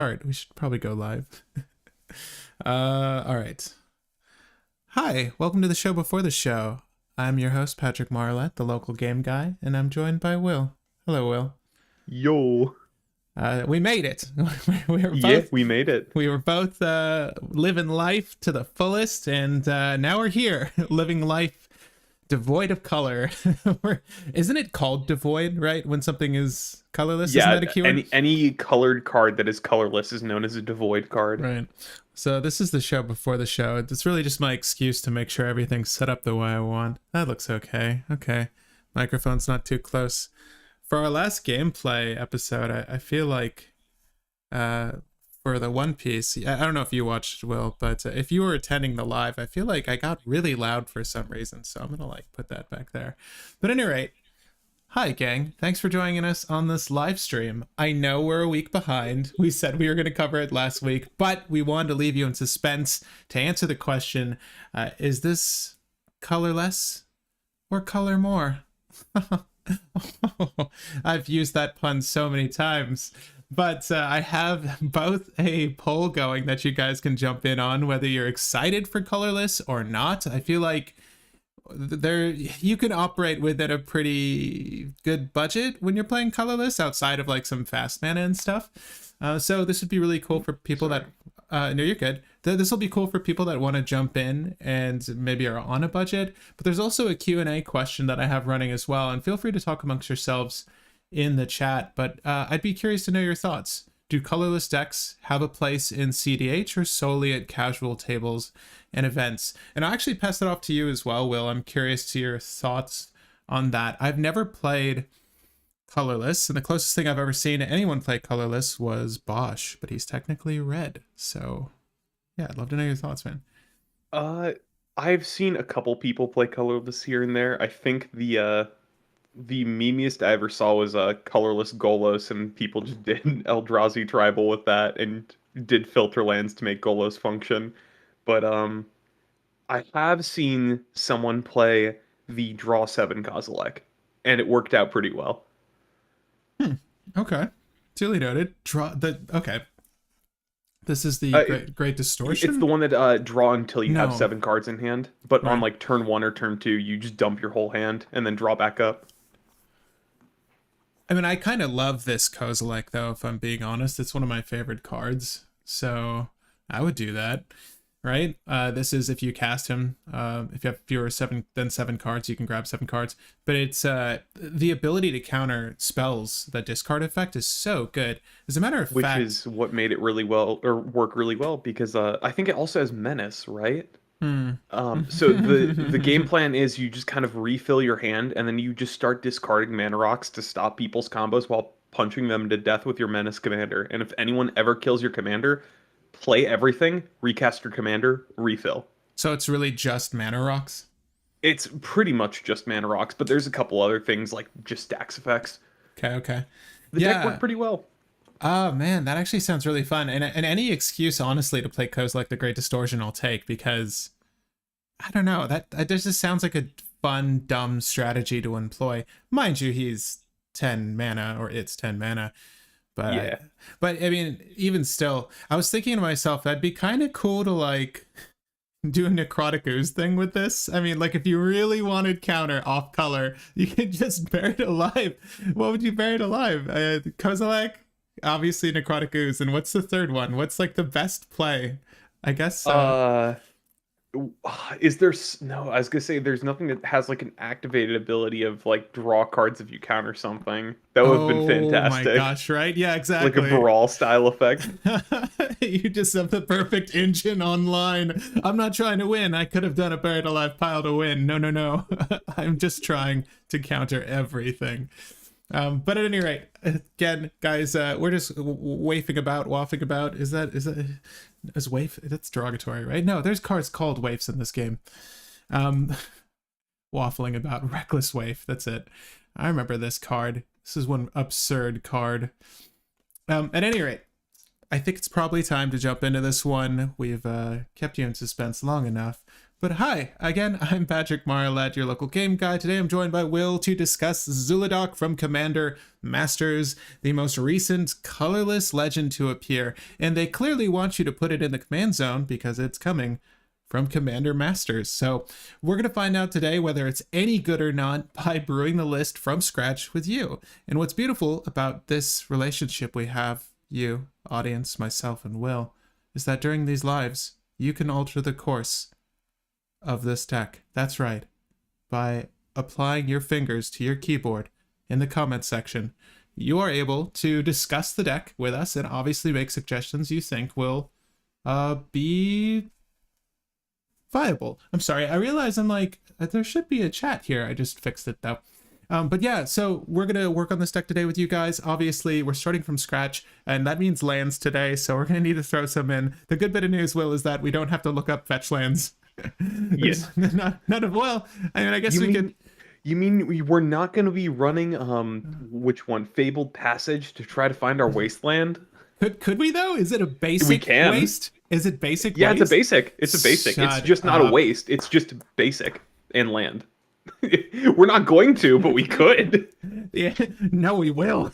start. We should probably go live. All right. Hi, welcome to the show before the show. I'm your host, Patrick Marlett, the local game guy, and I'm joined by Will. Hello, Will. Yo. We made it. We made it. We were both living life to the fullest, and now we're here, living life devoid of color. Isn't it called devoid, right? When something is colorless, isn't that a keyword? Any colored card that is colorless is known as a devoid card. Right. So this is the show before the show. It's really just my excuse to make sure everything's set up the way I want. That looks okay. Okay. Microphone's not too close. For our last gameplay episode, I feel like for the One Piece, I don't know if you watched, Will, but if you were attending the live, I feel like I got really loud for some reason, so I'm gonna like put that back there. But at any rate, hi gang, thanks for joining us on this live stream. I know we're a week behind. We said we were going to cover it last week, but we wanted to leave you in suspense to answer the question, is this colorless or color more? I've used that pun so many times, but I have both a poll going that you guys can jump in on, whether you're excited for colorless or not. I feel like you can operate with at a pretty good budget when you're playing colorless outside of like some fast mana and stuff. So this would be really cool for people that no, you're good. This will be cool for people that want to jump in and maybe are on a budget. But there's also a Q&A question that I have running as well, and feel free to talk amongst yourselves in the chat. But I'd be curious to know your thoughts. Do colorless decks have a place in cEDH or solely at casual tables and events? And I'll actually pass it off to you as well, Will. I'm curious to your thoughts on that. I've never played colorless, and the closest thing I've ever seen to anyone play colorless was Bosch, but he's technically red. So yeah, I'd love to know your thoughts, man. I've seen a couple people play colorless here and there. I think the memeiest I ever saw was colorless Golos, and people just did Eldrazi tribal with that and did filter lands to make Golos function. But I have seen someone play the draw 7 Kozilek, and it worked out pretty well. Okay. Duly noted. Okay. This is the great distortion? It's the one that draw until you have 7 cards in hand, but on like turn 1 or turn 2, you just dump your whole hand and then draw back up. I mean, I kind of love this Kozilek, though, if I'm being honest. It's one of my favorite cards, so I would do that, right? This is if you cast him. If you have fewer than 7 cards, you can grab 7 cards. But it's the ability to counter spells, that discard effect is so good. As a matter of fact... Which is what made it really well, or work really well, because I think it also has Menace, right? So the game plan is you just kind of refill your hand, and then you just start discarding mana rocks to stop people's combos while punching them to death with your Menace commander. And if anyone ever kills your commander, play everything, recast your commander, refill. So it's really just mana rocks? It's pretty much just mana rocks, but there's a couple other things like just stacks effects. Okay. The deck worked pretty well. Oh man, that actually sounds really fun. And any excuse, honestly, to play Kozilek the Great Distortion I'll take, because I don't know, that just sounds like a fun, dumb strategy to employ. Mind you, he's 10 mana, or it's 10 mana. But yeah. But I mean, even still, I was thinking to myself, that'd be kind of cool to like do a Necrotic Ooze thing with this. I mean, like if you really wanted counter off color, you could just bury it alive. What would you bury it alive? Kozilek? Obviously Necrotic Ooze. And what's the third one? What's like the best play? I guess is there no, I was gonna say there's nothing that has like an activated ability of like draw cards if you counter something. That would have been fantastic. Oh my gosh, right? Yeah, exactly. Like a brawl style effect. You just have the perfect engine online. I'm not trying to win. I could have done a buried alive pile to win. No. I'm just trying to counter everything. But at any rate, again, guys, we're just waffing about. Is waif? That's derogatory, right? No, there's cards called waifs in this game. Waffling about, reckless waif. That's it. I remember this card. This is one absurd card. At any rate, I think it's probably time to jump into this one. We've kept you in suspense long enough. But hi, again, I'm Patrick Marlett, your local game guy. Today I'm joined by Will to discuss Zhulodok from Commander Masters, the most recent colorless legend to appear. And they clearly want you to put it in the command zone because it's coming from Commander Masters. So we're going to find out today whether it's any good or not by brewing the list from scratch with you. And what's beautiful about this relationship we have, you, audience, myself, and Will, is that during these lives, you can alter the course of this deck. That's right. By applying your fingers to your keyboard in the comment section, you are able to discuss the deck with us and obviously make suggestions you think will be viable. I'm sorry, I realize I'm like, there should be a chat here. I just fixed it though. But yeah, so we're going to work on this deck today with you guys. Obviously, we're starting from scratch, and that means lands today, so we're going to need to throw some in. The good bit of news, Will, is that we don't have to look up fetch lands. Yes. None of, well, I mean, I guess we could. You mean we're not going to be running which one? Fabled Passage to try to find our wasteland? Could we though? Is it a basic We can. waste? Is it basic Yeah, waste? it's a basic. It's a basic. Shut It's just not up. a waste. It's just basic and land. We're not going to, but we could. Yeah, no, we will.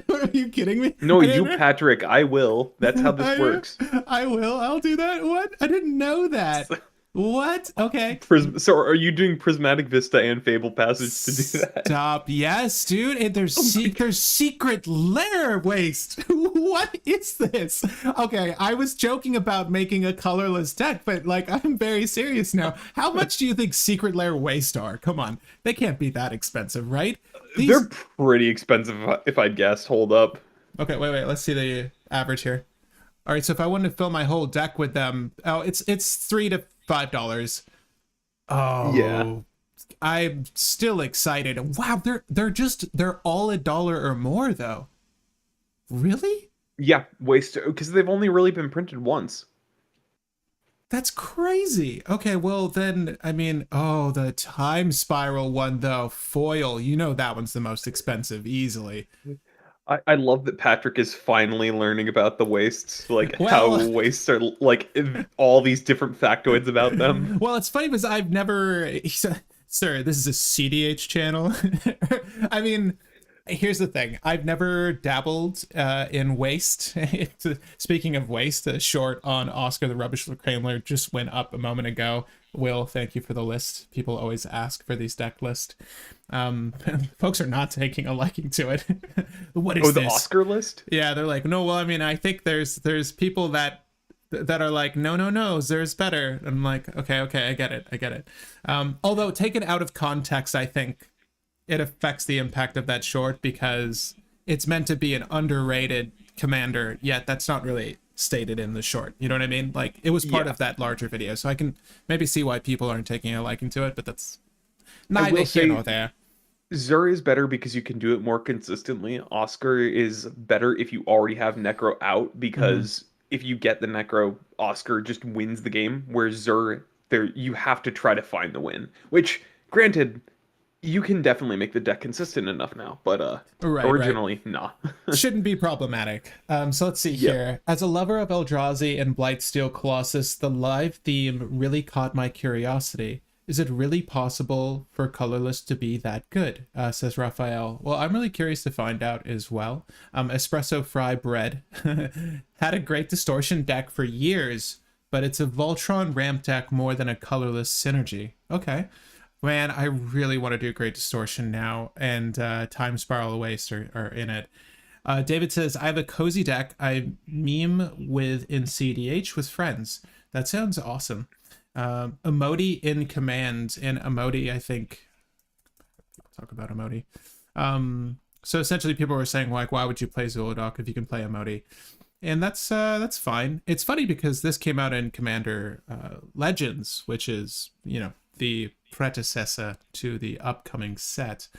Are you kidding me? No, you, Patrick, I will. That's how this works. I will. I'll do that. What? I didn't know that. What? Okay. So are you doing Prismatic Vista and Fable Passage to do that? Stop. Yes, dude. And there's secret lair waste. What is this? Okay, I was joking about making a colorless deck, but like I'm very serious now. How much do you think secret lair waste are? Come on. They can't be that expensive, right? They're pretty expensive if I'd guess. Hold up. Okay, wait. Let's see the average here. All right, so if I wanted to fill my whole deck with them, oh, it's $3 to $5. Oh, yeah. I'm still excited. Wow, they're all $1 or more though. Really? Yeah, waste because they've only really been printed once. That's crazy. Okay, well then, I mean, oh, the time spiral one though, foil. You know that one's the most expensive, easily. I love that Patrick is finally learning about the wastes, like Well, how wastes are like all these different factoids about them. Well, it's funny because I've never, sir, this is a cEDH channel. I mean, here's the thing. I've never dabbled in waste. Speaking of waste, a short on Oscar the Rubbish Reclaimer just went up a moment ago. Will, thank you for the list. People always ask for these deck lists. Folks are not taking a liking to it. What is the this? Oscar list? Yeah, they're like, no, well, I mean, I think there's people that are like, no, there's better. I'm like, okay, I get it. Although taken out of context, I think it affects the impact of that short because it's meant to be an underrated commander, yet that's not really stated in the short. You know what I mean? Like, it was part of that larger video, so I can maybe see why people aren't taking a liking to it, but that's neither here nor there. Zur is better because you can do it more consistently. Oscar is better if you already have Necro out because if you get the Necro, Oscar just wins the game, whereas Zur, you have to try to find the win. Which, granted, you can definitely make the deck consistent enough now, but originally, nah. Shouldn't be problematic. So let's see here. As a lover of Eldrazi and Blightsteel Colossus, the live theme really caught my curiosity. Is it really possible for Colorless to be that good? Says Raphael. Well, I'm really curious to find out as well. Espresso Fry Bread had a great distortion deck for years, but it's a Voltron ramp deck more than a Colorless synergy. Okay. Man, I really want to do Great Distortion now, and Time Spiral Waste are in it. David says, I have a cozy deck I meme with in cEDH with friends. That sounds awesome. Emoti in command, and Emoti, I think... Talk about Emoti. So essentially people were saying, like, why would you play Zhulodok if you can play Emoti? And that's fine. It's funny because this came out in Commander Legends, which is, you know, the predecessor to the upcoming set.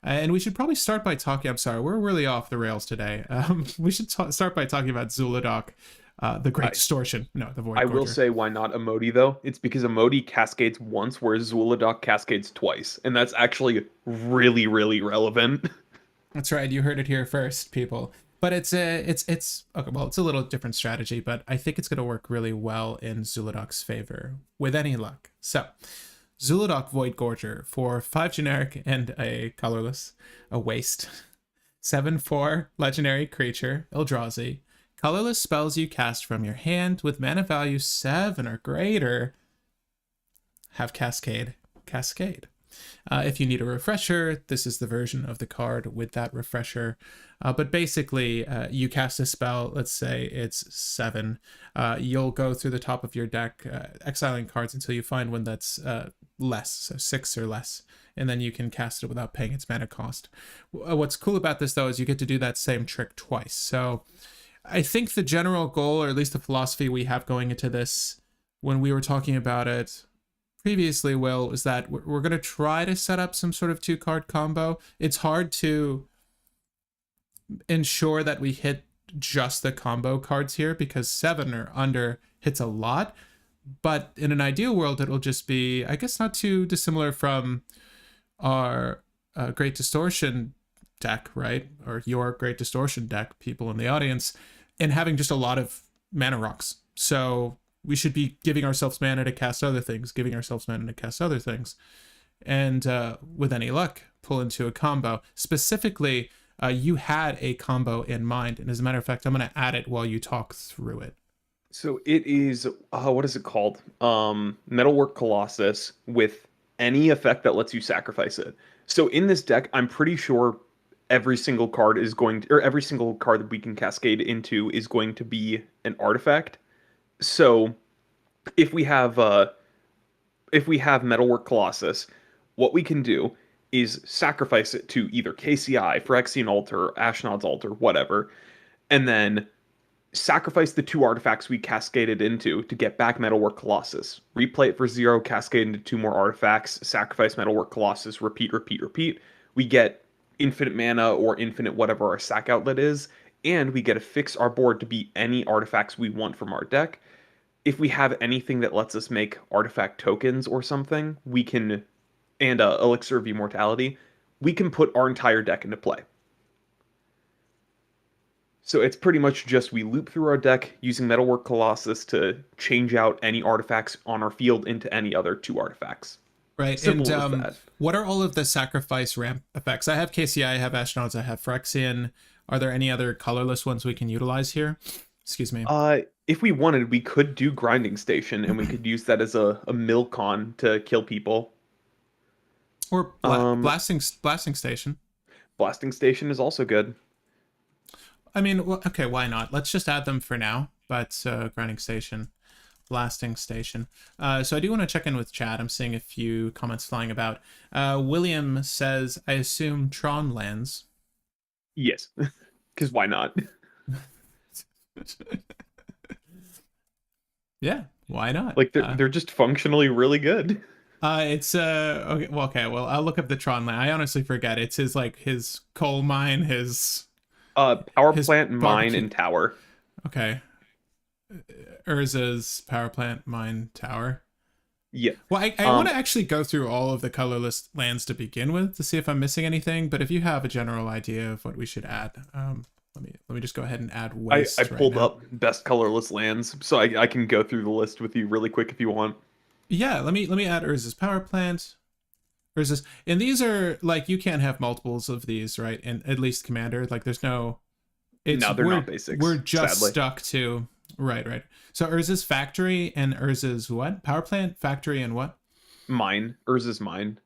And we should probably start by talking, I'm sorry, we're really off the rails today. We should start by talking about Zhulodok, the Great Distortion. No, the Void I Gorger. will say why not Emoti, though? It's because Emoti cascades once, whereas Zhulodok cascades twice. And that's actually really, really relevant. That's right, you heard it here first, people. But it's okay. Well, it's a little different strategy, but I think it's going to work really well in Zhulodok's favor with any luck. So, Zhulodok Void Gorger for 5 generic and a colorless, a waste. 7/4 legendary creature, Eldrazi. Colorless spells you cast from your hand with mana value 7 or greater have Cascade. Cascade. If you need a refresher, this is the version of the card with that refresher. But basically, you cast a spell, let's say it's 7. You'll go through the top of your deck, exiling cards until you find one that's less, so 6 or less. And then you can cast it without paying its mana cost. What's cool about this, though, is you get to do that same trick twice. So I think the general goal, or at least the philosophy we have going into this, when we were talking about it previously, Will, is that we're going to try to set up some sort of 2-card combo. It's hard to ensure that we hit just the combo cards here because 7 or under hits a lot. But in an ideal world, it'll just be, I guess, not too dissimilar from our Great Distortion deck, right? Or your Great Distortion deck, people in the audience, and having just a lot of mana rocks. So we should be giving ourselves mana to cast other things, and with any luck, pull into a combo. Specifically, you had a combo in mind, and as a matter of fact, I'm going to add it while you talk through it. So it is, what is it called? Metalwork Colossus with any effect that lets you sacrifice it. So in this deck, I'm pretty sure every single card is going to, or every single card that we can cascade into is going to be an artifact. So if we have Metalwork Colossus, what we can do is sacrifice it to either KCI, Phyrexian Altar, Ashnod's Altar, whatever, and then sacrifice the 2 artifacts we cascaded into to get back Metalwork Colossus. Replay it for 0, cascade into 2 more artifacts, sacrifice Metalwork Colossus, repeat, repeat, repeat. We get infinite mana or infinite whatever our sack outlet is, and we get to fix our board to be any artifacts we want from our deck. If we have anything that lets us make artifact tokens or something, we can, and Elixir of Immortality, we can put our entire deck into play. So it's pretty much just we loop through our deck using Metalwork Colossus to change out any artifacts on our field into any other 2 artifacts. Right. Simple and as that. What are all of the sacrifice ramp effects? I have KCI, I have Ashnod's, I have Phyrexian. Are there any other colorless ones we can utilize here? Excuse me. If we wanted, we could do Grinding Station, and we could use that as a mill con to kill people. Or blasting station. Blasting Station is also good. I mean, okay, why not? Let's just add them for now. But grinding station, blasting station. So I do want to check in with chat. I'm seeing a few comments flying about. William says, I assume Tron lands. Yes, because why not? Yeah, why not? Like they're just functionally really good. It's okay. Well, I'll look up the Tron land. I honestly forget. It's his coal mine, his power plant, mine, and tower. Okay. Urza's power plant, mine, tower. Yeah. Well, I want to actually go through all of the colorless lands to begin with to see if I'm missing anything. But if you have a general idea of what we should add, let me just go ahead and add waste. I pulled up best colorless lands, so I can go through the list with you really quick if you want. Yeah, let me add Urza's power plant. Urza's, and these are like you can't have multiples of these, right? And at least commander, like there's no. No, they're not basics. We're just sadly. stuck to right. So Urza's factory and Urza's what? Power plant, factory, and what? Mine. Urza's mine.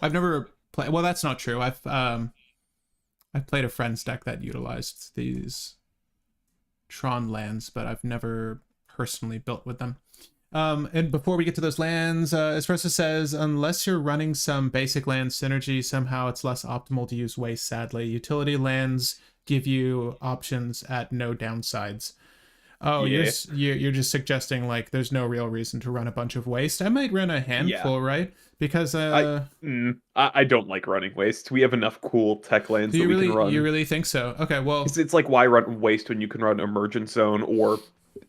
I've never played. Well, that's not true. I've played a friend's deck that utilized these Tron lands, but I've never personally built with them. And before we get to those lands, Espresso says, unless you're running some basic land synergy, somehow it's less optimal to use waste, sadly. Utility lands give you options at no downsides. Oh, yeah. you're just suggesting like there's no real reason to run a bunch of waste. I might run a handful, right? Because I don't like running waste. We have enough cool tech lands that we can run. You really think so? Okay, well, it's like why run waste when you can run Emergent Zone or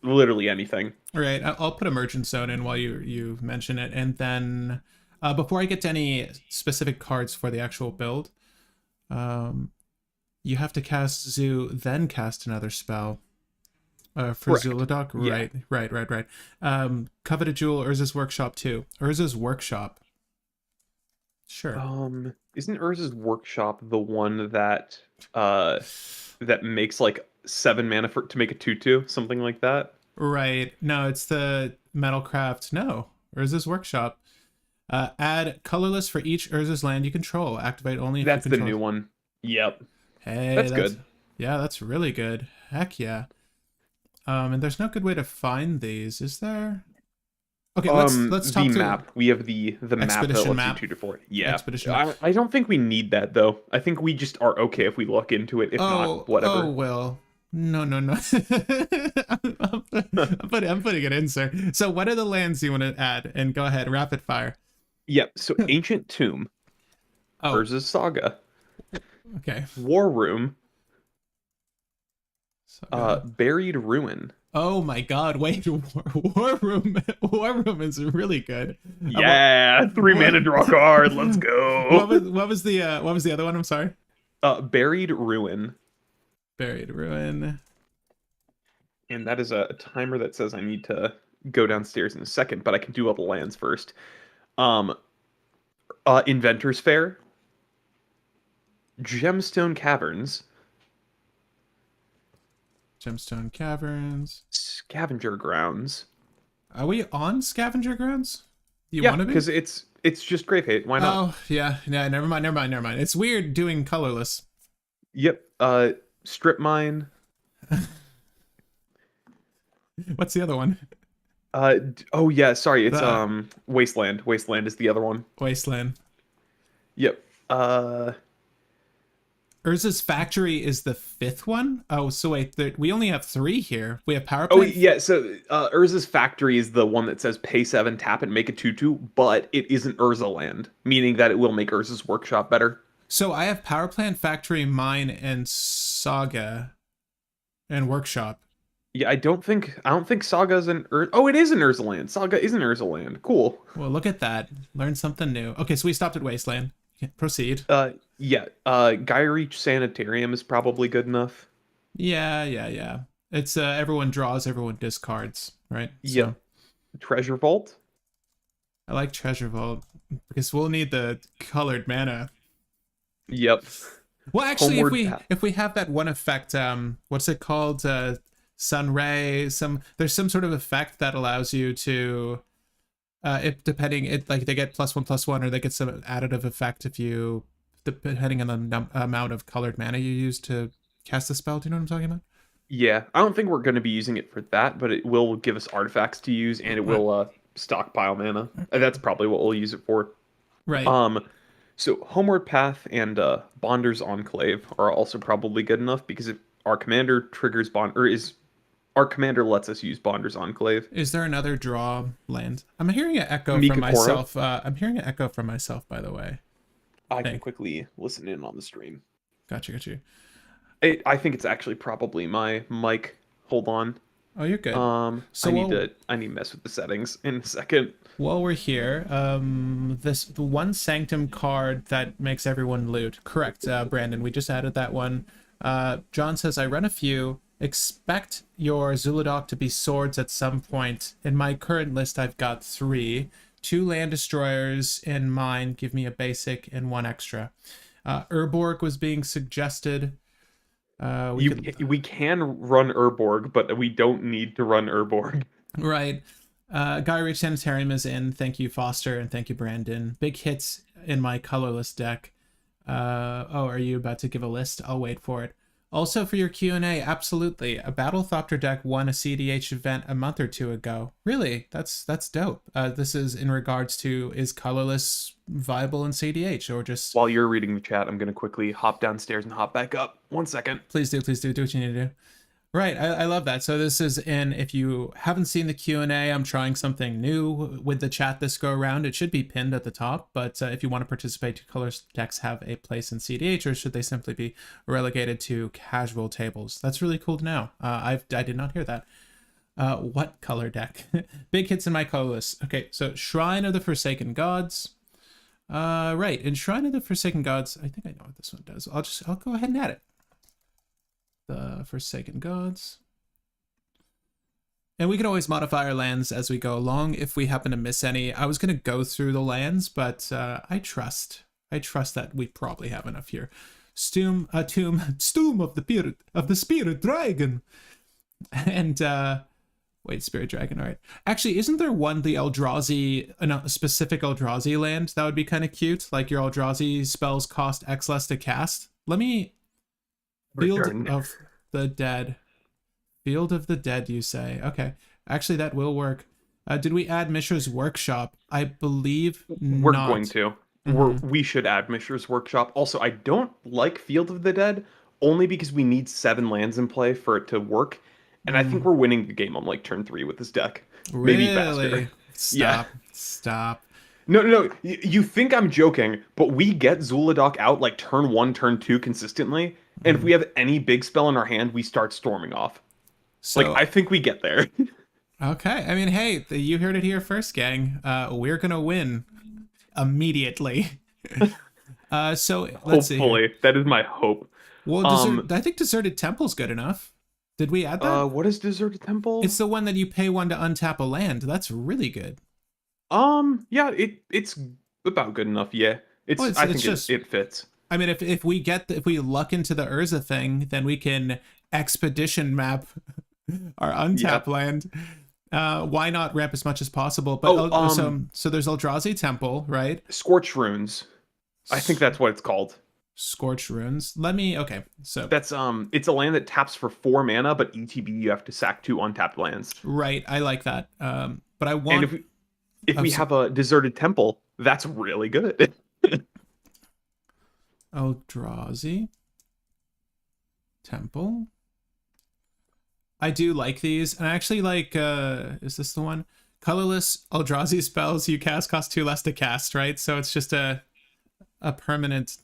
literally anything. All right, I'll put Emergent Zone in while you mention it, and then before I get to any specific cards for the actual build, You have to cast Zoo, then cast another spell. For Correct. Zhulodok? Yeah. Right. Coveted Jewel, Urza's Workshop too. Urza's Workshop. Sure. Isn't Urza's Workshop the one that that makes like 7 mana to make a 2/2, something like that? Right. No, it's the Metalcraft. No, Urza's Workshop. Add colorless for each Urza's land you control. Activate only if That's you the control. new one. Yep. Hey, That's good. Yeah, that's really good. Heck yeah. And there's no good way to find these, is there? Okay, let's talk The to map. We have the map that Expedition lets map. you 2 to 4. Yeah. Expedition map. I don't think we need that though. I think we just are okay if we look into it. If not, whatever. Oh well. No. I'm putting it in, sir. So what are the lands you want to add? And go ahead, rapid fire. Yep. So Ancient Tomb, Oh, Urza's Saga, okay. War Room, So, Buried Ruin. oh my God! Wait, War Room. War Room is really good. Yeah, 3 mana draw card. Let's go. What was the other one? I'm sorry. Buried Ruin. Buried Ruin. And that is a timer that says I need to go downstairs in a second, but I can do all the lands first. Inventor's Fair, Gemstone Caverns, Gemstone Caverns. Scavenger Grounds. Are we on Scavenger Grounds? You Yeah, want to be? because it's just Grave Hate. Why not? Oh yeah. Never mind. It's weird doing colorless. Yep. Strip Mine. What's the other one? Oh yeah, sorry, it's The- Wasteland. Wasteland is the other one. Wasteland. Yep. Urza's Factory is the 5th one. Oh, so wait, we only have 3 here. We have Power Oh Plant. yeah, so Urza's Factory is the one that says pay 7, tap and make a 2/2, but it isn't Urza land, meaning that it will make Urza's Workshop better. So I have Power Plant, Factory, Mine, and Saga, and Workshop. Yeah, I don't think Saga's an Oh, it is an Urza land. Saga is an Urza land. Cool. Well, look at that. Learn something new. Okay, so we stopped at Wasteland. Okay, proceed. Yeah. Gaia Reach Sanitarium is probably good enough. Yeah. It's everyone draws, everyone discards, right? Yeah. Treasure Vault. I like Treasure Vault because we'll need the colored mana. Yep. Well, actually, Homeward Path. if we have that one effect, what's it called? Sunray. There's some sort of effect that allows you to, like they get +1/+1, or they get some additive effect if you, depending on the amount of colored mana you use to cast the spell. Do you know what I'm talking about? Yeah, I don't think we're going to be using it for that, but it will give us artifacts to use, and it will stockpile mana. And that's probably what we'll use it for. Right. So Homeward Path and Bonder's Enclave are also probably good enough, because if our commander triggers our commander lets us use Bonder's Enclave. Is there another draw land? I'm hearing an echo Mikakora? from myself. I'm hearing an echo from myself, by the way. I can quickly listen in on the stream. Got you. I think it's actually probably my mic. Hold on. Oh, you're good. So I need to mess with the settings in a second. While we're here, the one Sanctum card that makes everyone loot. Correct, Brandon. We just added that one. John says, I run a few. Expect your Zhulodok to be swords at some point. In my current list, I've got 3. 2 land destroyers in mine. Give me a basic and 1 extra. Urborg was being suggested. We can run Urborg, but we don't need to run Urborg. Right. Gaia Reach Sanitarium is in. Thank you, Foster, and thank you, Brandon. Big hits in my colorless deck. Are you about to give a list? I'll wait for it. Also, for your Q&A, absolutely. A Battlethopter deck won a cEDH event a month or 2 ago. Really? That's dope. This is in regards to, is colorless viable in cEDH, or just... While you're reading the chat, I'm going to quickly hop downstairs and hop back up. 1 second. Please do what you need to do. Right, I love that. So this is in, if you haven't seen the Q&A, I'm trying something new with the chat this go around. It should be pinned at the top, but if you want to participate, do colorless decks have a place in cEDH, or should they simply be relegated to casual tables? That's really cool to know. I did not hear that. What color deck? Big hits in my colorless. Okay, so Shrine of the Forsaken Gods. Right, in Shrine of the Forsaken Gods, I think I know what this one does. I'll go ahead and add it. the Forsaken Gods. And we can always modify our lands as we go along if we happen to miss any. I was going to go through the lands, but I trust that we probably have enough here. Tomb of the Spirit Dragon. And wait, Spirit Dragon, all right. Actually, isn't there one, the Eldrazi, a specific Eldrazi land that would be kind of cute? Like your Eldrazi spells cost X less to cast. Let me... Field of the Dead. Field of the Dead, you say? Okay. Actually, that will work. Did we add Mishra's Workshop? I believe We're not. going to. We should add Mishra's Workshop. Also, I don't like Field of the Dead, only because we need 7 lands in play for it to work. And I think we're winning the game on like turn 3 with this deck. Really? Maybe faster. Stop. No. You think I'm joking, but we get Zhulodok out like turn 1, turn 2 consistently. And if we have any big spell in our hand, we start storming off. So, like, I think we get there. Okay. I mean, hey, you heard it here first, gang. We're going to win immediately. So let's see. Hopefully. That is my hope. Well, I think Deserted Temple's good enough. Did we add that? What is Deserted Temple? It's the one that you pay 1 to untap a land. That's really good. Yeah, it's about good enough. Yeah, I think it fits. I mean, if we luck into the Urza thing, then we can expedition map our untap land. Why not ramp as much as possible? But so there's Eldrazi Temple, right? Scorch Runes. I think that's what it's called. Scorch Runes. Okay. So that's it's a land that taps for 4 mana, but ETB you have to sack 2 untapped lands. Right. I like that. But I want. And if we have a Deserted Temple, that's really good. Eldrazi Temple. I do like these, and I actually like. Is this the one? Colorless Eldrazi spells you cast cost 2 less to cast, right? So it's just a permanent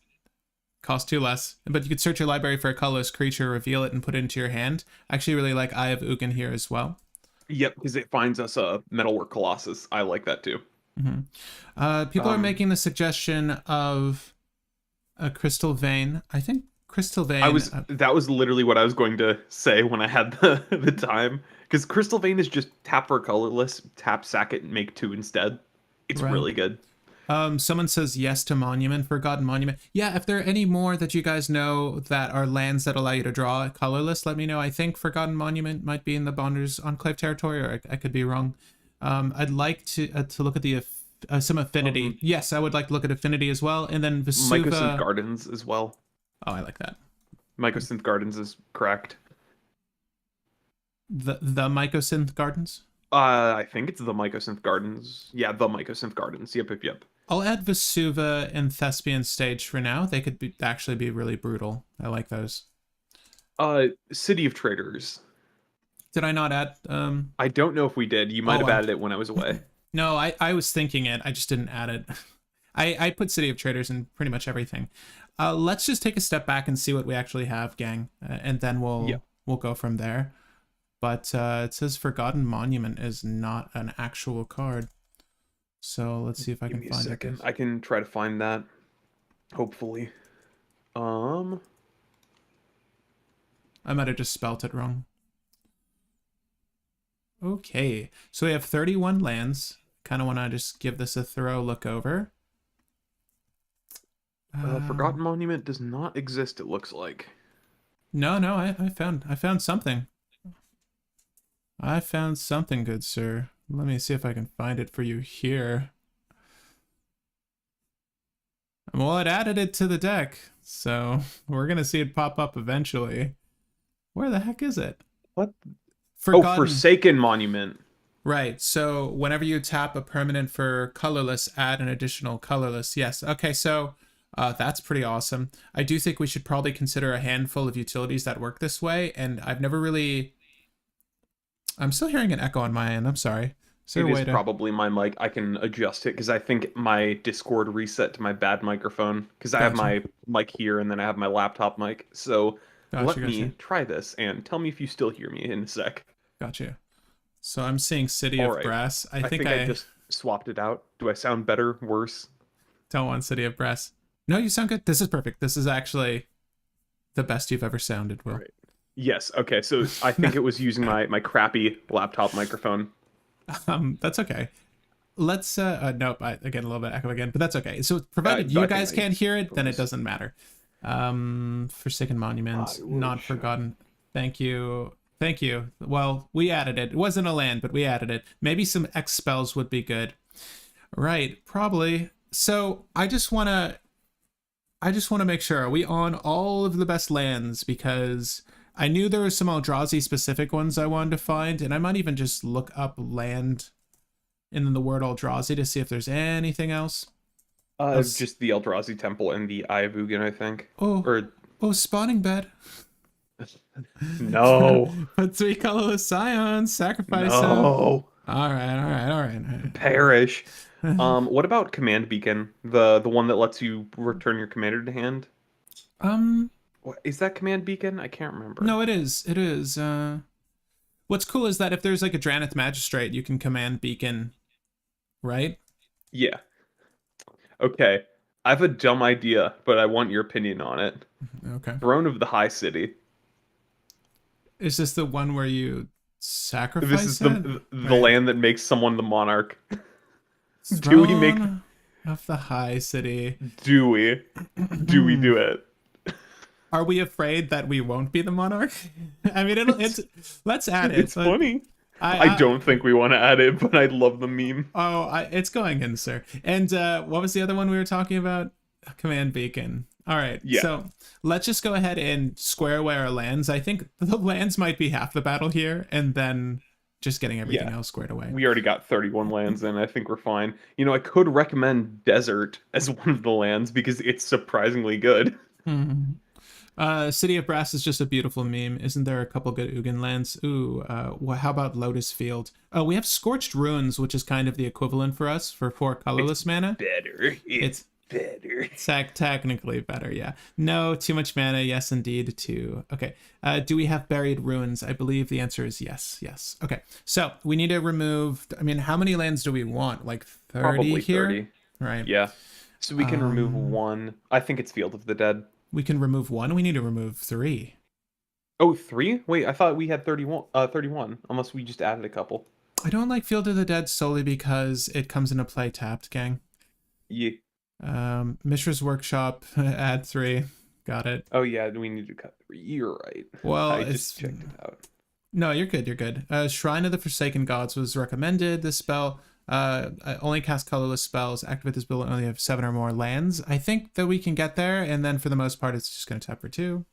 cost 2 less. But you could search your library for a colorless creature, reveal it, and put it into your hand. I actually really like Eye of Ugin here as well. Yep, because it finds us a Metalwork Colossus. I like that too. People are making the suggestion of a Crystal Vein. I think Crystal Vein. That was literally what I was going to say when I had the time. Because Crystal Vein is just tap for colorless, tap, sack it, and make 2 instead. It's really good. Someone says yes to Monument, Forgotten Monument. Yeah, if there are any more that you guys know that are lands that allow you to draw colorless, let me know. I think Forgotten Monument might be in the Bonders Enclave territory, or I could be wrong. I'd like to look at the some Affinity. Yes, I would like to look at Affinity as well, and then Vesuva. Mycosynth Gardens as well. Oh, I like that. Mycosynth Gardens is correct. The Mycosynth Gardens? I think it's the Mycosynth Gardens. Yeah, the Mycosynth Gardens. Yep. I'll add Vesuva and Thespian Stage for now. They could actually be really brutal. I like those. City of Traders. Did I not add? I don't know if we did. You might have added it when I was away. No, I was thinking it. I just didn't add it. I put City of Traders in pretty much everything. Let's just take a step back and see what we actually have, gang, and then we'll go from there. But it says Forgotten Monument is not an actual card. So let's see if I can find it. I can try to find that. Hopefully. I might have just spelt it wrong. Okay, so we have 31 lands. Kind of want to just give this a thorough look over. Forgotten Monument does not exist, it looks like. No, I found something. I found something, good sir. Let me see if I can find it for you here. Well, it added it to the deck, so we're gonna see it pop up eventually. Where the heck is it? What? Forgotten... Oh, Forsaken Monument. Right, so whenever you tap a permanent for colorless, add an additional colorless. Yes, okay, so that's pretty awesome. I do think we should probably consider a handful of utilities that work this way, and I've never really... I'm still hearing an echo on my end, I'm sorry. It is probably my mic. I can adjust it because I think my Discord reset to my bad microphone because I have my mic here and then I have my laptop mic. So let me try this and tell me if you still hear me in a sec. Gotcha. So I'm seeing City of Brass. I think I just swapped it out. Do I sound better, worse? Don't want City of Brass. No, you sound good. This is perfect. This is actually the best you've ever sounded, Will. All right. Yes. Okay. So I think it was using my crappy laptop microphone. That's okay. Let's nope, I get a little bit echo again, but that's okay. So provided you I think guys my can't hear it, then it bonus. doesn't matter. Forsaken Monument, not forgotten. Thank you. Thank you. Well, we added it. It wasn't a land, but we added it. Maybe some X spells would be good. Right, probably. So I just wanna make sure, are we on all of the best lands? Because I knew there were some Eldrazi specific ones I wanted to find, and I might even just look up land in the word Eldrazi to see if there's anything else. Just the Eldrazi Temple and the Eye of Ugin, I think. Oh, Or spawning bed. no, Put 3 colorless scions, sacrifice them. no, All right, all right, all right. perish. What about Command Beacon? The one that lets you return your commander to hand? Um, What, is that Command Beacon? I can't remember. no, it is. It is. What's cool is that if there's like a Dranith Magistrate, you can command beacon, right? Yeah. Okay. I have a dumb idea, but I want your opinion on it. Okay. Throne of the High City. Is this the one where you This is sacrifice it? the Right. land that makes someone the monarch. Do we make Throne of the High City. do we? Do we do it? Are we afraid that we won't be the monarch? I mean, it's let's add it. It's But funny. I don't think we want to add it, but I love the meme. it's going in, sir. And what was the other one we were talking about? Command beacon. All right. Yeah. So let's just go ahead and square away our lands. I think the lands might be half the battle here, and then just getting everything else squared away. We already got 31 lands in. I think we're fine. You know, I could recommend Desert as one of the lands because it's surprisingly good. City of Brass is just a beautiful meme. Isn't there a couple good Ugin lands? Ooh, how about Lotus Field? Oh, we have Scorched Ruins, which is kind of the equivalent for us for 4 colorless mana. Better. It's better. It's technically better, yeah. No, too much mana. Yes, indeed. 2. Okay. Do we have Buried Ruins? I believe the answer is yes. Yes. Okay. So we need to remove. I mean, how many lands do we want? Like 30 Probably here, 30. right? Yeah. So we can remove one. I think it's Field of the Dead. We can remove 1. We need to remove 3. Oh, 3? Wait, I thought we had 31. 31. Unless we just added a couple. I don't like Field of the Dead solely because it comes into play tapped, gang. Yeah. Mishra's Workshop, add 3. Got it. Oh yeah, we need to cut 3. You're right. Well, I just checked it out. No, you're good. You're good. Shrine of the Forsaken Gods was recommended. This spell only cast colorless spells. Activate this ability only have 7 or more lands. I think that we can get there, and then for the most part, it's just going to tap for 2.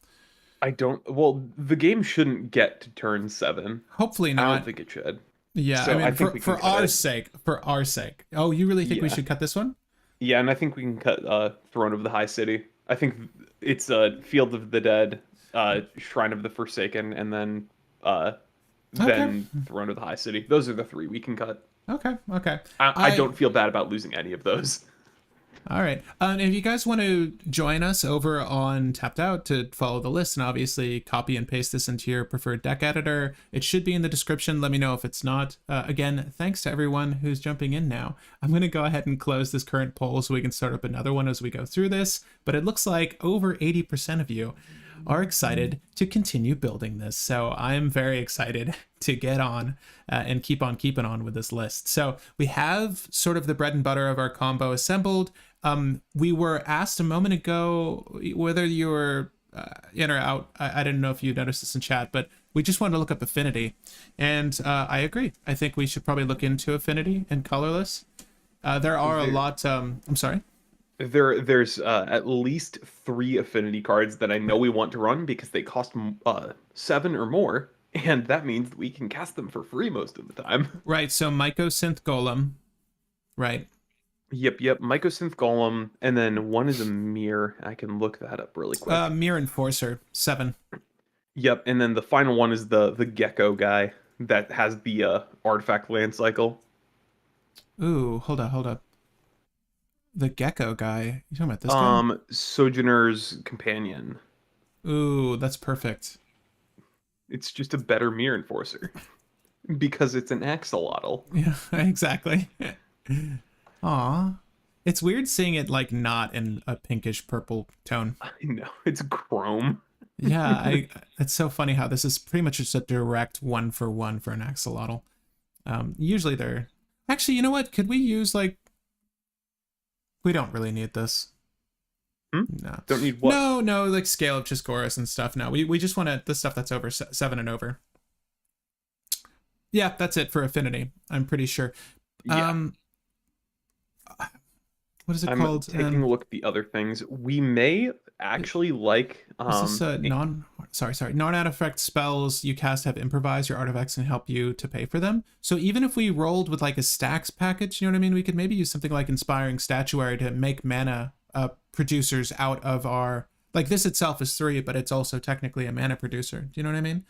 I don't. Well, the game shouldn't get to turn 7. Hopefully not. I don't think it should. Yeah, So I mean, I think we can for cut our it. sake. For our sake. Oh, you really think we Yeah. should cut this one? Yeah, and I think we can cut Throne of the High City. I think it's Field of the Dead, Shrine of the Forsaken, and then Throne of the High City. Those are the 3 we can cut. Okay. Okay. I don't feel bad about losing any of those. All right. If you guys want to join us over on Tapped Out to follow the list and obviously copy and paste this into your preferred deck editor, it should be in the description. Let me know if it's not. Again, thanks to everyone who's jumping in now. I'm going to go ahead and close this current poll so we can start up another one as we go through this. But it looks like over 80% of you are excited to continue building this. So I'm very excited to get on and keep on keeping on with this list. So we have sort of the bread and butter of our combo assembled. We were asked a moment ago whether you were in or out. I didn't know if you noticed this in chat, but we just wanted to look up Affinity. And I agree. I think we should probably look into Affinity and Colorless. There are a lot... I'm sorry? There's at least 3 Affinity cards that I know we want to run because they cost 7 or more, and that means that we can cast them for free most of the time. Right, so Mycosynth Golem. Right. Yep. Mycosynth Golem, and then one is a Mirror. I can look that up really quick. Mirror Enforcer, 7. Yep, and then the final one is the Gecko guy that has the artifact land cycle. Ooh, hold up. The Gecko guy. You talking about this guy? Sojourner's Companion. Ooh, that's perfect. It's just a better Mirror Enforcer. Because it's an axolotl. Yeah, exactly. Aw. It's weird seeing it like not in a pinkish purple tone. I know, it's chrome. Yeah, it's so funny how this is pretty much just a direct 1-for-1 for an axolotl. Usually they're actually, you know what? Could we use like we don't really need this. Hmm? No. Don't need what? No, like scale of Chiscorus and stuff. No, we just want the stuff that's over 7 and over. Yeah, that's it for affinity. I'm pretty sure. Yeah. What is it I'm called? taking a look at the other things. We may actually like Is this a non-artifact spells you cast have improvise your artifacts and help you to pay for them? So even if we rolled with like a stacks package, you know what I mean? We could maybe use something like Inspiring Statuary to make mana producers out of our, like this itself is 3, but it's also technically a mana producer. Do you know what I mean?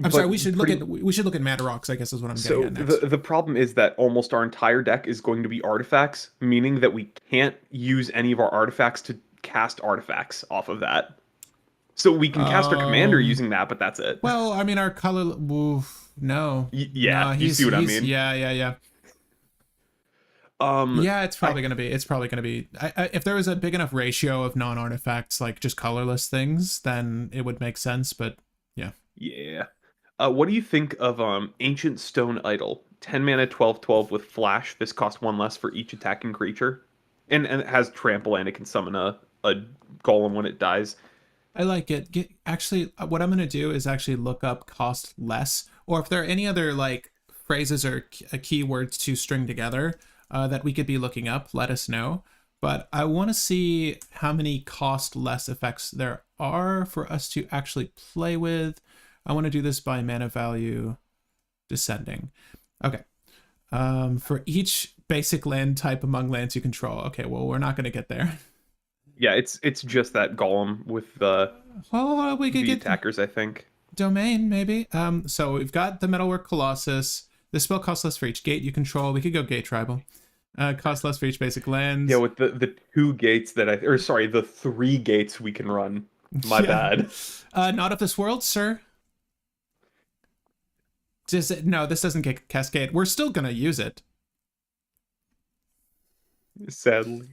I'm sorry, we should look at mana rocks, I guess is what I'm getting at next. The problem is that almost our entire deck is going to be artifacts, meaning that we can't use any of our artifacts to cast artifacts off of that. So we can cast our commander using that, but that's it. Well, I mean, our color. Oof, no. Yeah, you see what I mean? Yeah. Yeah, it's probably gonna be. It's probably gonna be. If there was a big enough ratio of non-artifacts, like just colorless things, then it would make sense. But yeah. Yeah. What do you think of Ancient Stone Idol? 10 mana, 12/12 with flash. This costs 1 less for each attacking creature, and it has trample and it can summon a golem when it dies. I like it. Actually, what I'm gonna do is actually look up cost less, or if there are any other like phrases or keywords to string together that we could be looking up. Let us know. But I want to see how many cost less effects there are for us to actually play with. I want to do this by mana value descending. Okay. For each basic land type among lands you control. Okay, well, we're not going to get there. Yeah, it's just that golem with the we could get attackers, I think. Domain, maybe. So we've got the Metalwork Colossus. The spell costs less for each gate you control. We could go Gate Tribal. Cost less for each basic lands. Yeah, with the 2 gates that the 3 gates we can run. My bad. Not of this world, sir. No, this doesn't get Cascade. We're still gonna use it. Sadly.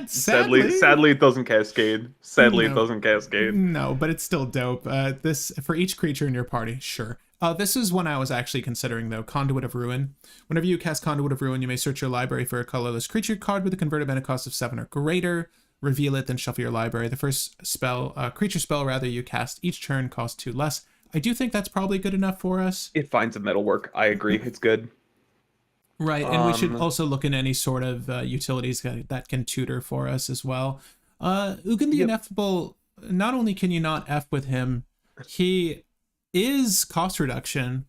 Sadly, it doesn't cascade. It doesn't cascade. No, but it's still dope. This for each creature in your party, sure. This is one I was actually considering though. Conduit of Ruin. Whenever you cast Conduit of Ruin, you may search your library for a colorless creature card with a converted mana cost of 7 or greater. Reveal it, then shuffle your library. The first creature spell you cast each turn costs 2 less. I do think that's probably good enough for us. It finds a metalwork. I agree. It's good. Right, and we should also look in any sort of utilities that can tutor for us as well. Ugin the Ineffable, not only can you not F with him, he is cost reduction.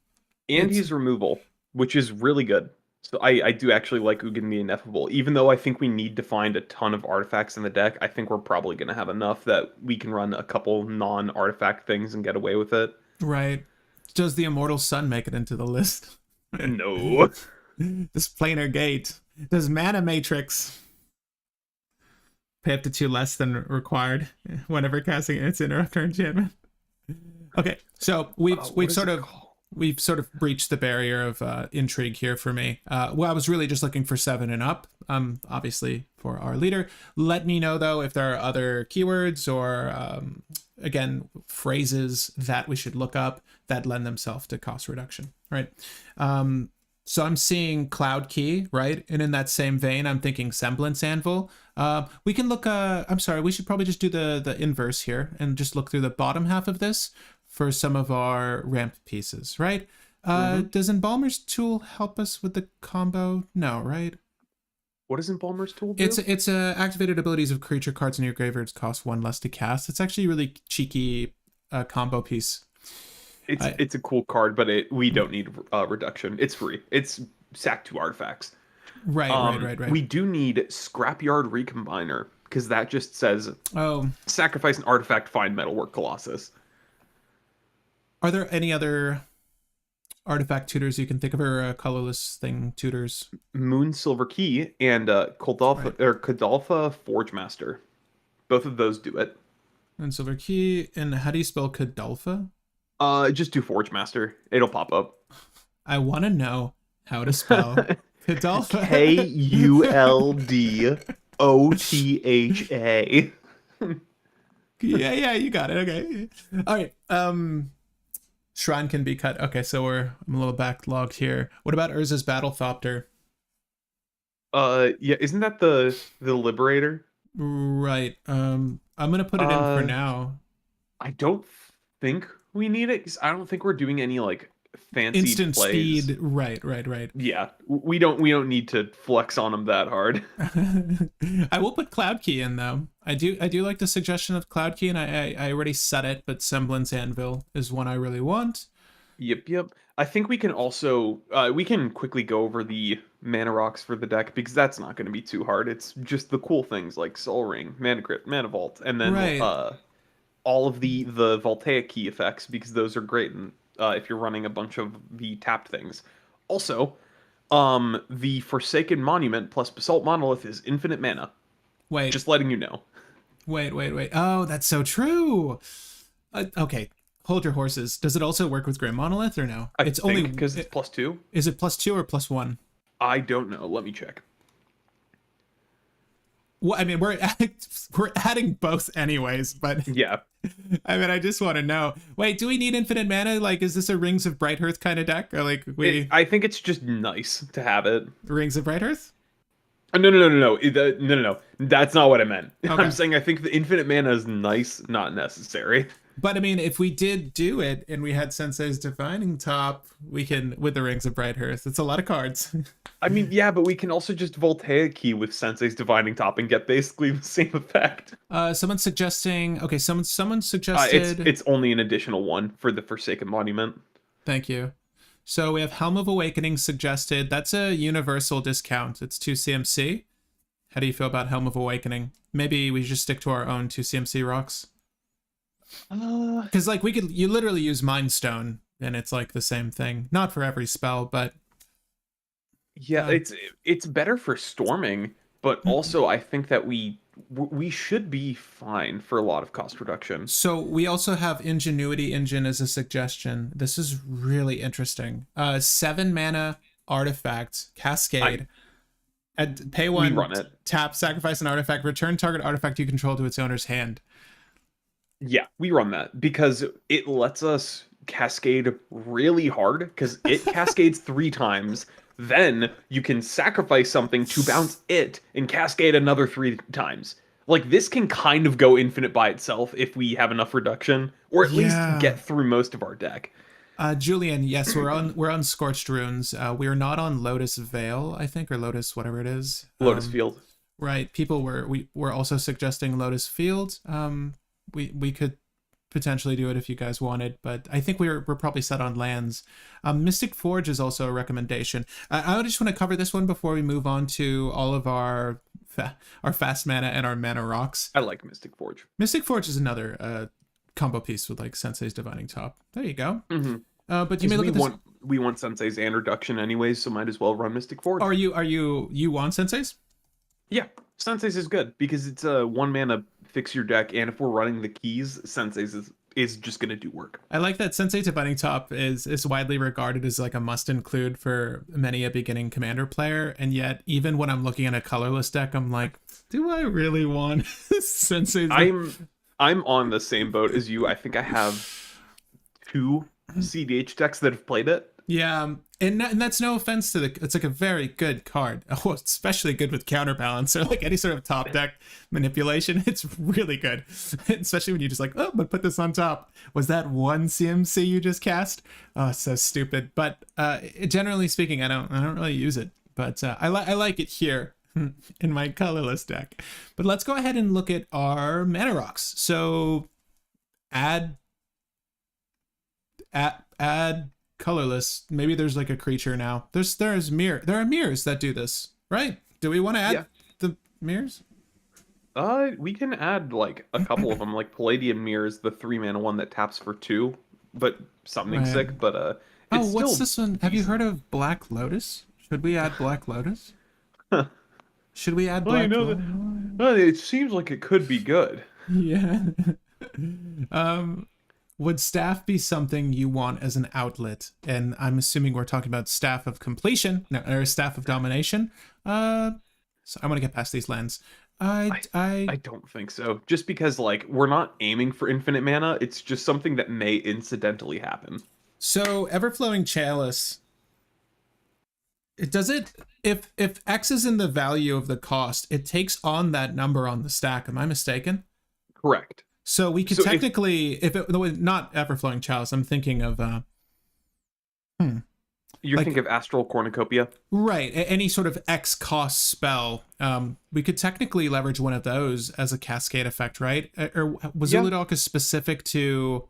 And he's removal, which is really good. So I do actually like Ugin the Ineffable. Even though I think we need to find a ton of artifacts in the deck, I think we're probably going to have enough that we can run a couple non-artifact things and get away with it. Right. Does the Immortal Sun make it into the list? No. This Planar Gate. Does Mana Matrix pay up to 2 less than required whenever casting its Interrupter enchantment? Okay, so we've sort of breached the barrier of intrigue here for me. Well, I was really just looking for 7 and up, obviously for our leader. Let me know though if there are other keywords or again phrases that we should look up that lend themselves to cost reduction, right? So I'm seeing Cloud Key, right? And in that same vein, I'm thinking Semblance Anvil. We can look, I'm sorry, we should probably just do the inverse here and just look through the bottom half of this for some of our ramp pieces, right? Does Embalmer's Tool help us with the combo? No, right? What does Embalmer's Tool do? It's activated abilities of creature cards in your graveyards cost 1 less to cast. It's actually a really cheeky combo piece. It's a cool card, but we don't need reduction. It's free. It's sack 2 artifacts. Right. We do need Scrapyard Recombiner, because that just says sacrifice an artifact, find Metalwork Colossus. Are there any other artifact tutors you can think of, or colorless thing tutors? Moon Silver Key and Kadalfa Forge Master. Both of those do it. Moon Silver Key, and how do you spell Kadalfa? Just do Forge Master. It'll pop up. I want to know how to spell Kadalfa. Kuldotha. Yeah, you got it. Okay. All right. Shrine can be cut. Okay, so I'm a little backlogged here. What about Urza's Battlethopter? Yeah, isn't that the Liberator? Right. I'm gonna put it in for Uh, now. I don't think we need it, 'cause I don't think we're doing any like fancy Instant plays. speed. Right. Yeah, we don't need to flex on them that hard. I will put Cloud Key in though. I do like the suggestion of Cloud Key, and I already said it, but Semblance Anvil is one I really want. Yep. I think we can also we can quickly go over the mana rocks for the deck because that's not going to be too hard. It's just the cool things like Soul Ring, Mana Crypt, Mana Vault, and then Right. all of the Voltaic key effects because those are great if you're running a bunch of the tapped things. Also, the Forsaken Monument plus Basalt Monolith is infinite mana. Wait. Just letting you know. Wait. Oh, that's so true. Okay. Hold your horses. Does it also work with Grim Monolith or no? I It's think only because it's +2. Is it +2 or +1? I don't know. Let me check. Well, I mean, we're adding both anyways, but Yeah. I mean, I just want to know. Wait, do we need infinite mana? Like, is this a Rings of Brighthearth kind of deck, or like I think it's just nice to have it. Rings of Brighthearth? No. That's not what I meant. Okay. I'm saying I think the infinite mana is nice, not necessary. But I mean, if we did do it and we had Sensei's Divining Top, we can with the Rings of Brighthearth. It's a lot of cards. I mean, yeah, but we can also just Voltaic key with Sensei's Divining Top and get basically the same effect. Someone's suggesting. Okay, someone suggested. It's only an additional one for the Forsaken Monument. Thank you. So we have Helm of Awakening suggested. That's a universal discount. It's 2 CMC. How do you feel about Helm of Awakening? Maybe we just stick to our own 2 CMC rocks. Because like you literally use Mind Stone and it's like the same thing. Not for every spell, but yeah, it's better for storming, but also I think that we should be fine for a lot of cost reduction. So we also have Ingenuity Engine as a suggestion. This is really interesting. 7 mana artifact Cascade. At pay 1, run it. Tap, sacrifice an artifact, return target artifact you control to its owner's hand. Yeah, we run that because it lets us cascade really hard because it cascades 3 times. Then you can sacrifice something to bounce it and cascade another 3 times. Like this can kind of go infinite by itself if we have enough reduction, or at least get through most of our deck. Julian, yes, we're on Scorched Runes. We are not on Lotus Veil, I think, or Lotus, whatever it is. Lotus Field. Right. People were also suggesting Lotus Field. We could potentially do it if you guys wanted, but I think we're probably set on lands. Mystic Forge is also a recommendation. I just want to cover this one before we move on to all of our fast mana and our mana rocks. I like Mystic Forge. Mystic Forge is another combo piece with like Sensei's Divining Top. There you go. Mm-hmm. But you may look at this. We want Sensei's and reduction anyways, so might as well run Mystic Forge. Are you want Sensei's? Yeah, Sensei's is good because it's a 1 mana fix your deck, and if we're running the keys, Sensei's is just gonna do work. I like that Sensei Divining Top is widely regarded as like a must include for many a beginning commander player, and yet even when I'm looking at a colorless deck, I'm like, do I really want Sensei? I'm on the same boat as you. I think I have 2 cEDH decks that have played it. Yeah, and that's no offense to it's like a very good card. Oh, especially good with counterbalance or like any sort of top deck manipulation. It's really good, especially when you just like, oh, but put this on top. Was that 1 CMC you just cast? Oh, so stupid. But generally speaking, I don't really use it. But I like it here in my colorless deck. But let's go ahead and look at our mana rocks. So add colorless. Maybe there's like a creature now. There are mirrors that do this, right? Do we want to add the mirrors? We can add like a couple of them, like Palladium Mirrors, the 3 mana one that taps for 2, but something sick. But it's what's still this one? Have you heard of Black Lotus? Should we add Black Lotus? Should we add Black Lotus? It seems like it could be good. Yeah. Would staff be something you want as an outlet? And I'm assuming we're talking about Staff of Completion, or Staff of Domination. So I'm gonna get past these lands. I, I I, don't think so. Just because like we're not aiming for infinite mana, it's just something that may incidentally happen. so Everflowing Chalice, it does it, if X is in the value of the cost, it takes on that number on the stack. Am I mistaken? Correct. So we could So if technically, if it, not Everflowing Chalice, I'm thinking of, hmm, you're like, thinking of Astral Cornucopia, right, any sort of X cost spell, we could technically leverage one of those as a cascade effect, right? Or was yeah, Zhulodok is specific to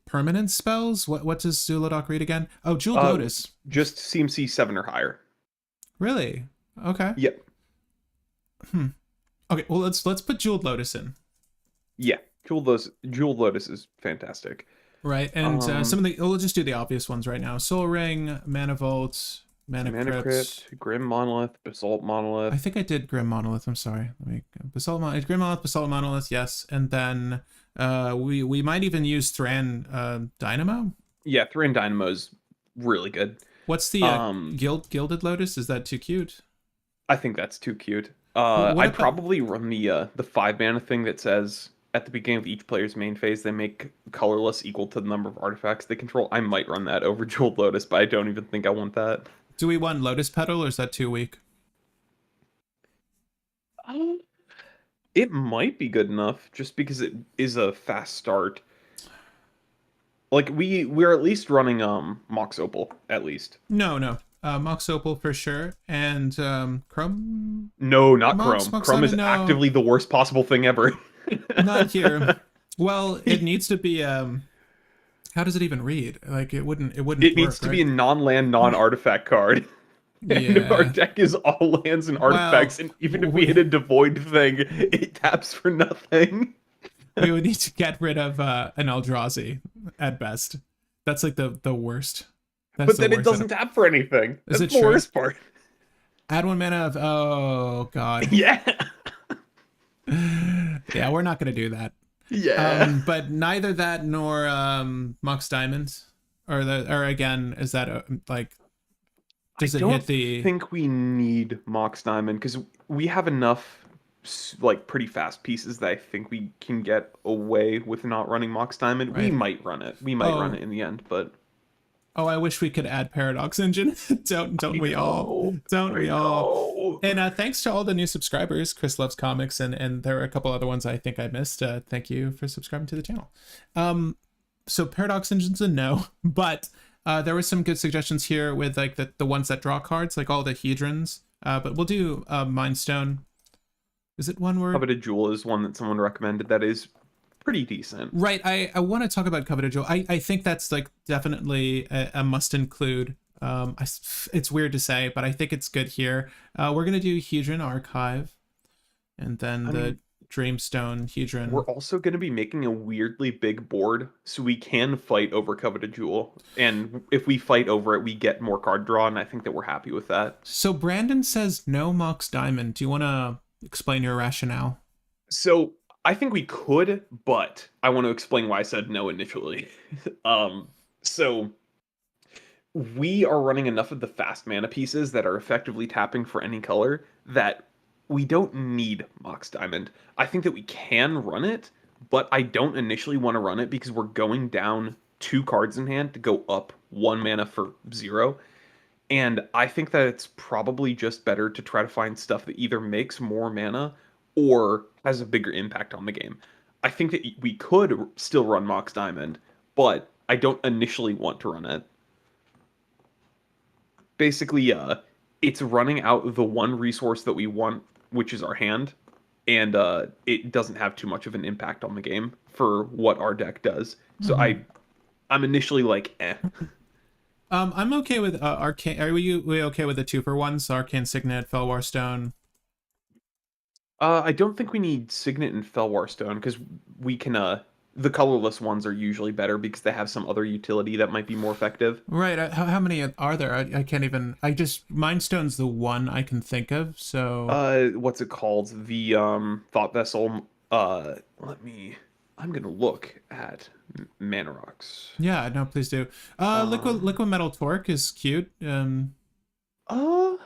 permanent spells? What does Zhulodok read again? Oh, Jeweled uh, Lotus. just CMC 7 or higher. Really? Okay. Yep. Hmm. Okay. Well, let's put Jeweled Lotus in. Yeah. Jewel Lotus is fantastic. Right, and some Um, of the, we'll just do the obvious ones right now. Soul Ring, Mana Vault, Mana Mana Crypt. Crypt, Grim Monolith, Basalt I Monolith. think I did Grim Monolith. I'm sorry. Let me Grim Monolith, Basalt Monolith. Yes, and then we might even use Thran Dynamo. Yeah, Thran Dynamo is really good. What's the Um, Gilded Lotus? Is that too cute? I think that's too cute. What I'd about? probably run the 5 mana thing that says at the beginning of each player's main phase they make colorless equal to the number of artifacts they control. I might run that over Jeweled Lotus, but I don't even think I want that. Do we want Lotus Petal or is that too weak? Um, It might be good enough just because it is a fast start. Like we're at least running Mox Opal at least. No, no. Mox Opal for sure, and Chrome No, not Mox Chrome. Mox Chrome is Diamond. No, actively the worst possible thing ever. not here. Well, it needs to be. How does it even read? Like it wouldn't It needs work, to right? be a non-land, non-artifact card. And our Yeah. deck is all lands and Well, artifacts, and even if we hit a devoid thing, it taps for nothing. we would need to get rid of an Eldrazi at best. That's like the worst. That's But the then it worst doesn't setup. tap for anything. Is That's it the true? worst part. Add 1 mana of, oh god. Yeah. Yeah, we're not gonna do that. Yeah. But neither that nor Mox Diamond, or again, is that like, I does it don't hit the think we need Mox Diamond because we have enough like pretty fast pieces that I think we can get away with not running Mox Diamond. We right? might run it. We might run Oh, it in the end, but oh, I wish we could add Paradox Engine. Don't I we all? know. Don't I we all? know. And thanks to all the new subscribers. Chris loves comics, and there are a couple other ones I think I missed. Thank you for subscribing to the channel. So Paradox Engine's a no, but there were some good suggestions here with like the ones that draw cards, like all the Hedrons. But we'll do Mind Stone. Is it one word? Coveted Jewel is one that someone recommended that is pretty decent. Right. I want to talk about Coveted Jewel. I think that's like definitely a must include. It's weird to say, but I think it's good here. We're gonna do Hedron Archive, and then I the mean, Dreamstone Hedron. we're also going to be making a weirdly big board, so we can fight over Coveted Jewel. And if we fight over it, we get more card draw, and I think that we're happy with that. So Brandon says no Mox Diamond. Do you want to explain your rationale? So I think we could, but I want to explain why I said no initially. So we are running enough of the fast mana pieces that are effectively tapping for any color that we don't need Mox Diamond. I think that we can run it, but I don't initially want to run it because we're going down 2 cards in hand to go up 1 mana for 0. And I think that it's probably just better to try to find stuff that either makes more mana or has a bigger impact on the game. I think that we could still run Mox Diamond, but I don't initially want to run it. Basically, it's running out the one resource that we want, which is our hand, and it doesn't have too much of an impact on the game for what our deck does. So I'm initially like, eh. I'm okay with Arcane. Are we okay with the 2-for-1s? Arcane Signet, Felwar Stone. I don't think we need Signet and Felwar Stone because we can. The colorless ones are usually better because they have some other utility that might be more effective. Right. How many are there? I can't even. I just Mind Stone's the one I can think of. So What's it called? The Thought Vessel. Let me. I'm gonna look at Mana Rocks. yeah, no, please do. Liquid Metal Torque is cute. Uh,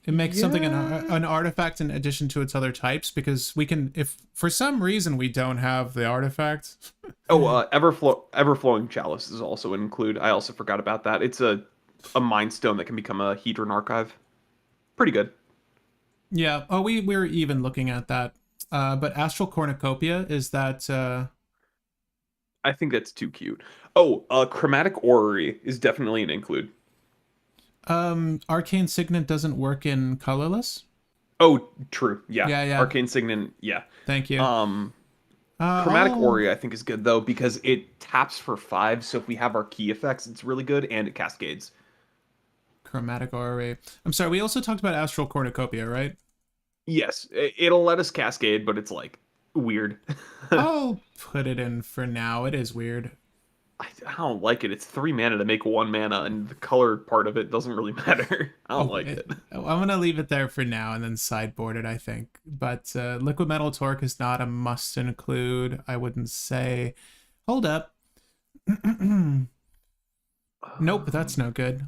It makes something Yeah. an artifact in addition to its other types, because we can, if for some reason we don't have the artifact. Oh, Everflowing Chalice is also an include. I also forgot about that. It's a Mind Stone that can become a Hedron Archive. Pretty good. Yeah. Oh, we're even looking at that. But Astral Cornucopia, is that I think that's too cute. Oh, Chromatic Orrery is definitely an include. Arcane Signet doesn't work in colorless? Oh, true. Yeah. Yeah, yeah. Arcane Signet, yeah. Thank you. Um, Chromatic Oh, Orrery I think is good though because it taps for 5, so if we have our key effects, it's really good and it cascades. Chromatic Orrery. I'm sorry, we also talked about Astral Cornucopia, right? Yes, it'll let us cascade, but it's like weird. I'll put it in for now. It is weird. I don't like it. It's 3 mana to make 1 mana, and the color part of it doesn't really matter. I don't like it. I'm gonna leave it there for now and then sideboard it, I think. But Liquid Metal Torque is not a must include, I wouldn't say. Hold up. Nope, that's no good.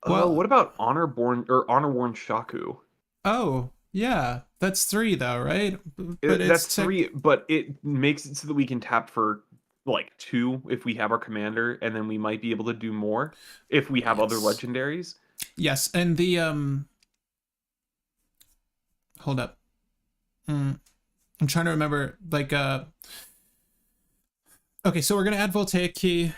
Oh, Well, what about Honor Worn Shaku? oh, yeah. That's 3 though, right? But That's it's 3, but it makes it so that we can tap for like 2 if we have our commander, and then we might be able to do more if we have other yes. legendaries. Yes, and the hold up. I'm trying to remember, like okay, so we're gonna add Voltaic Key.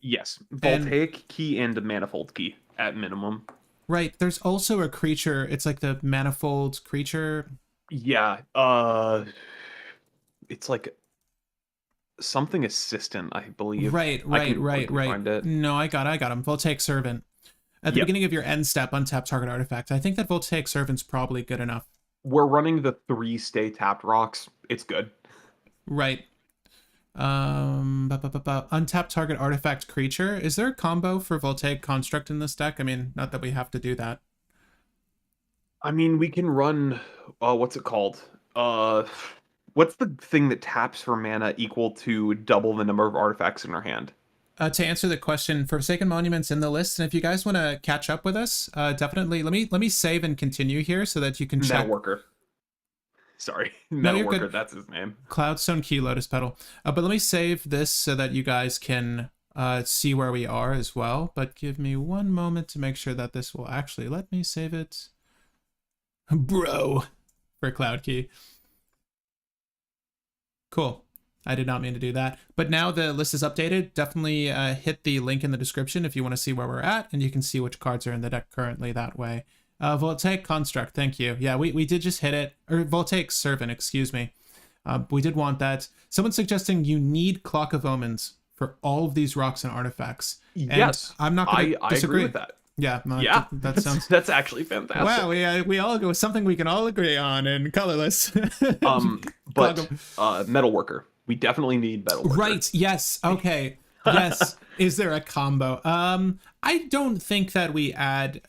Yes, And Voltaic Key and a Manifold Key at minimum. right, there's also a creature. It's like the manifold creature. Yeah, it's like something assistant, I believe. Right, I right, can right, quickly right. find it. No, I got him. Voltaic Servant. At the Yep, beginning of your end step, untap target artifact. I think that Voltaic Servant's probably good enough. we're running the 3 stay tapped rocks. It's good. Right. Untap target artifact creature. Is there a combo for Voltaic Construct in this deck? I mean, not that we have to do that. I mean, we can run. What's it called? Uh, what's the thing that taps for mana equal to double the number of artifacts in our hand? To answer the question, Forsaken Monuments in the list, and if you guys want to catch up with us, definitely let me save and continue here so that you can check. Metalworker. Sorry, No, you're good. Metalworker. That's his name. Cloudstone Key, Lotus Petal. But let me save this so that you guys can see where we are as well. But give me one moment to make sure that this will actually let me save it. Bro, for Cloud Key. Cool. I did not mean to do that. But now the list is updated. Definitely hit the link in the description if you want to see where we're at, and you can see which cards are in the deck currently that way. Voltaic Construct, thank you. Yeah, we did just hit it. Or Voltaic Servant, excuse me. We did want that. Someone's suggesting you need Clock of Omens for all of these rocks and artifacts. And Yes, I'm not going to I disagree. agree with that. Yeah, no, Yeah, that sounds... that's actually fantastic. Wow, we all go with something we can all agree on in Colorless. But Metalworker. We definitely need Metalworker. Right, yes, okay. Yes. Is there a combo? I don't think that we add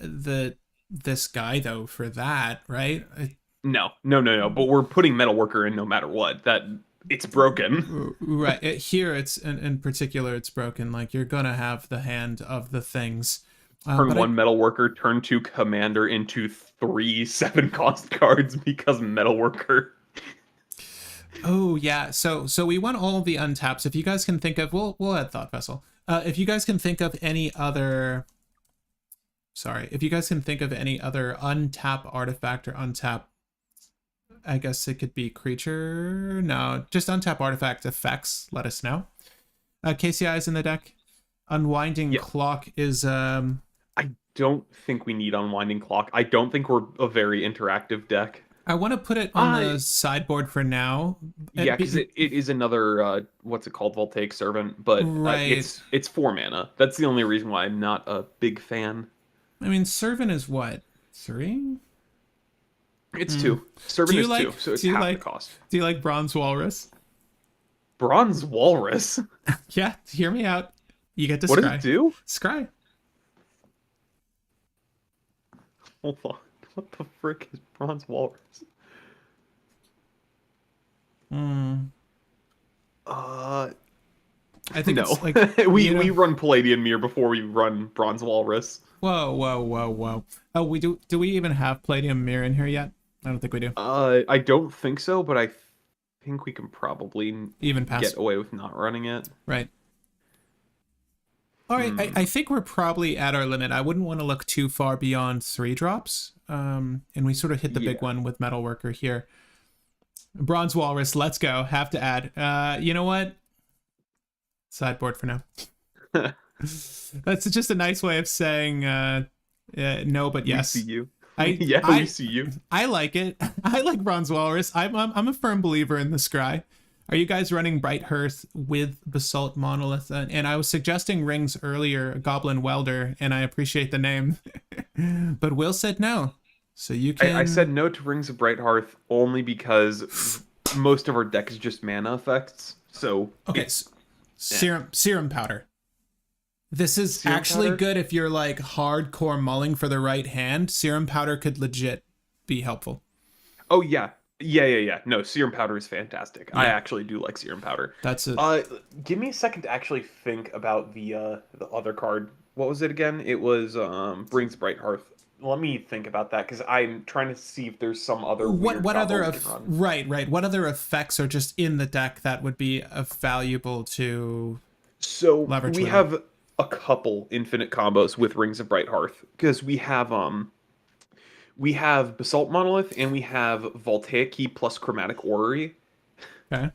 this guy though for that, right? No. But we're putting Metalworker in no matter what. That it's broken. Right. Here it's in particular it's broken. Like you're gonna have the hand of the things. Turn But 1 Metalworker, turn 2 Commander into 3 7 cost cards because Metalworker. oh yeah, so we want all of the untaps. If you guys can think of, we'll add Thought Vessel. If you guys can think of any other, sorry, if you guys can think of any other untap artifact or untap, I guess it could be creature. No, just untap artifact effects. Let us know. KCI is in the deck. Unwinding Yeah. Clock is I don't think we need Unwinding Clock. I don't think we're a very interactive deck. I want to put it on the sideboard for now. Yeah, because it is another what's it called, Voltaic Servant, but right. it's 4 mana. That's the only reason why I'm not a big fan. I mean, Servant is what, 3? It's 2. Servant is 2, so it's half the cost. Do you like Bronze Walrus? Bronze Walrus. Yeah, hear me out. You get to What scry. does it do? Scry. Hold on. What the frick is Bronze Walrus? Hmm. I think No, it's like we run Palladium Mirror before we run Bronze Walrus. Whoa. Oh, we do we even have Palladium Mirror in here yet? I don't think we do. I don't think so, but I think we can probably Even pass. get away with not running it. Right. All right, I think we're probably at our limit. I wouldn't want to look too far beyond 3 drops. And we sort of hit the big one with Metalworker here. Bronze Walrus, let's go. Have to add. You know what? Sideboard for now. That's just a nice way of saying no, but yes. We see you. We see you. I like it. I like Bronze Walrus. I'm a firm believer in the scry. Are you guys running Bright Hearth with Basalt Monolith? And I was suggesting rings earlier, Goblin Welder, and I appreciate the name. But Will said no. So you can... I said no to Rings of Bright Hearth only because most of our deck is just mana effects. So okay, serum powder. This is serum actually powder? Good if you're like hardcore mulling for the right hand. Serum powder could legit be helpful. Oh yeah. No, serum powder is fantastic. Yeah. I actually do like serum powder. That's it. Give me a second to actually think about the other card. What was it again? It was Rings of Bright Hearth. Let me think about that because I'm trying to see if there's some other what other right what other effects are just in the deck that would be valuable to leverage. We have a couple infinite combos with Rings of Bright Hearth because we have Basalt Monolith and we have Voltaic Key plus Chromatic Orrery. Okay.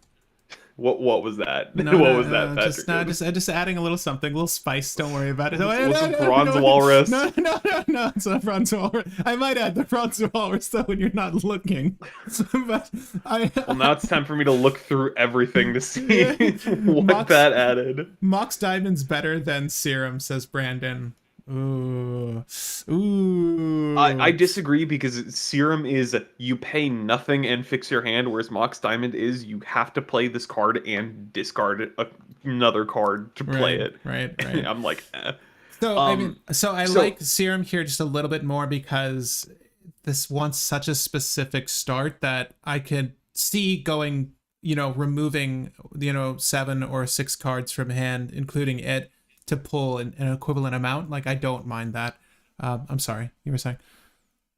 What was that? What was that, Patrick? Just adding a little something, a little spice. Don't worry about it. What's a Bronze Walrus? No, it's not Bronze Walrus. I might add the Bronze Walrus though when you're not looking. But well, now it's time for me to look through everything to see what that added. Mox Diamond's better than Serum, says Brandon. Ooh. I disagree because Serum is you pay nothing and fix your hand, whereas Mox Diamond is you have to play this card and discard another card to play it. Right. I'm like, So I like Serum here just a little bit more because this wants such a specific start that I could see going, removing, 7 or 6 cards from hand, including it, to pull an equivalent amount. Like, I don't mind that. I'm sorry, you were saying.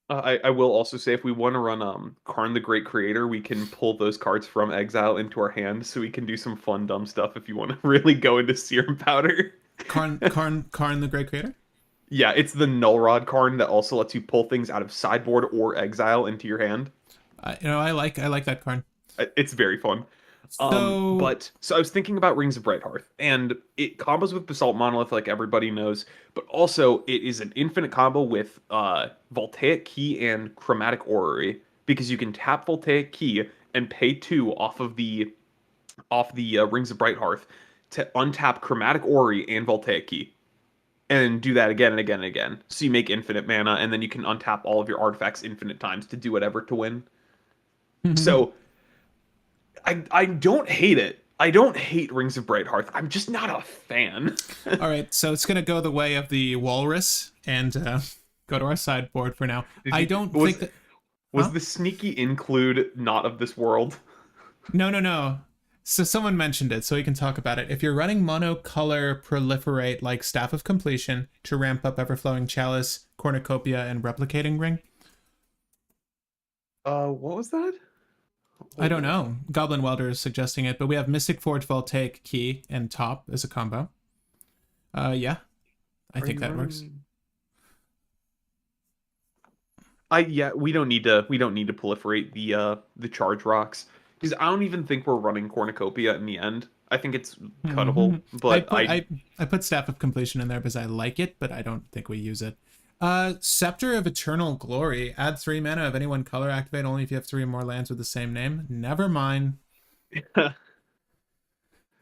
I will also say if we want to run Karn the Great Creator, we can pull those cards from exile into our hand, so we can do some fun dumb stuff if you want to really go into Serum Powder. Karn the Great Creator? Yeah, it's the Null Rod Karn that also lets you pull things out of sideboard or exile into your hand. I like that Karn. It's very fun. So I was thinking about Rings of Bright Hearth, and it combos with Basalt Monolith like everybody knows, but also it is an infinite combo with Voltaic Key and Chromatic Orrery, because you can tap Voltaic Key and pay 2 off the Rings of Bright Hearth to untap Chromatic Orrery and Voltaic Key, and do that again and again and again. So you make infinite mana, and then you can untap all of your artifacts infinite times to do whatever to win. So I don't hate it. I don't hate Rings of Bright Hearth. I'm just not a fan. All right, so it's going to go the way of the Walrus and go to our sideboard for now. Was the sneaky include not of this world? No. So someone mentioned it, so we can talk about it. If you're running monocolor proliferate like Staff of Completion to ramp up Everflowing Chalice, Cornucopia, and Replicating Ring. What was that? I don't know. Goblin Welder is suggesting it, but we have Mystic Forge, Voltaic Key, and Top as a combo. Yeah, I think that works. We don't need to proliferate the charge rocks because I don't even think we're running Cornucopia in the end. I think it's cuttable, but I put Staff of Completion in there because I like it, but I don't think we use it. Scepter of Eternal Glory. Add 3 mana of any one color. Activate only if you have 3 or more lands with the same name. Never mind.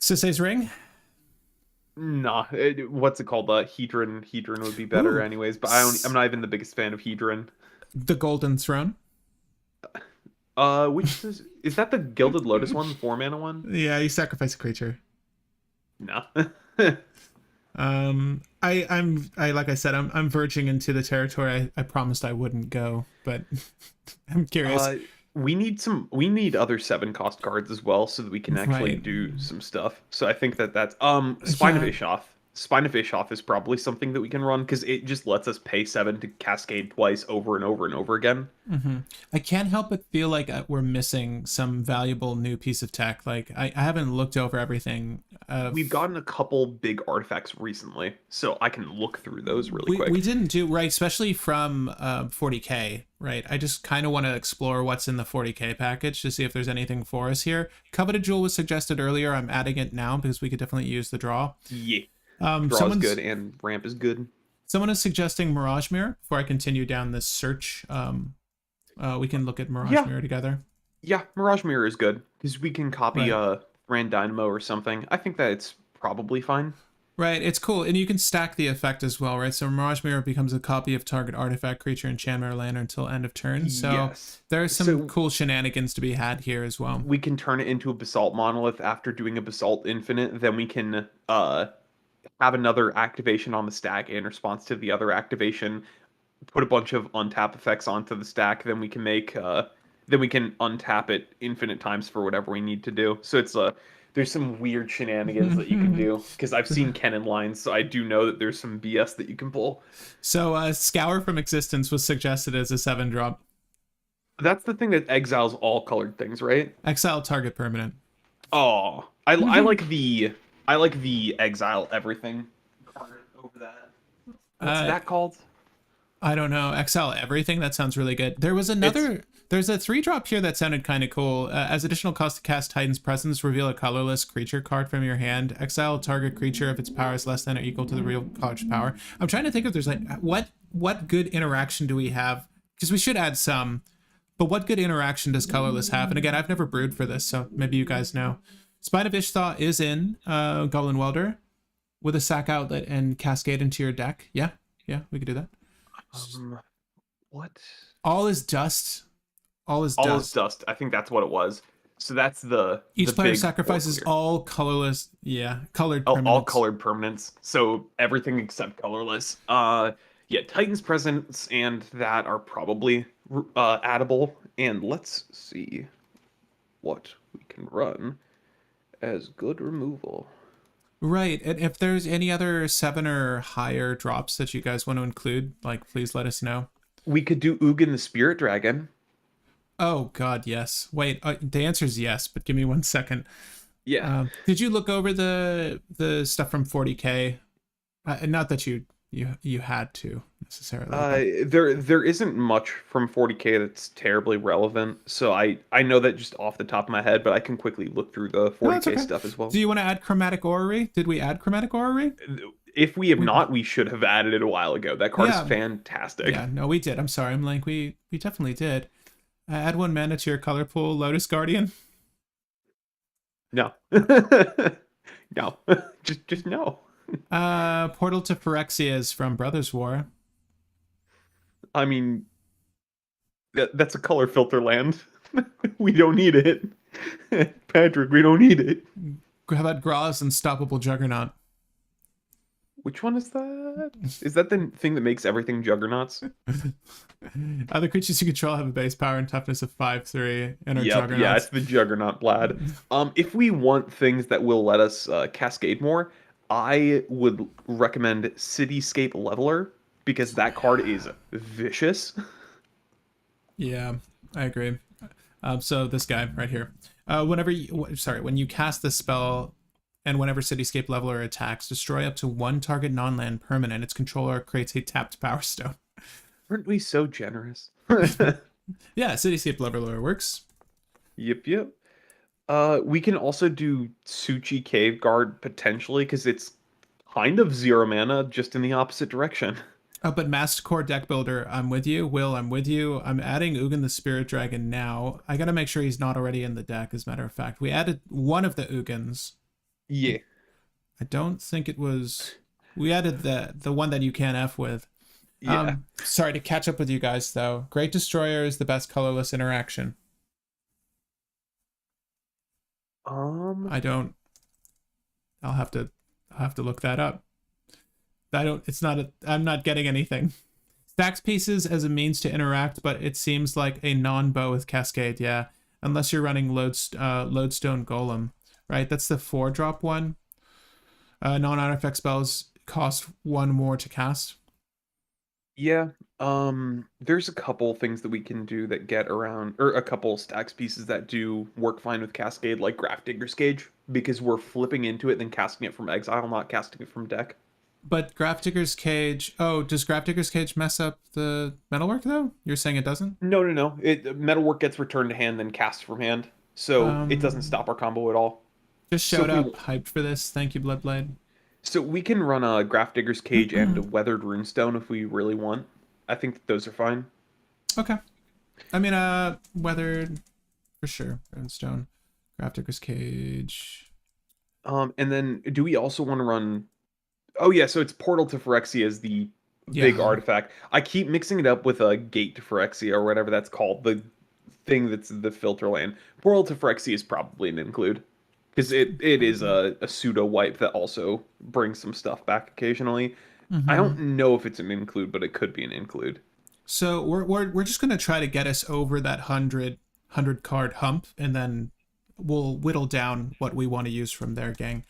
Sisei's Ring? Nah. What's it called? Hedron. Hedron would be better anyways, but I'm not even the biggest fan of Hedron. The Golden Throne? Which is that the Gilded Lotus one? The 4 mana one? Yeah, you sacrifice a creature. No. I'm like I said, I'm verging into the territory I promised I wouldn't go, but I'm curious. we need other 7 cost cards as well so that we can actually Right. do some stuff. So I think that's Spine of Yeah. Ishoth. Spine of Ishoth is probably something that we can run because it just lets us pay 7 to cascade twice over and over and over again. I can't help but feel like we're missing some valuable new piece of tech. Like I haven't looked over everything. We've gotten a couple big artifacts recently, so I can look through those really We quick. didn't do right, especially from 40k, right? I just kind of want to explore what's in the 40k package to see if there's anything for us here. Coveted Jewel was suggested earlier. I'm adding it now because we could definitely use the draw. Yeah, Um, draw is someone's good and ramp is good. someone is suggesting Mirage Mirror. Before I continue down this search, we can look at Mirage Yeah, Mirror together. yeah, Mirage Mirror is good because we can copy Right. Rand Dynamo or something. I think that it's probably fine. Right, it's cool, and you can stack the effect as well, right? So Mirage Mirror becomes a copy of target artifact, creature, enchantment, or land until end of turn. So Yes. there's some So cool shenanigans to be had here as well. we can turn it into a Basalt Monolith after doing a Basalt Infinite. Then we can have another activation on the stack in response to the other activation. Put a bunch of untap effects onto the stack. Then we can untap it infinite times for whatever we need to do. So it's there's some weird shenanigans that you can do because I've seen Kennen lines, so I do know that there's some BS that you can pull. So Scour from Existence was suggested as a 7-drop. That's the thing that exiles all colored things, right? Exile target permanent. Oh, I like the exile everything card over that. What's Uh, that called? I don't know. Exile everything. That sounds really good. There was It's another. There's a 3-drop here that sounded kind of cool. As additional cost to cast Titan's Presence, reveal a colorless creature card from your hand. Exile target creature if its power is less than or equal to the real card's power. I'm trying to think if there's like what good interaction do we have? Because we should add some. But what good interaction does colorless have? And again, I've never brewed for this, so maybe you guys know. Spine of Ishtha is in Goblin Welder with a sack outlet and cascade into your deck. Yeah, we could do that. um, what? All is dust. All is All is dust. dust. I think that's what it was. So that's the Each player big sacrifices clear. all colorless, colored All permanents. colored permanents. So everything except colorless. Yeah, Titan's Presence and that are probably addable. And let's see what we can run as good removal. Right. And if there's any other 7 or higher drops that you guys want to include, like, please let us know. We could do Ugin the Spirit Dragon. Oh, God, yes. Wait, the answer is yes, but give me 1 second. Yeah. Did you look over the stuff from 40K? Not that you had to necessarily. There isn't much from 40K that's terribly relevant, so I know that just off the top of my head, but I can quickly look through the No, it's 40K okay. stuff as well. Do you want to add Chromatic Orrery? Did we add Chromatic Orrery? If we have not, we should have added it a while ago. That card is Yeah. fantastic. Yeah, no, we did. I'm sorry. I'm like, we definitely did. Add 1 mana to your color pool, Lotus Guardian. No. No. Just no. Portal to Phyrexia's from Brothers War. I mean, that's a color filter land. We don't need it. Patrick, we don't need it. How about Graw's Unstoppable Juggernaut? Which one is that? Is that the thing that makes everything juggernauts? Other creatures you control have a base power and toughness of 5/3 and are Yep, juggernauts. yeah, it's the Juggernaut Blad. If we want things that will let us cascade more, I would recommend Cityscape Leveler because that card is vicious. Yeah, I agree. So this guy right here. When you cast this spell and whenever Cityscape Leveler attacks, destroy up to 1 target non-land permanent. Its controller creates a tapped Power Stone. Aren't we so generous? Yeah, Cityscape Leveler works. Yep. We can also do Suchi Cave Guard potentially because it's kind of 0 mana, just in the opposite direction. But Masked Core Deck Builder, I'm with you. Will, I'm with you. I'm adding Ugin the Spirit Dragon now. I gotta make sure he's not already in the deck, as a matter of fact. We added one of the Ugins. Yeah. I don't think it was... We added the one that you can't F with. Yeah. Sorry to catch up with you guys, though. Great Destroyer is the best colorless interaction. I don't... I'll have to look that up. I'm not getting anything. Stacks pieces as a means to interact, but it seems like a non-bow with Cascade, yeah. Unless you're running Lodestone Golem, right? That's the 4-drop one. Non-artifact spells cost 1 more to cast. Yeah. There's a couple things that we can do that get around, or a couple stacks pieces that do work fine with Cascade, like Graph Digger's Cage, because we're flipping into it, then casting it from exile, not casting it from deck. But Graph Digger's Cage... Oh, does Graph Digger's Cage mess up the metalwork, though? You're saying it doesn't? No. Metalwork gets returned to hand, then cast from hand, so it doesn't stop our combo at all. Just showed up, hyped for this. Thank you, Bloodblade. So we can run a Graph Digger's Cage and a Weathered Runestone if we really want. I think those are fine. Okay. I mean, Weathered, for sure. Runestone, Graph Digger's Cage. And then do we also want to run... Oh yeah, so it's Portal to Phyrexia as the big artifact. I keep mixing it up with a Gate to Phyrexia or whatever that's called. The thing that's the filter land. Portal to Phyrexia is probably an include. Because it is a pseudo wipe that also brings some stuff back occasionally. I don't know if it's an include, but it could be an include. So we're just gonna try to get us over that 100 card hump, and then we'll whittle down what we want to use from there, gang.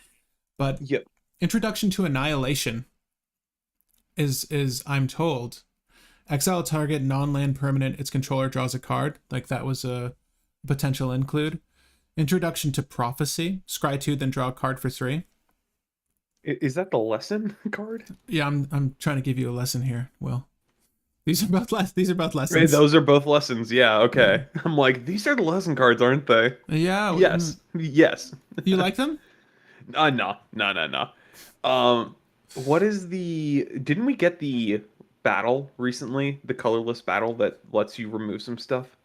But yep. Introduction to Annihilation is I'm told, exile target non-land permanent, its controller draws a card. Like that was a potential include. Introduction to Prophecy, scry 2, then draw a card for 3. Is that the lesson card? Yeah, I'm trying to give you a lesson here, Will. These are both lessons. Hey, those are both lessons. Yeah, okay. I'm like, these are the lesson cards, aren't they? Yeah. Yes. Yes. You like them? No. What is the... Didn't we get the battle recently? The colorless battle that lets you remove some stuff?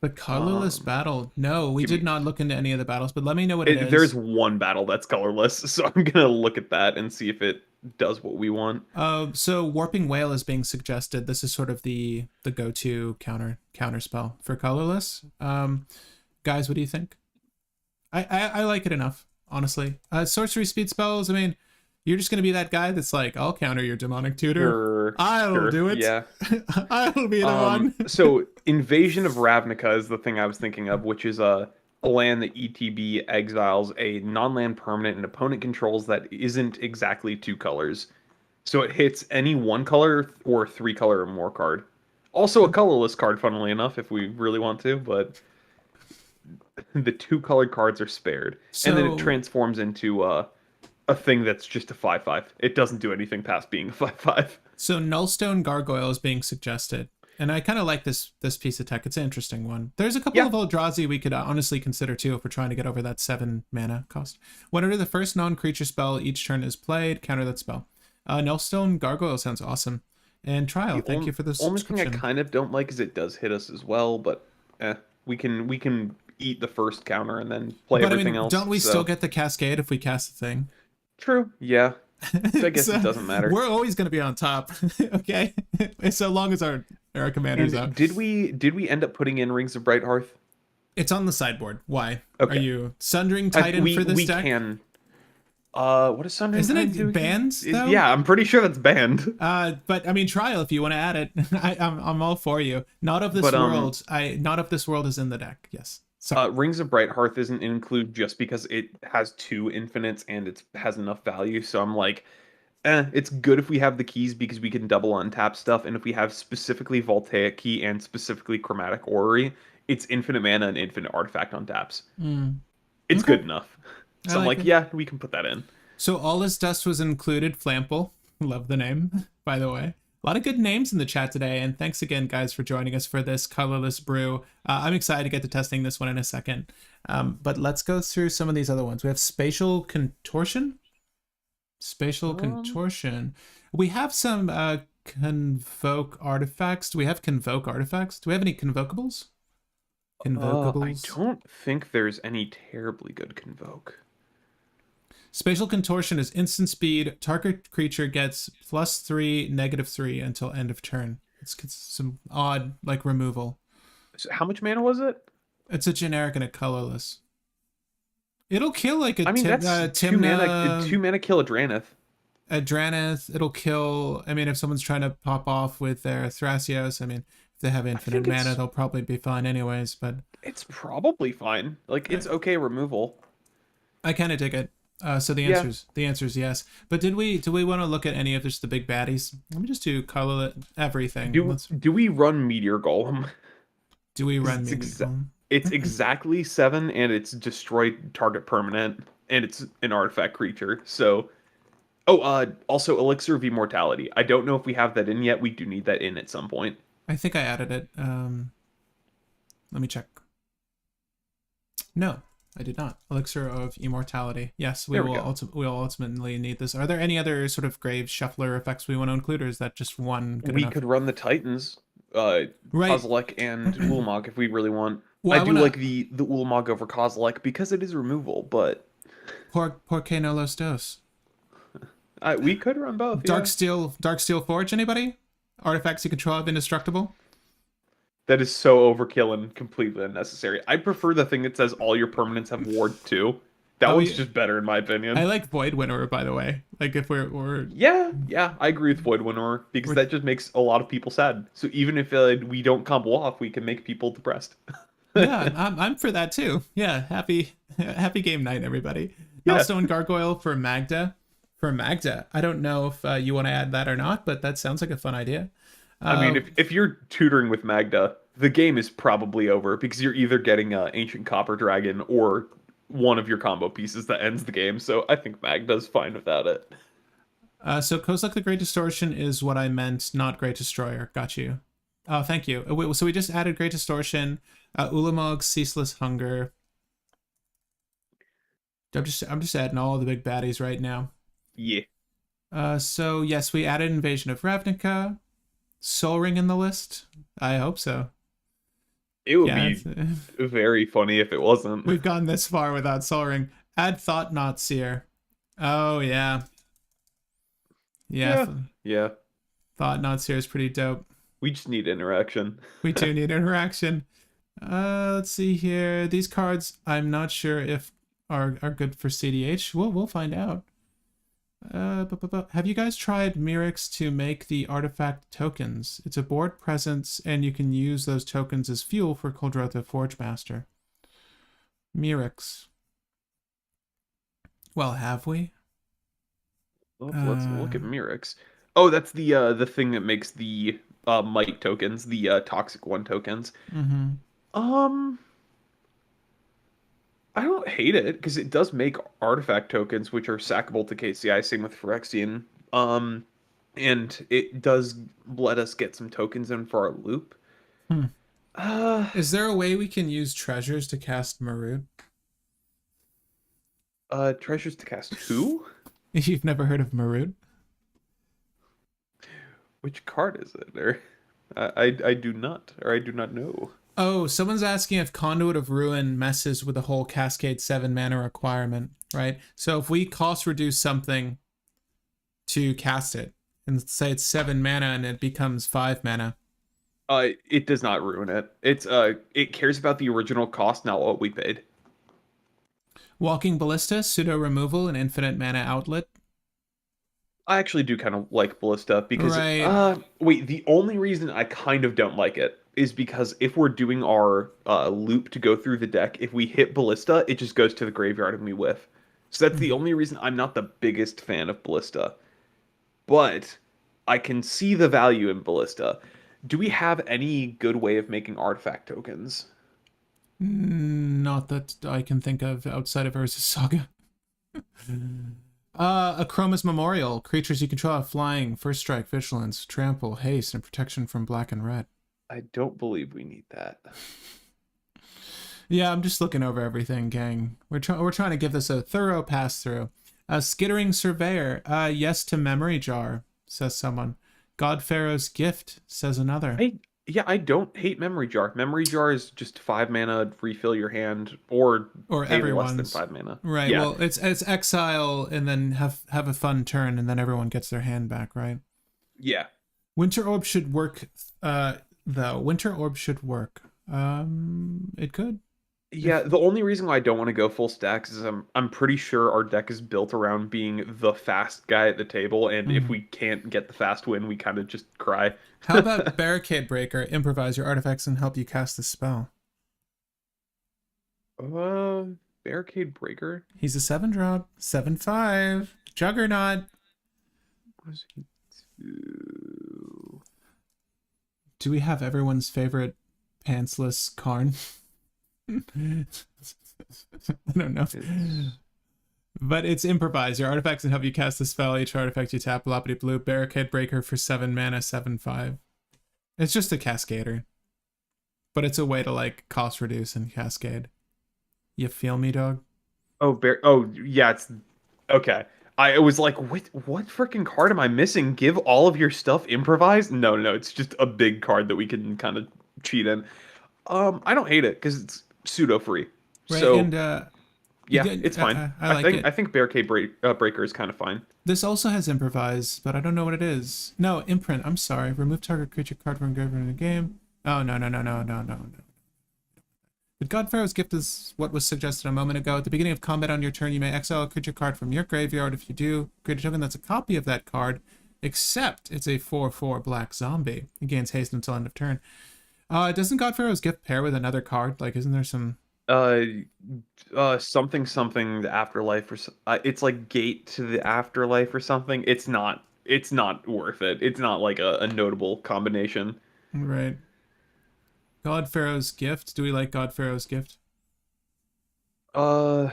The colorless battle? No, we did not look into any of the battles, but let me know what it is. There's one battle that's colorless, so I'm gonna look at that and see if it does what we want. So Warping Whale is being suggested. This is sort of the go-to counter spell for colorless. Guys, what do you think? I like it enough, honestly. Sorcery speed spells, I mean, you're just gonna be that guy that's like, I'll counter your demonic tutor. I'll do it. Yeah. I'll be the one. So Invasion of Ravnica is the thing I was thinking of, which is a land that ETB exiles a non-land permanent and opponent controls that isn't exactly 2 colors. So it hits any 1 color or 3 color or more card. Also a colorless card, funnily enough, if we really want to, but the 2 colored cards are spared. And then it transforms into a thing that's just a 5/5. It doesn't do anything past being a 5/5. So Nullstone Gargoyle is being suggested. And I kind of like this piece of tech. It's an interesting one. There's a couple of Eldrazi we could honestly consider too if we're trying to get over that 7 mana cost. Whenever the first non-creature spell each turn is played, counter that spell. Nullstone Gargoyle sounds awesome. And Trial, thank you for this subscription. Only thing I kind of don't like is it does hit us as well, but we can eat the first counter and then play everything else. Don't we still get the Cascade if we cast the thing? True. Yeah. So I guess it doesn't matter. We're always going to be on top, okay? So long as our commander's out. Did we end up putting in Rings of Bright Hearth? It's on the sideboard. Why? Okay. Are you Sundering Titan for this deck? We can. What is Sundering Titan? Isn't it banned, though? Yeah, I'm pretty sure that's banned. But I mean, Trial if you want to add it. I'm all for you. Not of this world. Not of this world is in the deck. Yes. Rings of Bright Hearth isn't include just because it has 2 infinites and it has enough value. So I'm like, it's good if we have the keys because we can double untap stuff. And if we have specifically Voltaic Key and specifically Chromatic Orrery, it's infinite mana and infinite artifact on taps. It's good enough. So I'm like, yeah, we can put that in. So All Is Dust was included. Flample. Love the name, by the way. A lot of good names in the chat today, and thanks again, guys, for joining us for this colorless brew. I'm excited to get to testing this one in a second. But let's go through some of these other ones. We have Spatial Contortion. Contortion. We have some Convoke artifacts. Do we have Convoke artifacts? Do we have any Convocables? I don't think there's any terribly good Convoke. Spatial Contortion is instant speed. Target creature gets +3, -3 until end of turn. It's some odd, like, removal. So how much mana was it? It's a generic and a colorless. It'll kill, like, a that's 2 mana kill a Drannith. Adraneth, it'll kill. I mean, if someone's trying to pop off with their Thrasios, I mean, if they have I infinite think mana, they'll probably be fine anyways. But it's probably fine. Like I, it's okay removal. I kind of dig it. So Yeah. the answer's yes. But do we want to look at any of just the big baddies? Let me just do color everything. Do we run Meteor Golem? Do we 'Cause run Meteor Golem? it's exactly 7 and it's destroyed target permanent and it's an artifact creature. So also Elixir of Immortality. I don't know if we have that in yet. We do need that in at some point. I think I added it. Let me check. No, I did not. Elixir of Immortality. Yes, There we go. we'll ultimately need this. Are there any other sort of grave shuffler effects we want to include, or is that just one good We enough? could run the Titans, Right. Kozilek and Ulamog if we really want. Well, I I do wanna like the Ulamog over Kozilek because it is removal, but por que no los dos? we could run both. Dark Yeah. Steel Forge. Anybody? Artifacts you control have indestructible. That is so overkill and completely unnecessary. I prefer the thing that says all your permanents have ward 2. That Oh, one's yeah. just better in my opinion. I like Void Winnower, by the way. Like if we're Yeah, I agree with Void Winnower because that just makes a lot of people sad. So even if we don't combo off, we can make people depressed. yeah, I'm for that too. Yeah, happy game night, everybody. Yeah. Hellstone Gargoyle for Magda. For Magda, I don't know if you want to add that or not, but that sounds like a fun idea. I mean, if you're tutoring with Magda, the game is probably over because you're either getting Ancient Copper Dragon or one of your combo pieces that ends the game. So I think Magda's fine without it. So Kozilek the Great Distortion is what I meant, not Great Destroyer. Got you. Oh, thank you. So we just added Great Distortion, Ulamog, Ceaseless Hunger. I'm just adding all the big baddies right now. Yeah. So yes, we added Invasion of Ravnica. Soul Ring in the list? I hope so. It would Yeah, be very funny if it wasn't. we've gone this far without Soul Ring. Add Thought Not Seer. Oh yeah. Yeah. Yeah. Thought Not Seer is pretty dope. We just need interaction. We do need interaction. Let's see here. These cards, I'm not sure if are good for cEDH. We'll find out. Have you guys tried Mirix to make the artifact tokens? It's a board presence, and you can use those tokens as fuel for Kuldrotha Forge Master. Mirix. Well, have we? Let's look at Mirix. Oh, that's the thing that makes the might tokens, the toxic 1 tokens. Mm-hmm. I don't hate it because it does make artifact tokens, which are sackable to KCI. Same with Phyrexian. And it does let us get some tokens in for our loop. Hmm. Uh, Is there a way we can use treasures to cast Marut? treasures to cast who? You've never heard of Marut? Which card is it? Or I do not, or I do not know. Oh, someone's asking if Conduit of Ruin messes with the whole Cascade 7 mana requirement, right? So if we cost reduce something to cast it, and say it's 7 mana and it becomes 5 mana. It does not ruin it. It cares about the original cost, not what we paid. Walking Ballista, pseudo removal, and infinite mana outlet. I actually do kind of like Ballista because Right. wait, the only reason I kind of don't like it is because if we're doing our loop to go through the deck, if we hit Ballista, it just goes to the graveyard and we whiff. So that's the only reason I'm not the biggest fan of Ballista. But I can see the value in Ballista. Do we have any good way of making artifact tokens? Not that I can think of outside of Urza's Saga. Chroma's Memorial. Creatures you control have flying, first strike, vigilance, trample, haste, and protection from black and red. I don't believe we need that. Yeah, I'm just looking over everything, gang. We're trying to give this a thorough pass through. Skittering Surveyor. Yes to Memory Jar, says someone. God Pharaoh's Gift, says another. I don't hate Memory Jar. Memory Jar is just 5 mana, refill your hand, or pay less than 5 mana. Right. Yeah. Well, it's exile and then have a fun turn, and then everyone gets their hand back, right? Yeah. Winter Orb should work. Though Winter Orb should work. It could. Yeah, the only reason why I don't want to go full stacks is I'm pretty sure our deck is built around being the fast guy at the table, and if Mhm. we can't get the fast win, we kind of just cry. How about Barricade Breaker? Improvise your artifacts and help you cast the spell. Uh, Barricade Breaker? He's a 7-drop, 7/5, Juggernaut. What does he do? Do we have everyone's favorite pantsless Karn? I don't know. But it's improvise. Your artifacts can help you cast the spell. Each artifact you tap, bloppity blue. Barricade Breaker for 7 mana, 7/5. It's just a cascader. But it's a way to like cost reduce and cascade. You feel me, dog? Oh, yeah, it's okay. I was like, what freaking card am I missing? Give all of your stuff improvised? No, it's just a big card that we can kind of cheat in. I don't hate it because it's pseudo free. Right, So and yeah, it's fine. I like it. I think Barricade Breaker is kind of fine. This also has improvise, but I don't know what it is. No, imprint. I'm sorry. Remove target creature card from graveyard in the game. Oh, no. But Godpharaoh's Gift is what was suggested a moment ago. At the beginning of combat on your turn, you may exile a creature card from your graveyard. If you do, create a token that's a copy of that card, except it's a 4/4 black zombie. It gains haste until end of turn. Doesn't Godpharaoh's Gift pair with another card? Like, isn't there some... Uh, something the afterlife or it's like Gate to the Afterlife or something. It's not worth it. It's not like a notable combination. Right. Godpharaoh's Gift. Do we like Godpharaoh's Gift? Uh,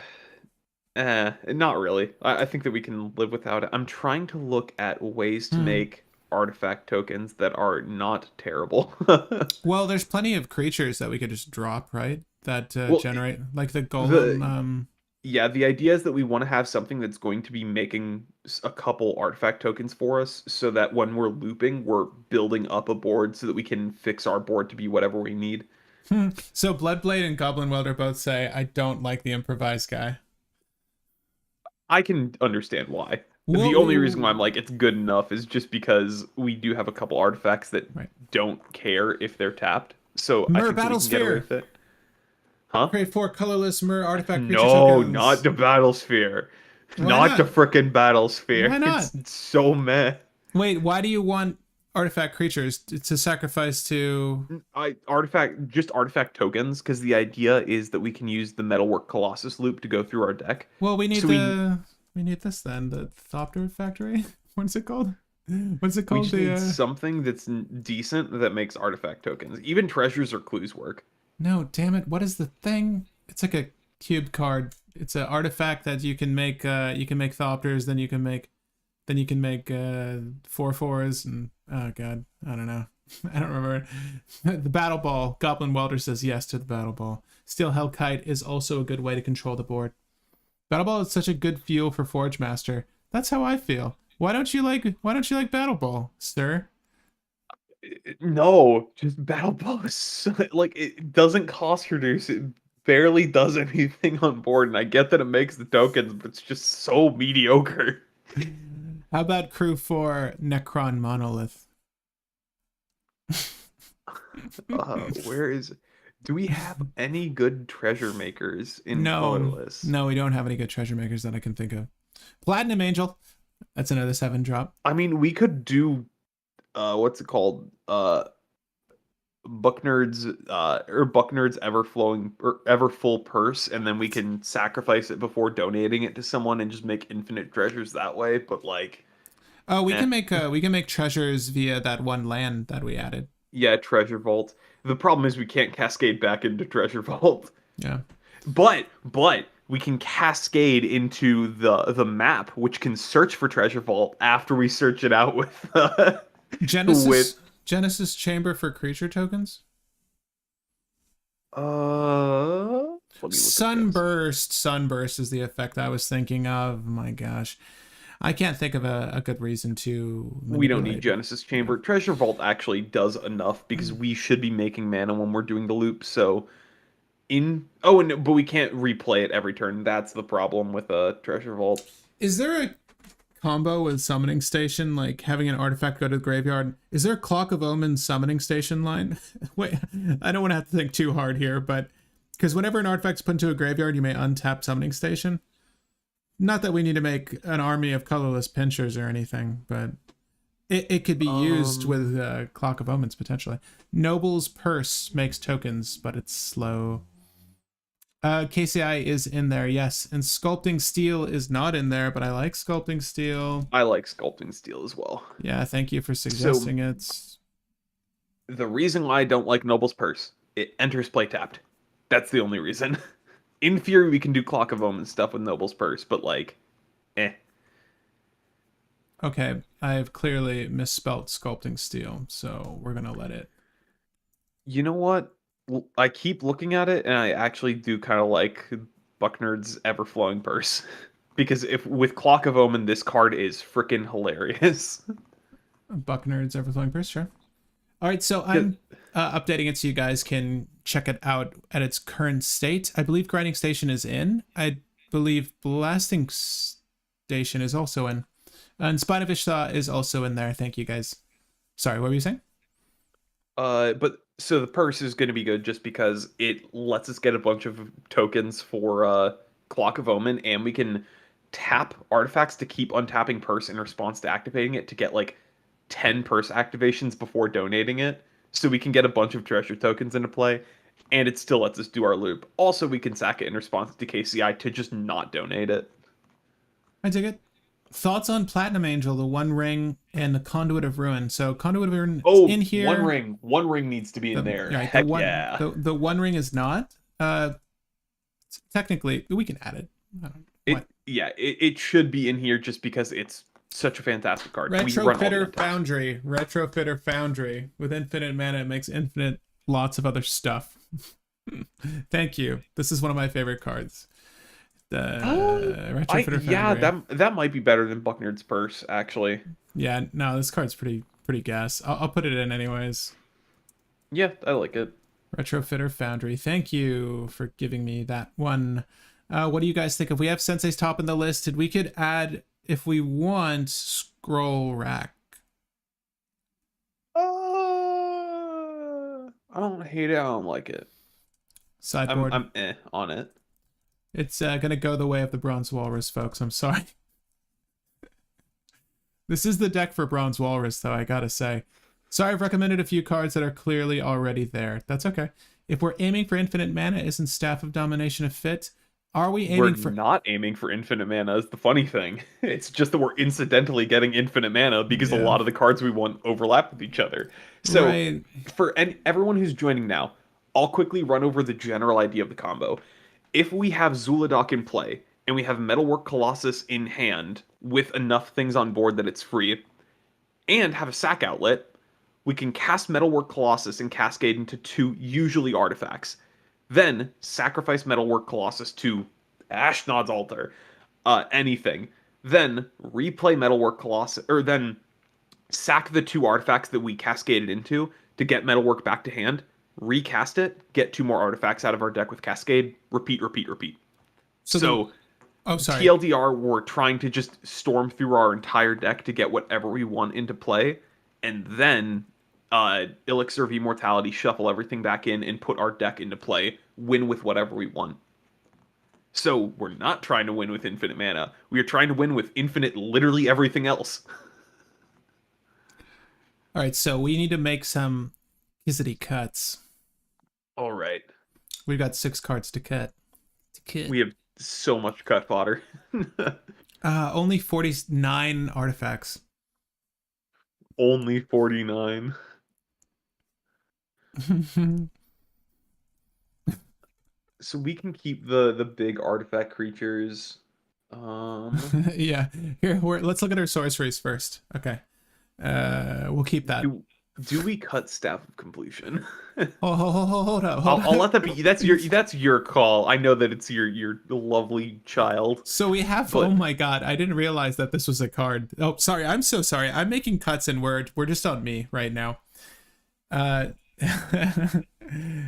not really. I think that we can live without it. I'm trying to look at ways to Hmm. make artifact tokens that are not terrible. Well, there's plenty of creatures that we could just drop, right? That Well, generate, like the golem. the yeah, the idea is that we want to have something that's going to be making a couple artifact tokens for us so that when we're looping, we're building up a board so that we can fix our board to be whatever we need. So Bloodblade and Goblin Welder both say, I don't like the improvised guy. I can understand why. The only reason why I'm Whoa. like it's good enough is just because we do have a couple artifacts that Right. don't care if they're tapped. So I Myr think that we can get away Battlesphere. with it. Huh? Create 4 colorless Myr artifact creature No, tokens. not the Battlesphere. Why Not the not? frickin' Battlesphere. Why not? It's so meh. Wait, why do you want artifact creatures to sacrifice to... Artifact tokens, because the idea is that we can use the Metalwork Colossus loop to go through our deck. Well, we need So we need this then, the Thopter Factory. What's it called? What's it we called? just need something that's decent that makes artifact tokens. Even treasures or clues work. No, damn it! What is the thing? It's like a cube card. It's an artifact that you can make. You can make Thopters, then you can make 4/4s, and oh god, I don't know. I don't remember. The Battle Ball. Goblin Welder says yes to the Battle Ball. Steel Hellkite is also a good way to control the board. Battle Ball is such a good fuel for Forge Master. That's how I feel. Why don't you like Battle Ball, sir? No, just Battle Bus. Like it doesn't cost reduce. It barely does anything on board, and I get that it makes the tokens, but it's just so mediocre. How about Crew 4 Necron Monolith? Where is? Do we have any good treasure makers in No, Colorless? no, we don't have any good treasure makers that I can think of. Platinum Angel. That's another 7-drop. I mean, we could do, what's it called? Bucknerd's, or Bucknerd's ever flowing or ever full purse, and then we can sacrifice it before donating it to someone and just make infinite treasures that way. But like, Oh, eh. we can make treasures via that one land that we added. Yeah, treasure vault. The problem is we can't cascade back into treasure vault. Yeah. But we can cascade into the map, which can search for treasure vault after we search it out with Genesis Chamber for creature tokens? let me look at this. Sunburst is the effect I was thinking of. My gosh. I can't think of a good reason to We don't need manipulate. Genesis Chamber. Treasure Vault actually does enough because we should be making mana when we're doing the loop. So but we can't replay it every turn. That's the problem with a Treasure Vault. Is there a combo with Summoning Station, like having an artifact go to the graveyard? Is there a Clock of Omens Summoning Station line? Wait, I don't want to have to think too hard here, but Because whenever an artifact's put into a graveyard, you may untap Summoning Station. Not that we need to make an army of colorless pinchers or anything, but it could be used with Clock of Omens, potentially. Noble's Purse makes tokens, but it's slow. KCI is in there, yes. And Sculpting Steel is not in there, but I like Sculpting Steel. I like Sculpting Steel as well. Yeah, thank you for suggesting it. The reason why I don't like Noble's Purse, it enters play tapped. That's the only reason. In theory, we can do Clock of Omens stuff with Noble's Purse, but like, eh. Okay, I've clearly misspelt Sculpting Steel, so we're gonna let it. You know what? I keep looking at it, and I actually do kind of like Bucknerd's Everflowing Purse. Because if with Clock of Omen, this card is freaking hilarious. Bucknerd's Everflowing Purse, sure. All right, so I'm updating it so you guys can check it out at its current state. I believe Grinding Station is in. I believe Blasting Station is also in. And Spine of Ishtar is also in there. Thank you, guys. Sorry, what were you saying? But so the purse is going to be good just because it lets us get a bunch of tokens for Clock of Omen, and we can tap artifacts to keep untapping purse in response to activating it to get like 10 purse activations before donating it. So we can get a bunch of treasure tokens into play, and it still lets us do our loop. Also, we can sack it in response to KCI to just not donate it. I dig it. Thoughts on Platinum Angel, the One Ring, and the Conduit of Ruin. So Conduit of Ruin is in here. One ring needs to be in there. Right, Heck yeah. The One Ring is not. Technically, we can add it. It should be in here just because it's such a fantastic card. Retrofitter Foundry. With infinite mana, it makes infinite lots of other stuff. Thank you. This is one of my favorite cards. Foundry. Yeah, that might be better than Bucknerd's Purse, actually. Yeah, no, this card's pretty gas. I'll put it in anyways. Yeah, I like it. Retrofitter Foundry. Thank you for giving me that one. What do you guys think? If we have Sensei's top in the list, we could add, if we want, Scroll Rack. I don't hate it. I don't like it. Sideboard. I'm on it. It's gonna go the way of the Bronze Walrus, folks. I'm sorry. This is the deck for Bronze Walrus, though, I gotta say. Sorry, I've recommended a few cards that are clearly already there. That's okay. If we're aiming for infinite mana, isn't Staff of Domination a fit? Are we aiming for... We're not aiming for infinite mana is the funny thing. It's just that we're incidentally getting infinite mana because a lot of the cards we want overlap with each other. So for everyone who's joining now, I'll quickly run over the general idea of the combo. If we have Zhulodok in play, and we have Metalwork Colossus in hand, with enough things on board that it's free, and have a sack outlet, we can cast Metalwork Colossus and cascade into 2 usually artifacts. Then, sacrifice Metalwork Colossus to Ashnod's Altar, anything. Then, replay Metalwork Colossus, or then sack the 2 artifacts that we cascaded into to get Metalwork back to hand, recast it, get 2 more artifacts out of our deck with Cascade, repeat. So TLDR, we're trying to just storm through our entire deck to get whatever we want into play, and then Elixir of Immortality, shuffle everything back in, and put our deck into play, win with whatever we want. So we're not trying to win with infinite mana. We are trying to win with infinite literally everything else. All right, so we need to make some Kizzity cuts. All right. We've got 6 cards to cut. We have so much cut fodder. Only 49 artifacts. Only 49. So we can keep the big artifact creatures. Yeah. Here, let's look at our sorceries first. Okay. We'll keep that. Do we cut Staff of Completion? Hold up. I'll let that be. That's your call. I know that it's your lovely child. So we have. Oh my god! I didn't realize that this was a card. Oh, sorry. I'm so sorry. I'm making cuts and we're just on me right now.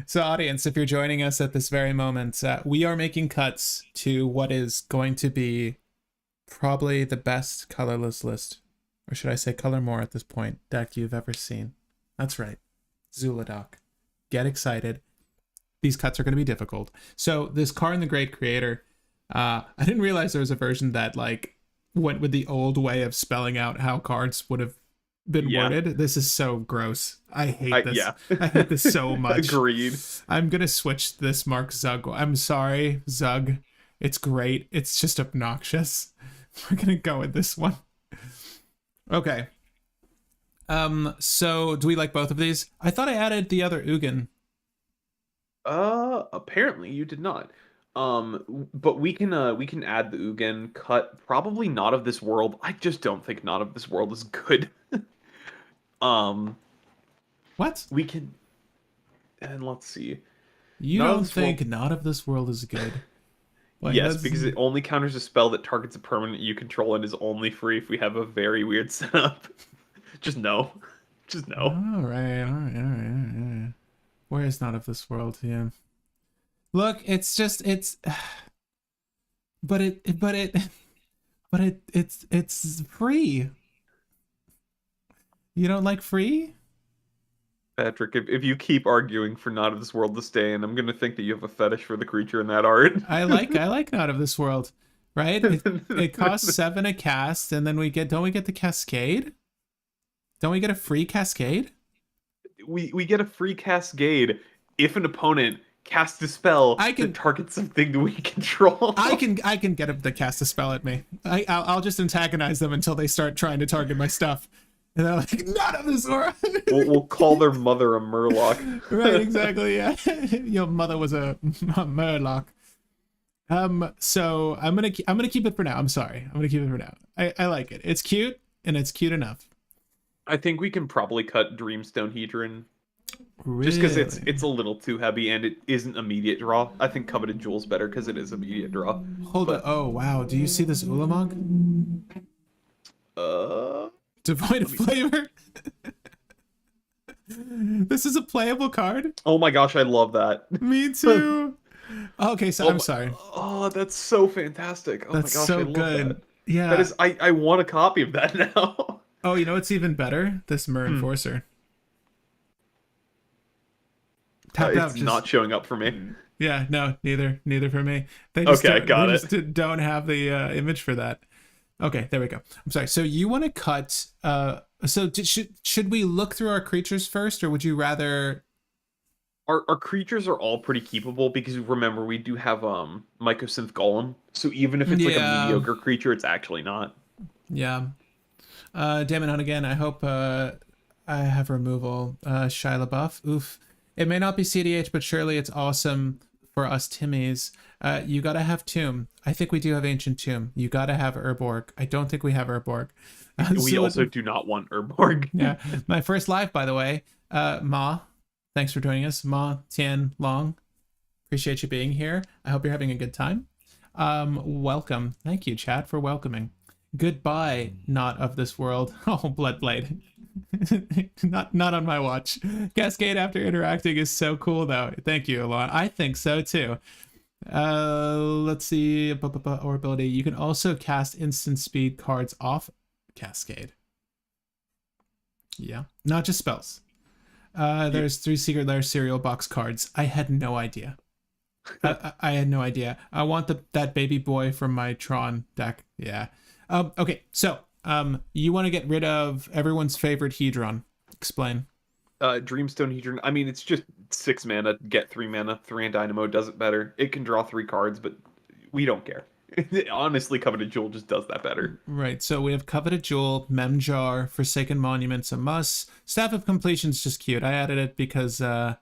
So audience, if you're joining us at this very moment, we are making cuts to what is going to be probably the best colorless list. Or should I say color more at this point, deck you've ever seen. That's right. Zhulodok. Get excited. these cuts are going to be difficult. So this Karn the Great Creator, I didn't realize there was a version that like went with the old way of spelling out how cards would have been worded. This is so gross. I hate this. I hate this so much. Agreed. I'm gonna switch this Mark Zug. I'm sorry, Zug. It's great. It's just obnoxious. We're gonna go with this one. Okay. So do we like both of these? I thought I added the other Ugin. Apparently you did not. But we can add the Ugin cut. Probably Not of This World. I just don't think Not of This World is good. What? We can, and let's see. You don't think Not of This World is good? Like, yes, because it only counters a spell that targets a permanent you control and is only free if we have a very weird setup. Just no. Just no. All right. Where is Not of This World? Yeah. Look, it's but it's free. You don't like free? Patrick, if you keep arguing for Not of This World to stay in, I'm gonna think that you have a fetish for the creature in that art. I like Not of This World, right? It costs 7 a cast, and then don't we get the Cascade? Don't we get a free Cascade? We get a free Cascade if an opponent casts a spell that targets something that we control. I can get them to cast a spell at me. I'll just antagonize them until they start trying to target my stuff. And they're like, Not of This World. We'll call their mother a Murloc. Right, exactly, yeah. Your mother was a Murloc. So I'm gonna keep it for now. I'm sorry. I'm gonna keep it for now. I like it. It's cute, and it's cute enough. I think we can probably cut Dreamstone Hedron. Really? Just because it's a little too heavy and it isn't immediate draw. I think Coveted Jewel's better because it is immediate draw. Hold on. Oh, wow. Do you see this Ulamog? Devoid of flavor. This is a playable card. Oh my gosh, I love that. Me too. Okay, so I'm sorry. Oh, that's so fantastic. Oh that's my gosh, so I love good. That. Yeah. That is I want a copy of that now. Oh, you know what's even better? This Mer Enforcer. It's not showing up for me. Yeah, no, neither for me. They just don't have the image for that. Okay, there we go. I'm sorry. So you want to cut? Should we look through our creatures first, or would you rather? Our creatures are all pretty keepable because remember we do have Mycosynth Golem. So even if it's like a mediocre creature, it's actually not. Yeah. Damon Hunt again. I hope I have removal. Shia LaBeouf. Oof. It may not be cEDH, but surely it's awesome for us Timmies. You gotta have Tomb. I think we do have Ancient Tomb. You gotta have Urborg. I don't think we have Urborg. We also do not want Urborg. Yeah. My first live, by the way. Ma, thanks for joining us. Ma Tian Long. Appreciate you being here. I hope you're having a good time. Welcome. Thank you, chat, for welcoming. Goodbye, Not of This World. Oh, Bloodblade. not on my watch. Cascade after interacting is so cool though. Thank you, Alon. I think so too. Let's see. Or ability. You can also cast instant speed cards off Cascade. Yeah, not just spells. There's 3 Secret Lair cereal box cards. I had no idea. I had no idea. I want that baby boy from my Tron deck. Yeah. Okay, so you want to get rid of everyone's favorite Hedron. Explain. Dreamstone Hedron. I mean, it's just 6 mana, get 3 mana, 3 and Dynamo does it better. It can draw 3 cards, but we don't care. Honestly, Coveted Jewel just does that better. Right, so we have Coveted Jewel, Memjar, Forsaken Monument's a must. Staff of Completion's just cute. I added it because I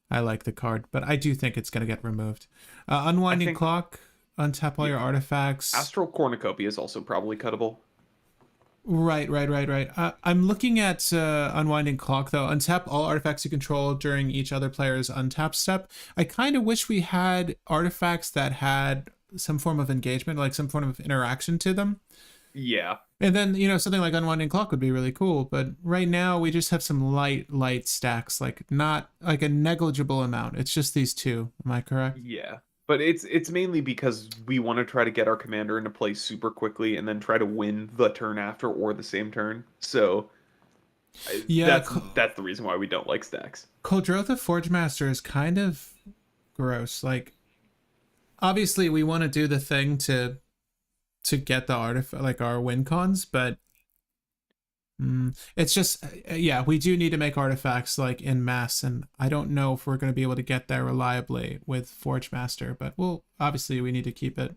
like the card, but I do think it's going to get removed. Unwinding Clock, untap all your artifacts. Astral Cornucopia is also probably cuttable. Right. I'm looking at Unwinding Clock, though. Untap all artifacts you control during each other player's untap step. I kind of wish we had artifacts that had some form of engagement, like some form of interaction to them. Yeah. And then, something like Unwinding Clock would be really cool. But right now, we just have some light stacks, like not like a negligible amount. It's just these 2. Am I correct? Yeah. But it's mainly because we want to try to get our commander into play super quickly and then try to win the turn after or the same turn. So yeah, that's the reason why we don't like stacks. Koldrotha Forge Master is kind of gross. Like, obviously we want to do the thing to get the artifact, like our win cons, but it's just yeah, we do need to make artifacts like in mass, and I don't know if we're going to be able to get there reliably with Forge Master, but well, obviously we need to keep it.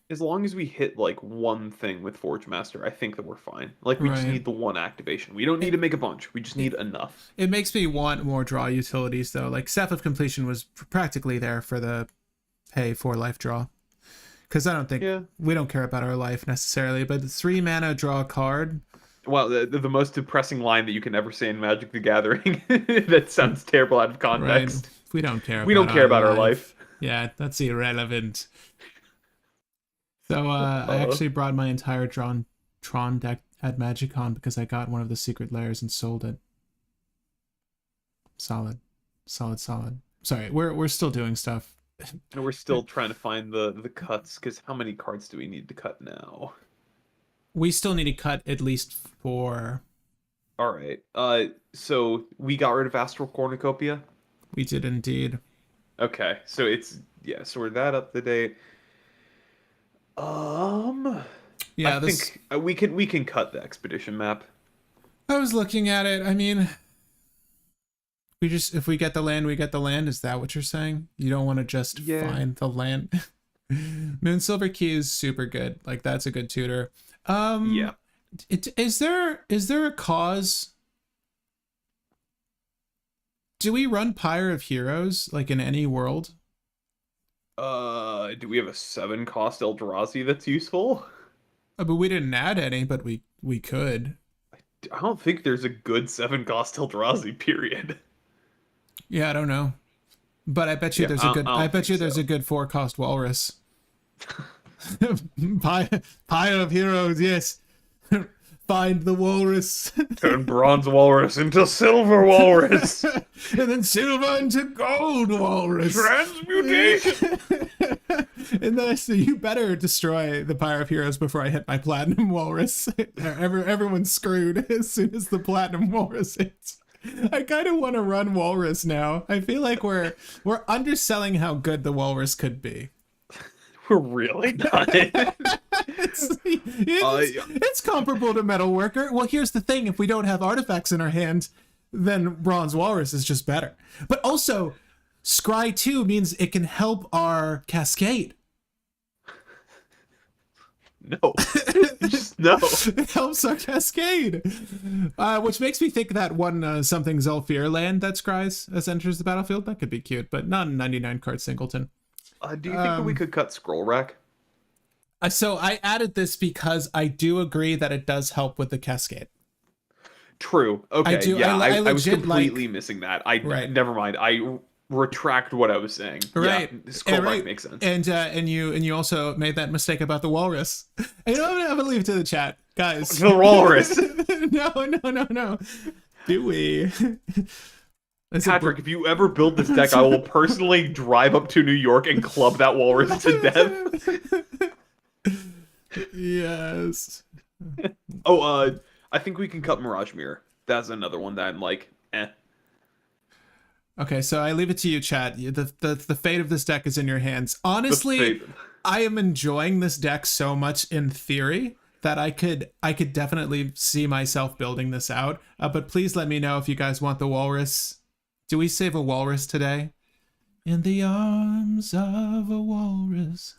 As long as we hit like one thing with Forge Master, I think that we're fine. Like we just Right. need the one activation. We don't need to make a bunch. We just need enough. It makes me want more draw utilities though. Like Staff of Completion was practically there for the pay for life draw. Because I don't think we don't care about our life necessarily, but the 3 mana draw a card. Well, the most depressing line that you can ever say in Magic the Gathering. That sounds terrible out of context. Right. We don't care. We don't care about our life. Yeah, that's irrelevant. So I actually brought my entire Tron deck at MagicCon because I got one of the secret layers and sold it. Solid. Sorry, we're still doing stuff. And we're still trying to find the cuts, because how many cards do we need to cut now? We still need to cut at least 4. All right. So we got rid of Astral Cornucopia? We did indeed. Okay, so it's so we're that up to date. Yeah, I think we can cut the expedition map. I was looking at it. I mean, if we get the land, we get the land. Is that what you're saying? You don't want to just find the land. Moonsilver Key is super good. Like that's a good tutor. Yeah. Is there a cause? Do we run Pyre of Heroes like in any world? Do we have a 7-cost Eldrazi that's useful? But we didn't add any, but we could. I don't think there's a good 7-cost Eldrazi, period. Yeah, I don't know. But I bet you there's a good I bet you there's a good 4-cost Walrus. Pyre of Heroes, yes. Find the walrus. Turn bronze walrus into silver walrus. And then silver into gold walrus. Transmutation. And then so you better destroy the Pyre of Heroes before I hit my platinum walrus. Everyone's screwed as soon as the platinum walrus hits. I kind of want to run walrus now. I feel like we're underselling how good the walrus could be. We're really not. It's comparable to Metal Worker. Well, here's the thing. If we don't have artifacts in our hand, then Bronze Walrus is just better. But also, Scry 2 means it can help our Cascade. No. Just no. It helps our Cascade. Which makes me think that one something Zolfir land that scries as enters the battlefield, that could be cute, but not a 99 card singleton. Do you think that we could cut Scroll Rack? So I added this because I do agree that it does help with the Cascade. True. Okay. I was completely missing that. Right. Never mind. I retract what I was saying. Right. Yeah, Scroll Rack makes sense. And you also made that mistake about the walrus. And I'm gonna leave it to the chat, guys. The walrus. No. Do we? Patrick, if you ever build this deck, I will personally drive up to New York and club that walrus to death. Yes. I think we can cut Mirage Mirror. That's another one that I'm like, eh. Okay, so I leave it to you, chat. The fate of this deck is in your hands. Honestly, I am enjoying this deck so much in theory that I could definitely see myself building this out. But please let me know if you guys want the walrus. Do we save a walrus today? In the arms of a walrus.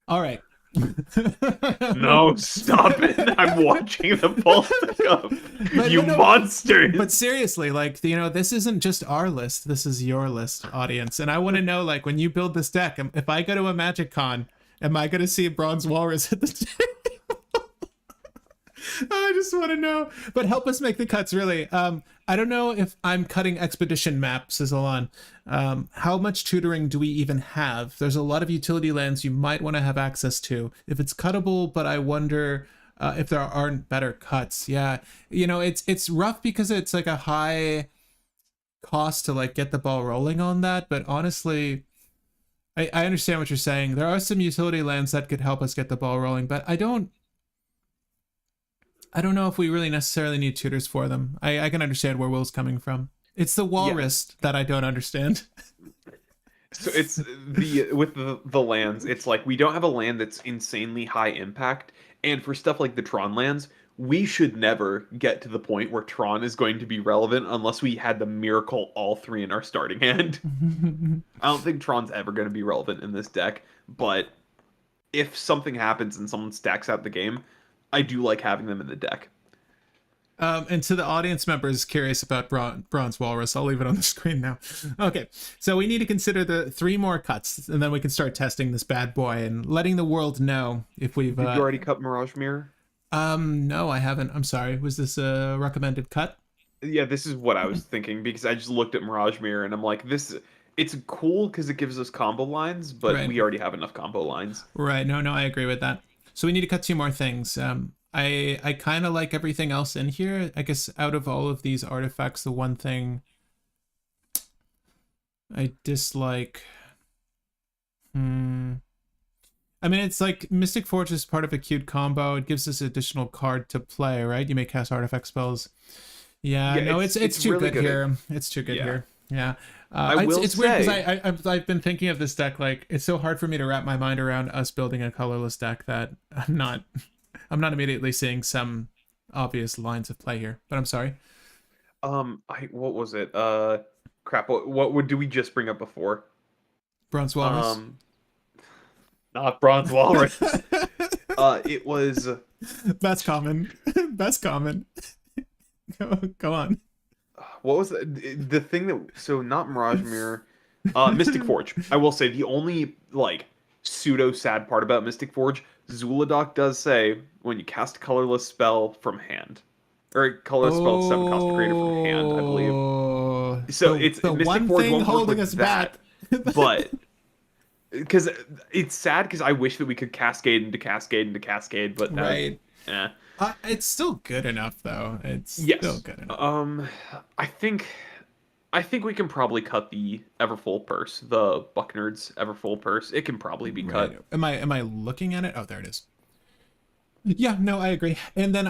All right. No, stop it. I'm watching the ball stick up. You monsters. But seriously, like, this isn't just our list. This is your list, audience. And I want to know, like, when you build this deck, if I go to a Magic Con, am I going to see a Bronze Walrus at the table? I just want to know. But help us make the cuts, really. I don't know if I'm cutting Expedition Map, says Alon. How much tutoring do we even have? There's a lot of utility lands you might want to have access to. If it's cuttable, but I wonder if there aren't better cuts. Yeah, it's rough because it's like a high cost to like get the ball rolling on that. But honestly, I understand what you're saying. There are some utility lands that could help us get the ball rolling, but I don't know if we really necessarily need tutors for them. I can understand where Will's coming from. It's the walrus that I don't understand. So it's with the lands, it's like we don't have a land that's insanely high impact, and for stuff like the Tron lands, we should never get to the point where Tron is going to be relevant unless we had the miracle all three in our starting hand. I don't think Tron's ever going to be relevant in this deck, but if something happens and someone stacks out the game, I do like having them in the deck. And to the audience members curious about Bronze Walrus, I'll leave it on the screen now. Okay, so we need to consider the 3 more cuts, and then we can start testing this bad boy and letting the world know if we've... Did you already cut Mirage Mirror? No, I haven't. I'm sorry. Was this a recommended cut? Yeah, this is what I was thinking, because I just looked at Mirage Mirror and I'm like, it's cool because it gives us combo lines, but Right. we already have enough combo lines. Right. No, I agree with that. So we need to cut 2 more things. I kind of like everything else in here. I guess out of all of these artifacts, the one thing I dislike... I mean, it's like Mystic Forge is part of a cute combo. It gives us additional card to play, right? You may cast artifact spells. Yeah, no, it's too really good here. It's too good here. Yeah. It's weird because I've been thinking of this deck, like, it's so hard for me to wrap my mind around us building a colorless deck that I'm not immediately seeing some obvious lines of play here, but I'm sorry. What was it? Crap, what do we just bring up before? Bronze Walrus. Not Bronze Walrus. It was... That's common. That's common. Go on. What was the thing that... So, not Mirage Mirror. Mystic Forge. I will say, the only, like, pseudo-sad part about Mystic Forge, Zhulodok does say, when you cast a colorless spell from hand. Or a colorless spell 7 cost created from hand, I believe. So, it's the Mystic one Forge thing won't work holding with us that, back. But... Because it's sad because I wish that we could cascade into cascade into cascade, but right. Yeah. It's still good enough though. It's still good enough. I think we can probably cut the Everfull Purse, the Bucknerd's Everfull Purse. It can probably be cut. Am I looking at it? Oh, there it is. Yeah, no, I agree. And then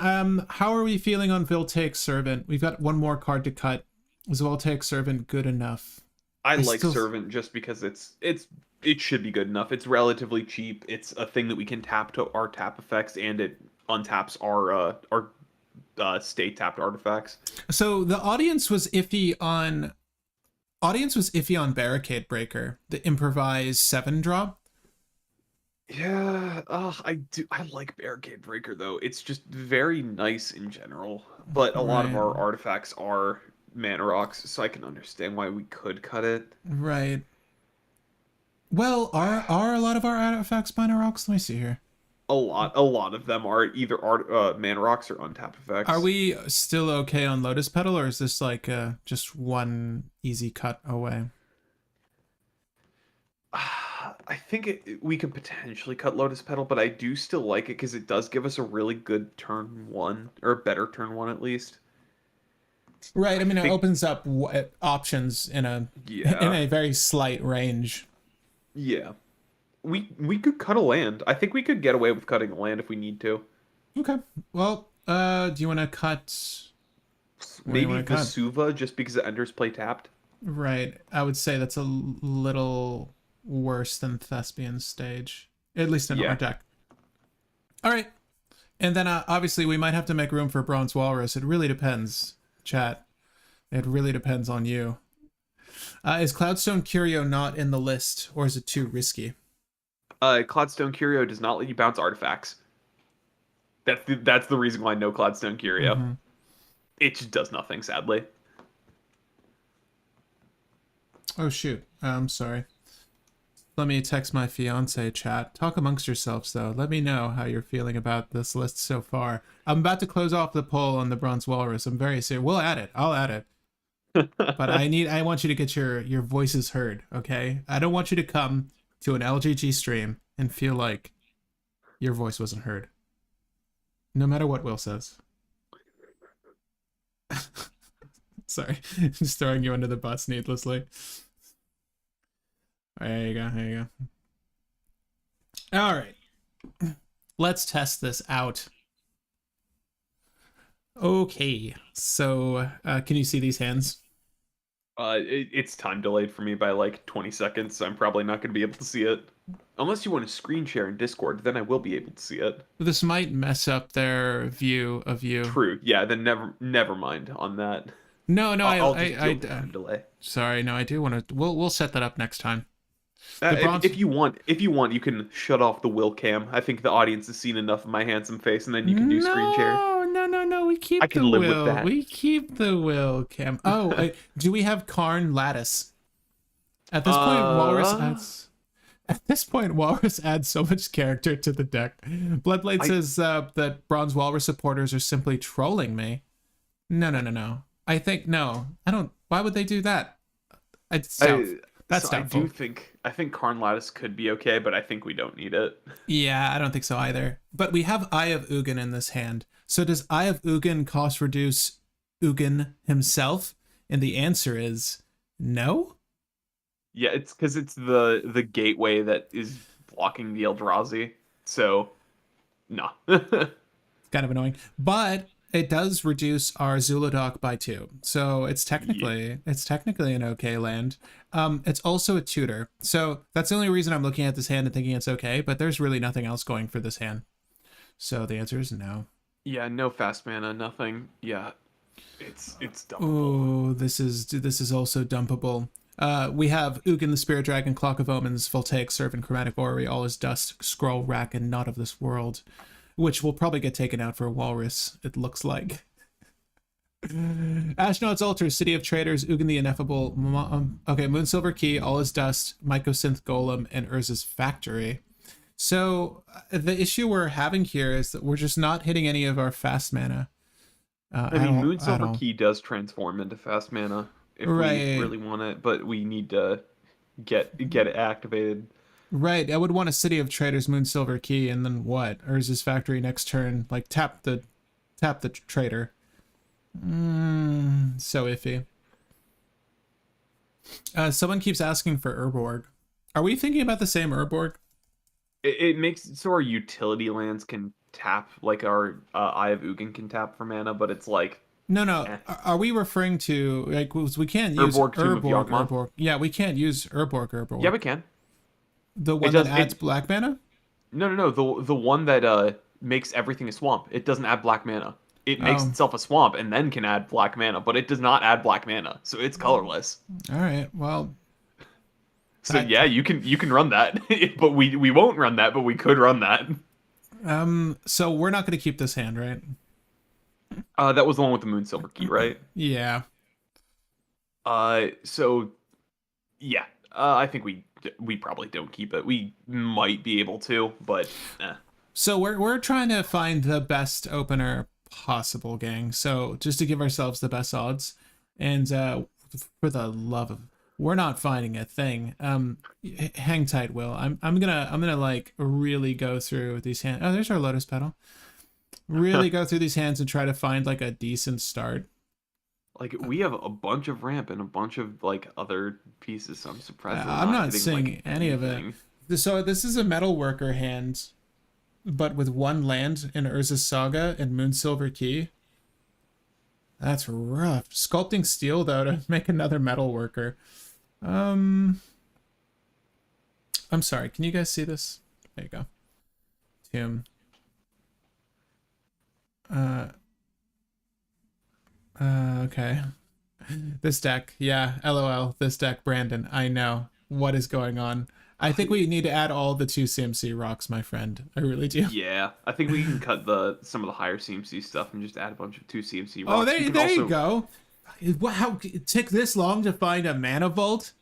how are we feeling on Voltaic Servant? We've got 1 more card to cut. Is Voltaic Servant good enough? I like Servant just because it should be good enough. It's relatively cheap. It's a thing that we can tap to our tap effects, and it untaps our stay tapped artifacts. So the audience was iffy on Barricade Breaker, the improvised 7-drop. Yeah, I like Barricade Breaker though. It's just very nice in general, but a lot of our artifacts are mana rocks, so I can understand why we could cut it. Right. Well, are a lot of our artifacts mana rocks? Let me see here. A lot of them are either mana rocks or untap effects. Are we still okay on Lotus Petal, or is this like just one easy cut away? I think we could potentially cut Lotus Petal, but I do still like it because it does give us a really good turn 1, or a better turn 1 at least. Right. I mean, it opens up options in a very slight range. Yeah. We could cut a land. I think we could get away with cutting a land if we need to. Okay. Well, do you want to cut... Maybe Vesuva, just because it enters play tapped? Right. I would say that's a little worse than Thespian Stage. At least in our deck. All right. And then obviously we might have to make room for Bronze Walrus. It really depends, chat. It really depends on you. Is Cloudstone Curio not in the list, or is it too risky? Cloudstone Curio does not let you bounce artifacts. That's the reason why no Cloudstone Curio. Mm-hmm. It just does nothing, sadly. Oh shoot, I'm sorry. Let me text my fiance, chat. Talk amongst yourselves though. Let me know how you're feeling about this list so far. I'm about to close off the poll on the Bronze Walrus. I'm very serious. We'll add it. I'll add it. But I want you to get your voices heard, okay? I don't want you to come to an LGG stream and feel like your voice wasn't heard. No matter what Will says. Sorry, just throwing you under the bus needlessly. There you go. All right. Let's test this out. Okay, so can you see these hands? It's time delayed for me by like 20 seconds, so I'm probably not going to be able to see it. Unless you want to screen share in Discord, then I will be able to see it. This might mess up their view of you. True. Yeah, then never mind on that. No, no, I'll just deal with the time delay. sorry, no, I do want to. We'll set that up next time. The bronze. If you want, you can shut off the will cam. I think the audience has seen enough of my handsome face, and then you can do screen share. No. We keep I can the live will. with that. We keep the will cam. Oh, do we have Karn Lattice? At this point, Walrus adds. At this point, Walrus adds so much character to the deck. Bloodblade says that Bronze Walrus supporters are simply trolling me. No. I think no. I don't. Why would they do that? That's doubtful. I think Karn Lattice could be okay, but I think we don't need it. Yeah, I don't think so either. But we have Eye of Ugin in this hand. So does Eye of Ugin cost reduce Ugin himself? And the answer is no. Yeah, it's because it's the gateway that is blocking the Eldrazi. So, no. Kind of annoying. But it does reduce our Zhulodok by 2. So it's technically an okay land. It's also a tutor. So that's the only reason I'm looking at this hand and thinking it's okay, but there's really nothing else going for this hand. So the answer is no. Yeah, no fast mana, nothing. Yeah. It's dumpable. Oh, this is also dumpable. We have Ugin the Spirit Dragon, Clock of Omens, Voltaic Servant, Chromatic Orrery, All is Dust, Scroll Rack, and Not of This World, which will probably get taken out for a Walrus, it looks like. Ashnod's Altar, City of Traders, Ugin the Ineffable, Moonsilver Key, All is Dust, Mycosynth Golem, and Urza's Factory. So the issue we're having here is that we're just not hitting any of our fast mana. Moonsilver Key does transform into fast mana if we really want it, but we need to get it activated. Right, I would want a City of Traders, Moonsilver Key, and then what? Urza's Factory next turn, like tap the trader. So iffy. Someone keeps asking for Urborg. Are we thinking about the same Urborg? It makes it so our utility lands can tap, like our Eye of Ugin can tap for mana, but it's like... No. Are we referring to, like, we can't use Urborg. Yeah, we can't use Urborg. Yeah, we can. The one that adds black mana? No. The one that makes everything a swamp. It doesn't add black mana. It makes itself a swamp and then can add black mana, but it does not add black mana, so it's colorless. All right, well... So yeah, you can run that, but we won't run that, but we could run that. So we're not going to keep this hand, right? That was the one with the Moonsilver Key, right? Yeah. So yeah, I think we probably don't keep it. We might be able to, but So we're trying to find the best opener possible, gang. So just to give ourselves the best odds, and for the love of, we're not finding a thing. Hang tight, Will. I'm gonna like really go through these hands. Oh, there's our Lotus Petal. Really go through these hands and try to find like a decent start. Like we have a bunch of ramp and a bunch of like other pieces. So I'm surprised. I'm not seeing any of it. So this is a Metalworker hand, but with one land in Urza's Saga and Moonsilver Key. That's rough. Sculpting Steel though to make another Metalworker. I'm sorry, can you guys see this? There you go. Tomb. Okay. This deck, yeah, LOL, this deck, Brandon, I know. What is going on? I think we need to add all the 2 CMC rocks, my friend. I really do. Yeah, I think we can cut some of the higher CMC stuff and just add a bunch of 2 CMC rocks. Oh, there you go. How it took this long to find a mana vault?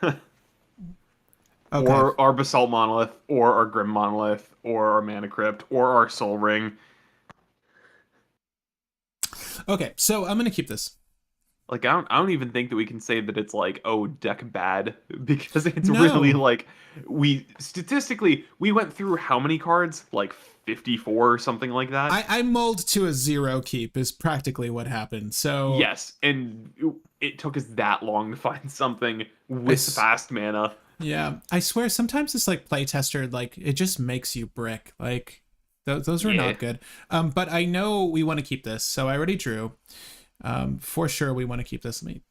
Okay. Or our Basalt Monolith, or our Grim Monolith, or our Mana Crypt, or our Soul Ring. Okay, so I'm gonna keep this. Like I don't even think that we can say that it's like, oh, deck bad, because it's really like statistically we went through how many cards? Like 54 or something like that. I mulled to a 0 keep is practically what happened. So yes, and it took us that long to find something with fast mana. Yeah, I swear sometimes it's like playtester, like it just makes you brick. Like those are not good. But I know we want to keep this, so I already drew. For sure we want to keep this. Let me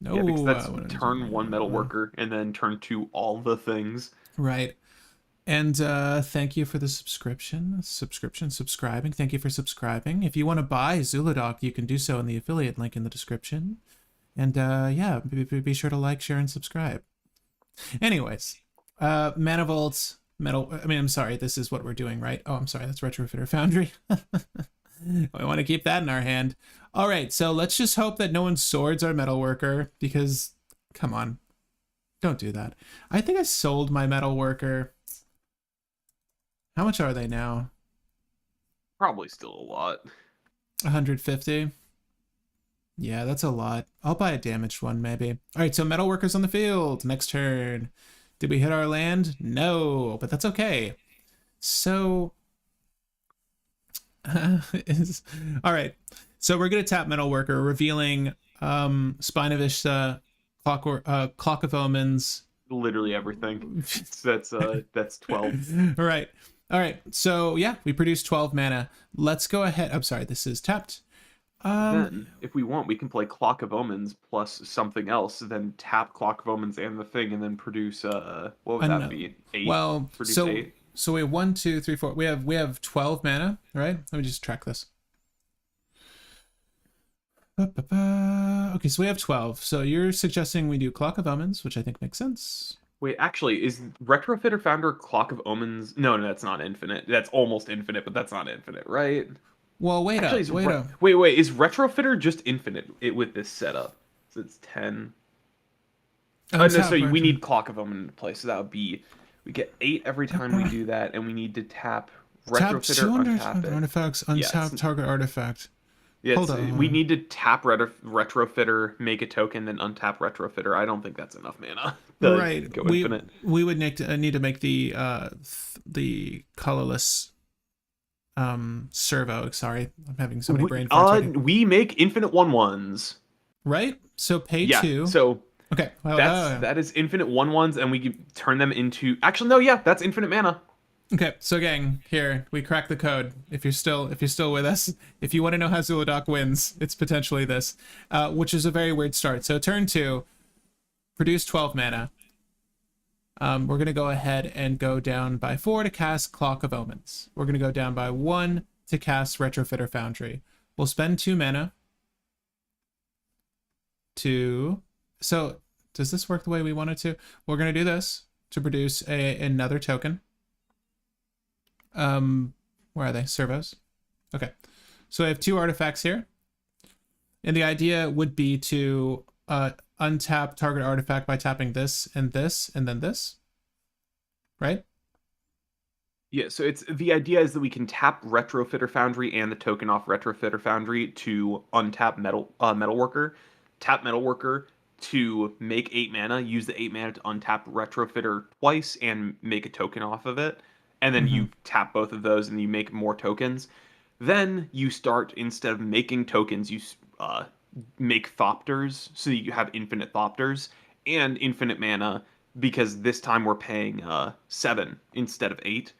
No, Yeah, because that's what is turn one metal worker and then turn two all the things. right. And thank you for the subscribing. Thank you for subscribing. If you want to buy Zhulodok, you can do so in the affiliate link in the description. And yeah, be sure to like, share, and subscribe. Anyways, Mana Vault, Metal. I mean, I'm sorry, this is what we're doing, right? Oh, I'm sorry, that's Retrofitter Foundry. We want to keep that in our hand. All right, so let's just hope that no one swords our metalworker, because, come on, don't do that. I think I sold my metalworker. How much are they now? Probably still a lot. 150. Yeah, that's a lot. I'll buy a damaged one, maybe. All right, so metalworkers on the field. Next turn. Did we hit our land? No, but that's okay. So, all right. So we're gonna tap metalworker, revealing Spine of Ishta, Clock of Omens. Literally everything. That's 12. All right. All right. So yeah, we produced 12 mana. Let's go ahead. I'm sorry, this is tapped. Then, if we want, we can play Clock of Omens plus something else, then tap Clock of Omens and the thing, and then produce what would that be? 8? Well, produce so 8? So we have 1, 2, 3, 4. We have 12 mana, right? Let me just track this. Okay, so we have 12. So you're suggesting we do Clock of Omens, which I think makes sense. Wait, actually, is Retrofitter Founder Clock of Omens? No, that's not infinite. That's almost infinite, but that's not infinite, right? Well, wait Actually, up. Wait. Is Retrofitter just infinite with this setup? So it's 10. No, so we need Clock of Omen to play. So that would be, we get 8 every time we do that, and we need to tap Retrofitter, untap it. Artifacts, untap target artifact. Yeah, we need to tap Retrofitter, make a token, then untap Retrofitter. I don't think that's enough mana to right. go infinite. We would need to make the colorless servo. Sorry, I'm having so many brain farts. We make infinite 1/1s. Right? So pay 2. So okay. Well, that is infinite 1/1s, and we can turn them into. Actually, no. Yeah, that's infinite mana. Okay, so gang, here we crack the code. If you're still with us, if you want to know how Zhulodok wins, it's potentially this, which is a very weird start. So turn 2, produce 12 mana. We're gonna go ahead and go down by 4 to cast Clock of Omens. We're gonna go down by 1 to cast Retrofitter Foundry. We'll spend 2 mana. So does this work the way we want it to? We're gonna do this to produce another token. Where are they? Servos. Okay. So I have 2 artifacts here. And the idea would be to untap target artifact by tapping this, and then this. Right? Yeah, so the idea is that we can tap Retrofitter Foundry and the token off Retrofitter Foundry to untap Metalworker, tap Metalworker to make 8 mana, use the 8 mana to untap Retrofitter twice and make a token off of it. And then you tap both of those and you make more tokens. Then you start, instead of making tokens, you make Thopters, so you have infinite Thopters and infinite mana, because this time we're paying 7 instead of 8.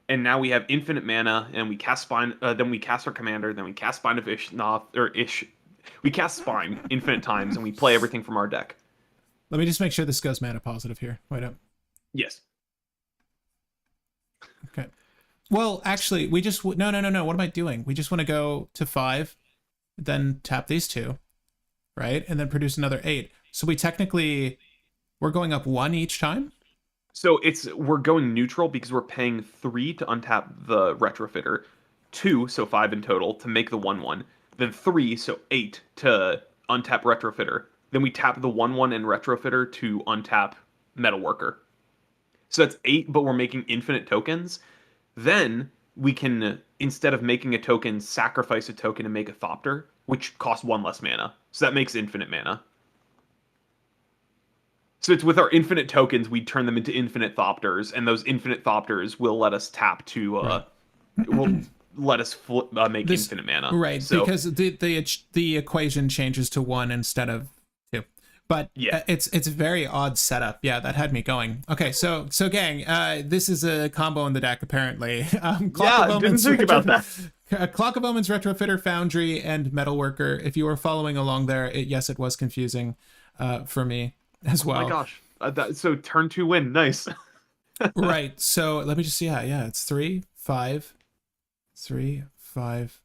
And now we have infinite mana, and we cast Spine, then we cast our commander, then we cast Spine of Ishnoth, we cast Spine infinite times, and we play everything from our deck. Let me just make sure this goes mana positive here. Wait up. Yes. Okay. Well, actually, we just... No. What am I doing? We just want to go to 5, then tap these 2, right? And then produce another 8. So we technically... We're going up 1 each time? So we're going neutral because we're paying 3 to untap the Retrofitter, 2, so 5 in total, to make the 1/1, then 3, so 8 to untap Retrofitter. Then we tap the 1/1 and Retrofitter to untap Metalworker. So that's 8, but we're making infinite tokens. Then we can, instead of making a token, sacrifice a token and make a Thopter, which costs 1 less mana. So that makes infinite mana. So it's with our infinite tokens, we turn them into infinite Thopters, and those infinite Thopters will let us tap to, will let us make infinite mana. Right, so, because the equation changes to 1 instead of 2. But yeah, it's a very odd setup. Yeah, that had me going. Okay, so gang, this is a combo in the deck apparently. Clock of Omens, didn't think about that. Clock of Omens, Retrofitter, Foundry, and Metalworker. If you were following along there, yes, it was confusing. for me as Oh my well. gosh. So turn 2 win. Nice. Right. So let me just see. Yeah, it's 3, 5, 3, 5.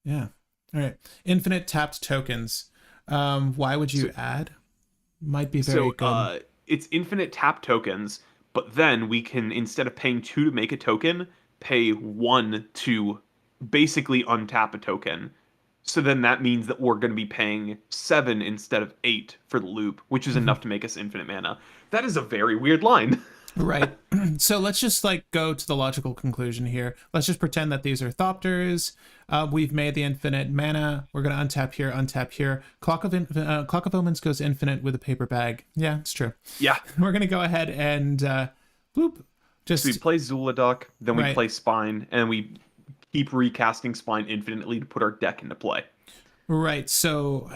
Yeah. All right. Infinite tapped tokens. Why would So you add? Might be very so good. it's infinite tap tokens, but then we can, instead of paying 2 to make a token, pay 1 to basically untap a token. So then that means that we're going to be paying 7 instead of 8 for the loop, which is enough to make us infinite mana. That is a very weird line. Right. So let's just like go to the logical conclusion here. Let's just pretend that these are Thopters. We've made the infinite mana. We're gonna untap here, untap here. Clock of Omens goes infinite with a paper bag. Yeah, it's true. Yeah. We're gonna go ahead and bloop. So we Just play Zhulodok, then we right, play Spine, and we keep recasting Spine infinitely to put our deck into play. right. So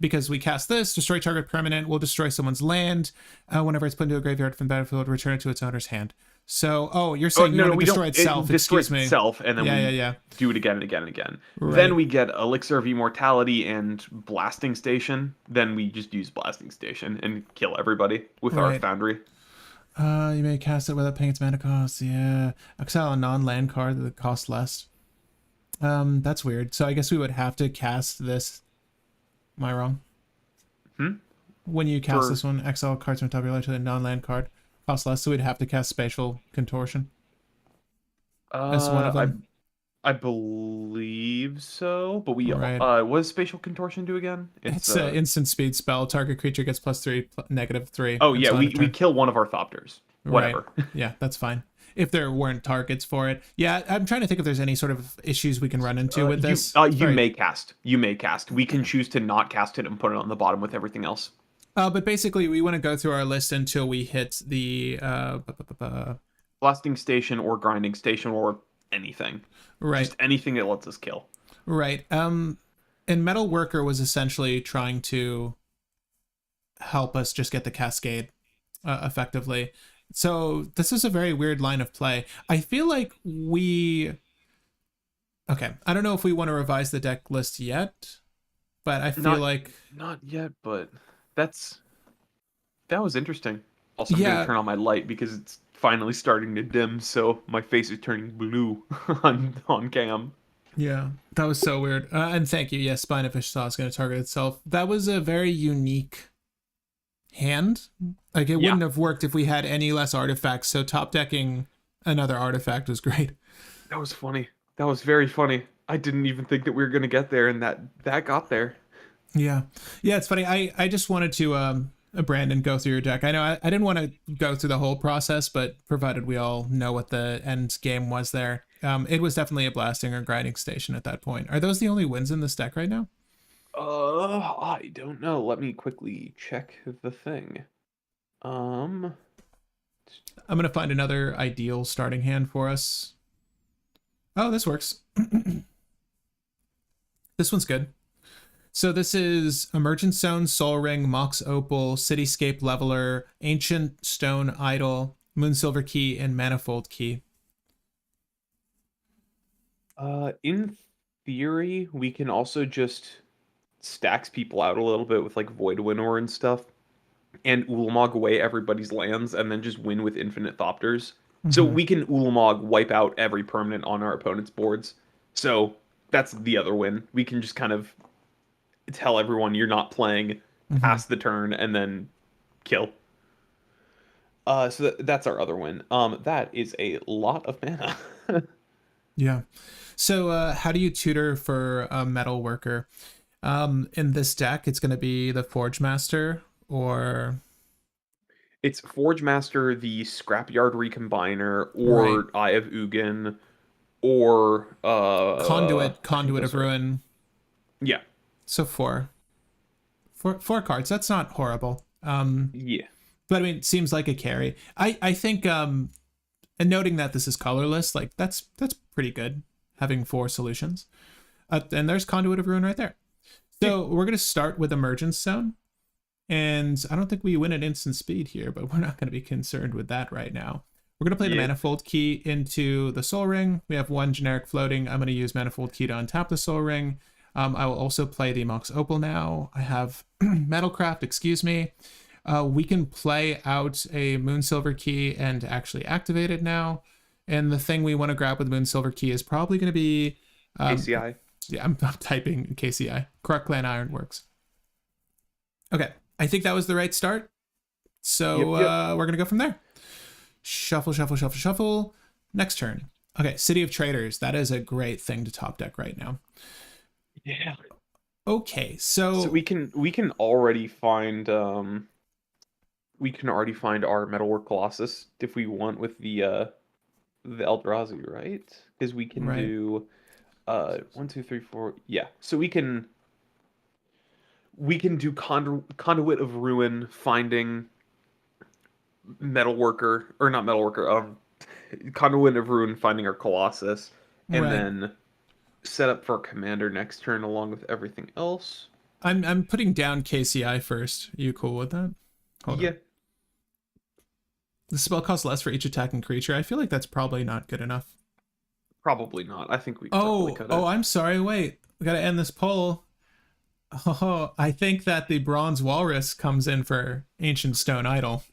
because we cast this, destroy target permanent, will destroy someone's land. Whenever it's put into a graveyard from the battlefield, return it to its owner's hand. So, oh, you're saying you want to destroy itself. It destroys Excuse me. itself, and then Yeah. do it again and again and again. Right. Then we get Elixir of Immortality and Blasting Station. Then we just use Blasting Station and kill everybody with our Right. Foundry. You may cast it without paying its mana cost. Yeah. Exile a non-land card that costs less. That's weird. So I guess we would have to cast this. Am I wrong? When you cast this one, exile cards from top of your library to a non-land card. Costs less, so we'd have to cast Spatial Contortion as one of them. I believe so, but we Right. what does Spatial Contortion do again? It's an instant speed spell. Target creature gets +3, -3. Oh yeah, until end we of turn. kill one of our Thopters. Whatever. Right. Yeah, that's fine. If there weren't targets for it. Yeah, I'm trying to think if there's any sort of issues we can run into with this. You may cast. You may cast. We can choose to not cast it and put it on the bottom with everything else. But basically, we want to go through our list until we hit the Blasting Station or Grinding Station or anything. right, Just anything that lets us kill. right. And Metal Worker was essentially trying to help us just get the Cascade effectively. So this is a very weird line of play. I feel like okay, I don't know if we want to revise the deck list yet, but I feel like Not yet, but that was interesting. Also, I'm Yeah. gonna turn on my light because it's finally starting to dim, so my face is turning blue on cam. Yeah, that was so weird. And thank you. Yes, Spine of Fish Saw is going to target itself. That was a very unique hand. Like, it wouldn't have worked if we had any less artifacts, so top decking another artifact was great. That was funny. That was very funny. I didn't even think that we were gonna get there, and that got there. Yeah. Yeah, it's funny. I just wanted to, Brandon, go through your deck. I know I didn't want to go through the whole process, but provided we all know what the end game was there. It was definitely a blasting or grinding station at that point. Are those the only wins in this deck right now? I don't know. Let me quickly check the thing. I'm going to find another ideal starting hand for us. Oh, this works. This one's good. So this is Emergent Stone, Soul Ring, Mox Opal, Cityscape Leveler, Ancient Stone Idol, Moonsilver Key, and Manifold Key. In theory, we can also just stacks people out a little bit with like Void Winnower and stuff, and Ulamog away everybody's lands, and then just win with infinite Thopters. So we can Ulamog wipe out every permanent on our opponent's boards. So that's the other win. We can just kind of tell everyone you're not playing, pass the turn, and then kill. So that's our other win. That is a lot of mana. Yeah. So how do you tutor for a Metal Worker? In this deck, it's going to be the Forge Master, or It's Forge Master, the Scrapyard Recombiner, or Eye of Ugin, or Conduit of Ruin. Yeah. So four cards. That's not horrible. Yeah. But I mean, it seems like a carry. I think and noting that this is colorless, like that's pretty good, having 4 solutions. And there's Conduit of Ruin right there. So we're gonna start with Emergence Zone. And I don't think we win at instant speed here, but we're not going to be concerned with that right now. We're going to play the Manifold Key into the Soul Ring. We have 1 generic floating. I'm going to use Manifold Key to untap the Soul Ring. I will also play the Mox Opal now. I have Metalcraft, excuse me. We can play out a Moonsilver Key and actually activate it now. And the thing we want to grab with Moonsilver Key is probably going to be... KCI. Yeah, I'm typing KCI. Correct Clan Ironworks. Okay, I think that was the right start. So Yep. we're going to go from there. Shuffle, shuffle, shuffle, shuffle. Next turn. Okay, City of Traders. That is a great thing to top deck right now. Yeah. Okay, so So we can already find our Metalwork Colossus if we want with the Eldrazi, right? Because we can right. do 1, 2, 3, 4. Yeah. So we can do Conduit of Ruin, finding Metalworker, or not Metalworker, Conduit of Ruin, finding our Colossus, and Right. then set up for our commander next turn along with everything else. I'm putting down KCI first. Are you cool with that? Hold Yeah, on. The spell costs less for each attacking creature. I feel like that's probably not good enough. probably not. I think we definitely could. I'm sorry. Wait, we gotta end this poll. Oh, I think that the bronze walrus comes in for Ancient Stone Idol.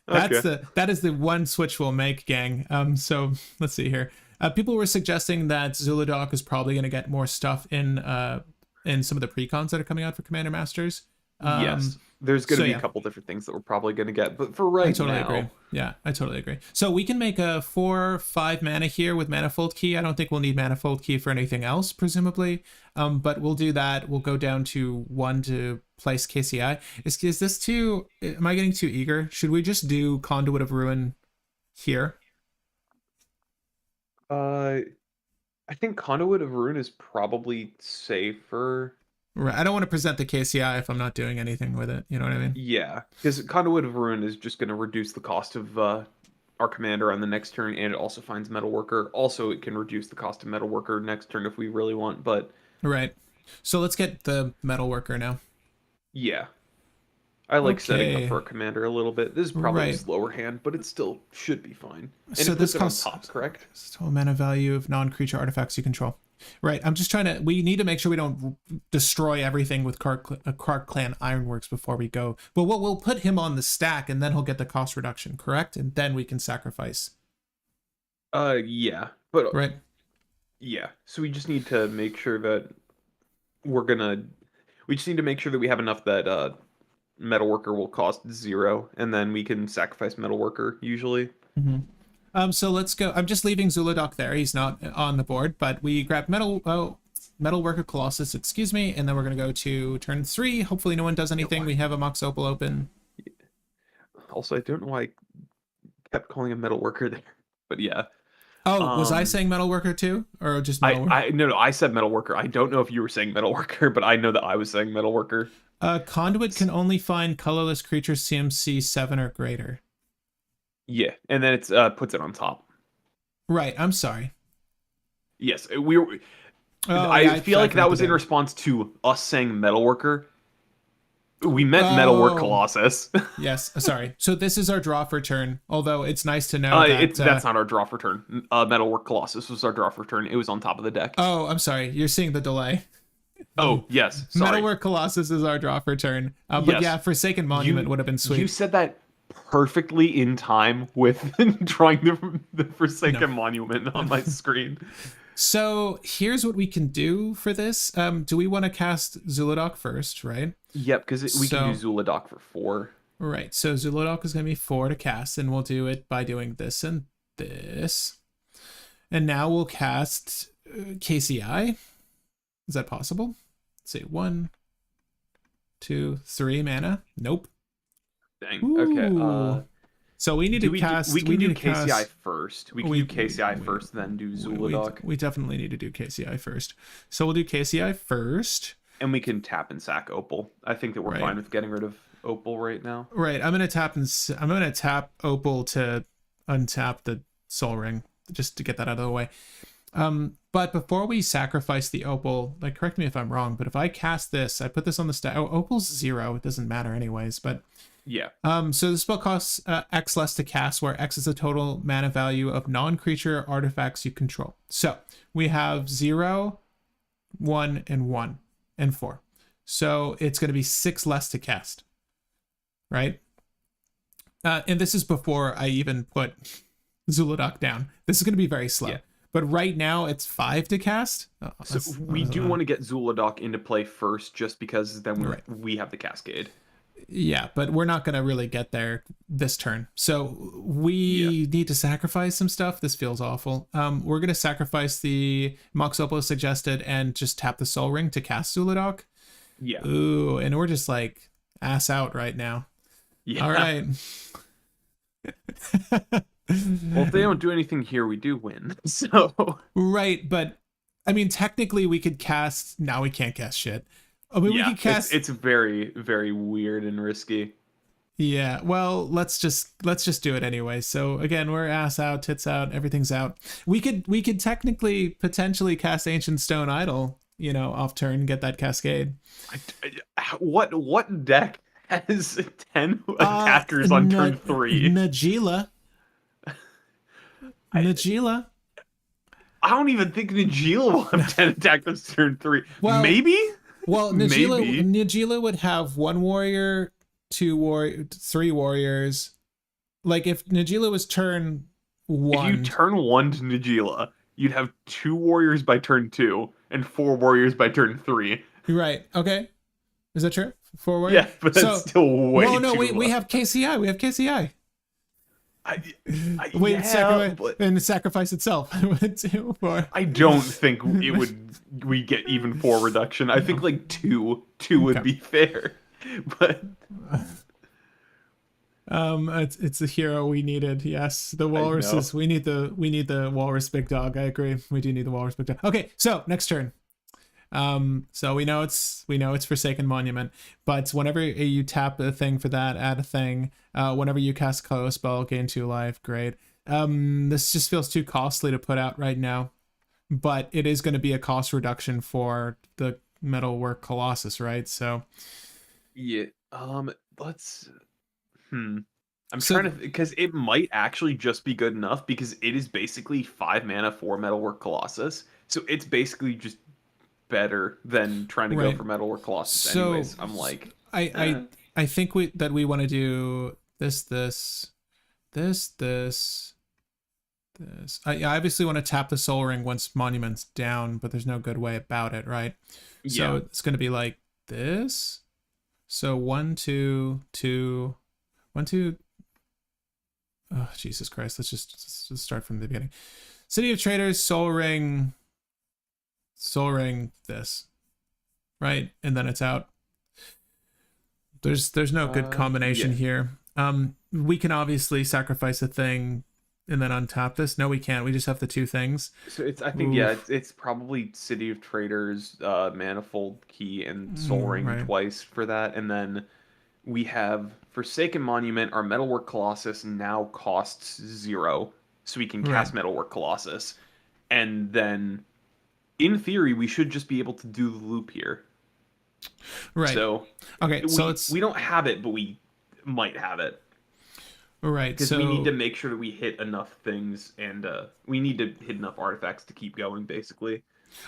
Okay. That is the one switch we'll make, gang. So let's see here. People were suggesting that Zhulodok is probably going to get more stuff in some of the precons that are coming out for Commander Masters. Yes, there's going to so be yeah. a couple different things that we're probably going to get, but for I right totally now, agree. Yeah, I totally agree. So we can make a 4/5 mana here with Manifold Key. I don't think we'll need Manifold Key for anything else, presumably. But we'll do that. We'll go down to 1 to place KCI. Is this too... Am I getting too eager? Should we just do Conduit of Ruin here? I think Conduit of Ruin is probably safer. Right. I don't want to present the KCI if I'm not doing anything with it. You know what I mean? Yeah, because Conduit of Ruin is just going to reduce the cost of our commander on the next turn, and it also finds Metalworker. Also, it can reduce the cost of Metalworker next turn if we really want, but Right. So let's get the Metalworker now. yeah. I like setting Okay. up for a commander a little bit. This is probably Right. a slower hand, but it still should be fine. And So it this puts it on costs top, correct? total mana value of non-creature artifacts you control. Right. I'm just trying to... We need to make sure we don't destroy everything with Clark Clan Ironworks before we go. But we'll put him on the stack, and then he'll get the cost reduction, correct? And then we can sacrifice. Yeah. But Right. yeah. So we just need to make sure that we just need to make sure that we have enough that Metalworker will cost 0, and then we can sacrifice Metalworker usually. Mm-hmm. So let's go. I'm just leaving Zhulodok there. He's not on the board, but we grab Metalworker Colossus, excuse me, and then we're going to go to turn 3. Hopefully no one does anything. We have a Mox Opal open. Also, I don't know why I kept calling him Metalworker there, but yeah. Oh, was I saying Metalworker too? Or just Metalworker? No, I said Metalworker. I don't know if you were saying Metalworker, but I know that I was saying Metalworker. Conduit can only find colorless creatures CMC 7 or greater. Yeah, and then it's puts it on top. Right, I'm sorry. Yes, we were. I feel like that was in response to us saying Metalworker. We meant Metalwork Colossus. Yes, sorry. So this is our draw for turn. Although it's nice to know that that's not our draw for turn. Metalwork Colossus was our draw for turn. It was on top of the deck. Oh, I'm sorry. You're seeing the delay. Oh yes, sorry. Metalwork Colossus is our draw for turn. But yes. yeah, Forsaken Monument would have been sweet. You said that perfectly in time with drawing the Forsaken Monument on my screen. So here's what we can do for this. Do we want to cast Zhulodok first, right? Yep, because we can do Zhulodok for 4. Right, so Zhulodok is going to be 4 to cast, and we'll do it by doing this and this. And now we'll cast KCI. Is that possible? Let's see, 1, 2, 3 mana. Nope. Dang. Ooh. Okay. So we need to cast. We can do KCI first. We can do KCI first, then do Zhulodok. We definitely need to do KCI first. So we'll do KCI first. And we can tap and sack Opal. I think that we're fine with getting rid of Opal right now. Right. I'm gonna tap Opal to untap the Soul Ring, just to get that out of the way. But before we sacrifice the Opal, like, correct me if I'm wrong, but if I cast this, I put this on the stack. Oh, Opal's 0. It doesn't matter anyways, but yeah. So the spell costs X less to cast, where X is the total mana value of non-creature artifacts you control. So we have 0, 1, and 1. and 4. So it's going to be 6 less to cast, right? And this is before I even put Zhulodok down. This is going to be very slow. Yeah. But right now it's 5 to cast. So we do want to get Zhulodok into play first, just because then we have the Cascade. Yeah, but we're not going to really get there this turn. So we need to sacrifice some stuff. This feels awful. We're going to sacrifice the Mox Opal suggested and just tap the Soul Ring to cast Zhulodok. Yeah. Ooh, and we're just like ass out right now. Yeah. All right. Well, if they don't do anything here, we do win. So right, but I mean, technically we could cast. Now we can't cast shit. I mean, we could cast. It's very, very weird and risky. Yeah, well, let's just do it anyway. So again, we're ass out, tits out, everything's out. We could technically potentially cast Ancient Stone Idol, off turn, get that Cascade. What deck has 10 attackers on turn 3? Najeela. Najeela. I don't even think Najeela will have 10 attackers turn 3. Well, maybe. Well, Najeela would have 1 warrior, 2 warrior, 3 warriors. Like if Najeela was turn 1. If you turn 1 to Najeela, you'd have 2 warriors by turn 2 and 4 warriors by turn 3. Right. Okay. Is that true? 4 warriors? Yeah, but that's still way too low. We have KCI. We have KCI. Wait, and sacrifice itself. I don't think we get even 4 reduction. I think like 2 would be fair. But it's the hero we needed. Yes, the walruses. We need the walrus big dog. I agree. We do need the walrus big dog. Okay, so next turn. So we know it's Forsaken Monument, but whenever you tap a thing for that, add a thing. Whenever you cast a color spell, gain 2 life. Great. This just feels too costly to put out right now, but it is going to be a cost reduction for the Metalwork Colossus, right? So yeah. Let's. I'm trying to, because it might actually just be good enough, because it is basically 5 mana for Metalwork Colossus, so it's basically just better than trying to go for Metalwork Colossus. Anyways, I'm like, I think we want to do this. I obviously want to tap the Soul Ring once Monument's down, but there's no good way about it, right? Yeah. So it's going to be like this. So 1, 2, 2, 1, 2. Oh, Jesus Christ! Let's start from the beginning. City of Traders, Soul Ring, this, right? And then it's out. There's no good combination here. We can obviously sacrifice a thing and then untap this. No, we can't. We just have the 2 things. So I think it's probably City of Traders, Manifold Key, and Soul Ring twice for that, and then we have Forsaken Monument. Our Metalwork Colossus now costs 0, so we can cast Metalwork Colossus, and then in theory we should just be able to do the loop here. Right. So okay, we don't have it, but we might have it. Right. Because we need to make sure that we hit enough things, and we need to hit enough artifacts to keep going, basically.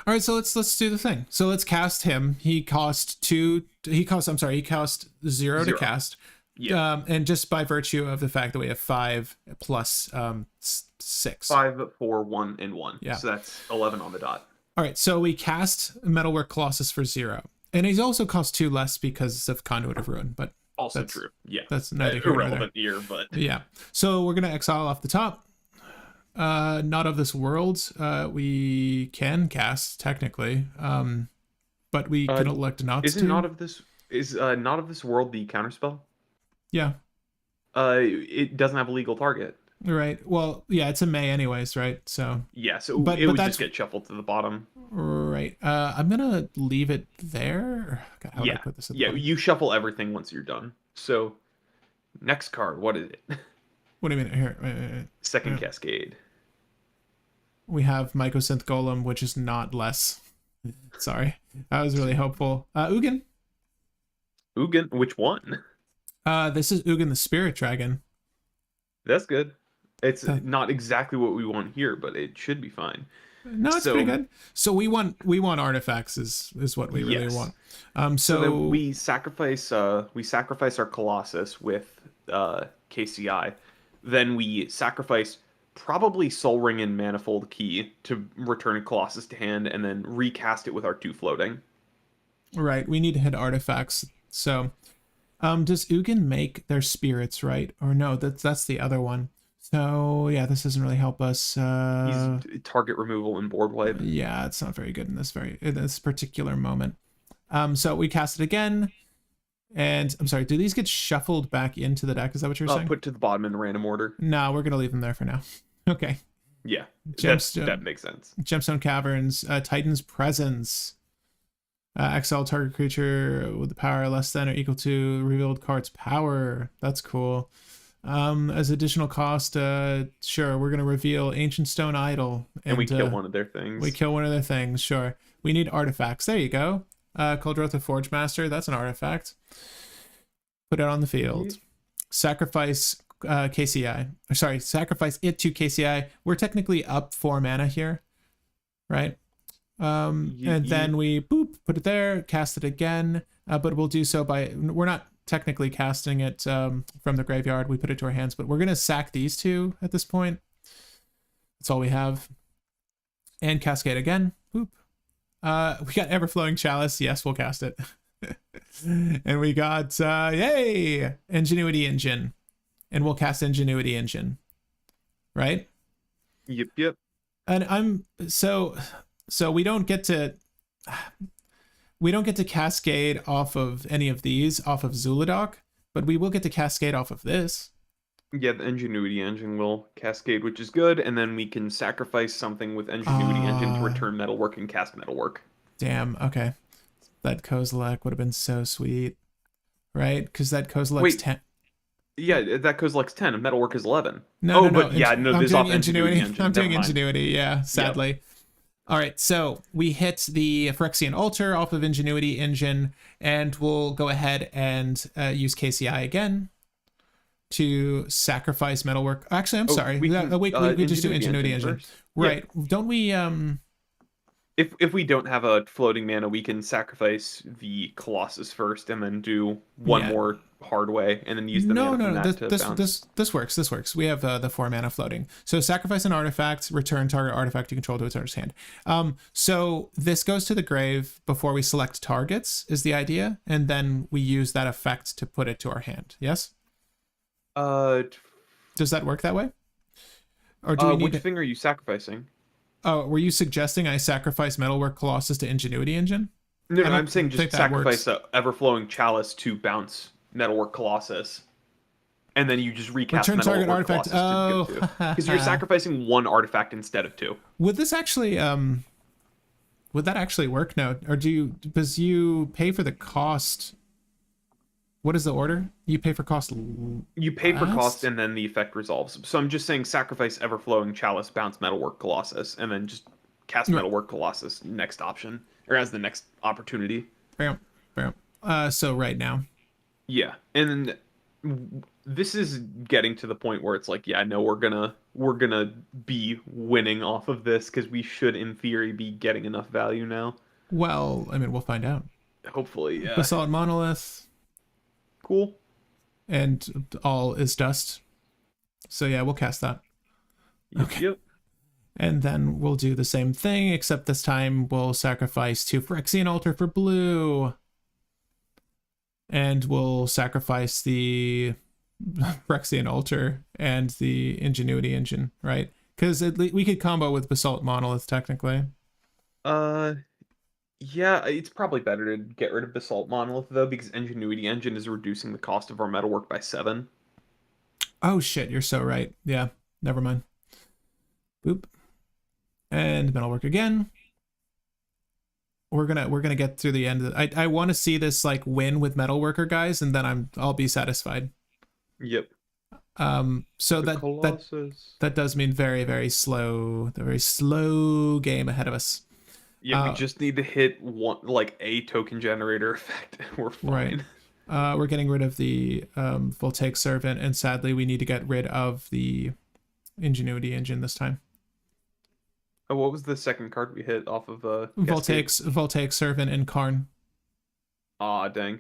All right, so let's do the thing. So let's cast him. He cost 0 to cast. Yeah. And just by virtue of the fact that we have 5 plus 6. 5, 4, 1, and 1. Yeah. So that's 11 on the dot. All right, so we cast Metalwork Colossus for 0. And he's also cost 2 less because of Conduit of Ruin, but also true. Yeah. That's neither here nor there. Irrelevant here, but yeah. So we're gonna exile off the top. Not of this world. We can cast technically, but we can elect not to. Is not of this world the counterspell? Yeah. It doesn't have a legal target. Right. Well, yeah, it's a May anyways, right? So yeah, so it would just get shuffled to the bottom. Right. I'm gonna leave it there. God, how do I put this at the bottom? You shuffle everything once you're done. So next card, what is it? What do you mean? Here, wait. Second Cascade. We have Mycosynth Golem, which is not less. Sorry, I was really hopeful. Ugin. Ugin, which one? This is Ugin the Spirit Dragon. That's good. It's not exactly what we want here, but it should be fine. No, it's pretty So good. So we want artifacts is what we really yes. want. So then So we sacrifice our Colossus with KCI. Then we sacrifice probably Soul Ring and Manifold Key to return Colossus to hand, and then recast it with our 2 floating. right, we need to hit artifacts. So does Ugin make their spirits, right? Or no, that's the other one. So yeah, this doesn't really help us. He's target removal and board wipe. Yeah, it's not very good in this particular moment. So we cast it again. And I'm sorry, do these get shuffled back into the deck? Is that what you're saying? Put to the bottom in random order. No, we're gonna leave them there for now. Okay. Yeah, Gemstone, that makes sense. Gemstone Caverns, Titan's Presence. Exile target creature with the power less than or equal to revealed card's power. That's cool. As additional cost, sure, we're gonna reveal Ancient Stone Idol, And we kill one of their things. We kill one of their things. Sure. We need artifacts. There you go. Coldroth the Forge Master. That's an artifact. Put it on the field. Sacrifice KCI. Sorry, sacrifice it to KCI. We're technically up 4 mana here, right? And then we boop, put it there, cast it again. But we'll do so by, we're not technically casting it from the graveyard. We put it to our hands, but we're gonna sack these 2 at this point. That's all we have. And cascade again. Boop. We got Everflowing Chalice. Yes, we'll cast it. And we got yay, Ingenuity Engine. And we'll cast Ingenuity Engine. Right? Yep. And so we don't get to cascade off of any of these off of Zhulodok, but we will get to cascade off of this. Yeah, the Ingenuity Engine will cascade, which is good, and then we can sacrifice something with Ingenuity Engine to return Metalwork and cast Metalwork. Damn, okay. That Kozilek would have been so sweet. Right? Because that Kozilek's 10. Yeah, that Kozilek's 10, and Metalwork is 11. No. But yeah, no, this off Ingenuity. Engine. I'm doing Ingenuity, yeah, sadly. Yep. All right, so we hit the Phyrexian Altar off of Ingenuity Engine, and we'll go ahead and use KCI again to sacrifice Metalwork. Actually, I'm sorry. We just do Ingenuity Engine. Right. Yeah. Don't we... If we don't have a floating mana, we can sacrifice the Colossus first and then do one more hard way and then use the mana from that to bounce. This works. We have the 4 mana floating. So sacrifice an artifact, return target artifact you control to its owner's hand. So this goes to the grave before we select targets is the idea, and then we use that effect to put it to our hand. Yes? Does that work that way? Or do we need which thing are you sacrificing? Oh, were you suggesting I sacrifice Metalwork Colossus to Ingenuity Engine? No, I'm saying just sacrifice a Everflowing Chalice to bounce Metalwork Colossus. And then you just recast return target artifact. Colossus because you're sacrificing 1 artifact instead of 2. Would this actually would that actually work? No. Or does you pay for the cost? What is the order? You pay for cost. You pay for cost and then the effect resolves. So I'm just saying sacrifice Everflowing Chalice, bounce Metalwork Colossus, and then just cast Metalwork Colossus next option, or as the next opportunity. Bam. So right now. Yeah, and this is getting to the point where it's like, yeah, no, we're gonna be winning off of this because we should, in theory, be getting enough value now. Well, I mean, we'll find out. Hopefully, yeah. Basalt Monolith. Cool. And all is dust. So yeah, we'll cast that. Yep. And then we'll do the same thing, except this time we'll sacrifice 2 Phyrexian Altar for blue. And we'll sacrifice the Phyrexian Altar and the Ingenuity Engine, right? Because we could combo with Basalt Monolith, technically. Yeah, it's probably better to get rid of Basalt Monolith, though, because Ingenuity Engine is reducing the cost of our metalwork by 7. Oh, shit, you're so right. Yeah, never mind. Boop. And metalwork again. We're gonna get through the end of it. I want to see this like win with metalworker guys, and then I'll be satisfied. Yep. So that does mean very, very slow, the very slow game ahead of us. Yeah, we just need to hit a token generator effect. We're fine. Right. We're getting rid of the Voltaic Servant, and sadly, we need to get rid of the Ingenuity Engine this time. Oh, what was the second card we hit off of Cascade? Voltaic Servant, and Karn. Aw, dang.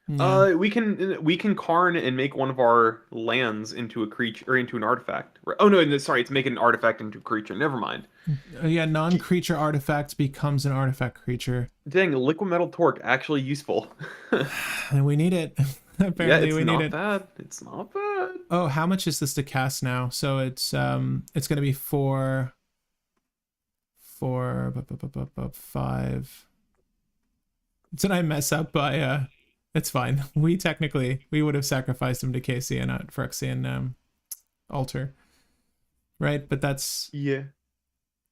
Yeah. We can Karn and make one of our lands into a creature or into an artifact. Oh no, sorry, it's making an artifact into a creature. Never mind. Yeah, non-creature artifact becomes an artifact creature. Dang, liquid metal torque actually useful. And we need it. Yeah, Apparently it's we need not it. bad. It's not bad. Oh, how much is this to cast now? So it's gonna be five. Did I mess up by it's fine. We would have sacrificed him to KC and not Phyrexian altar. Right? But Yeah.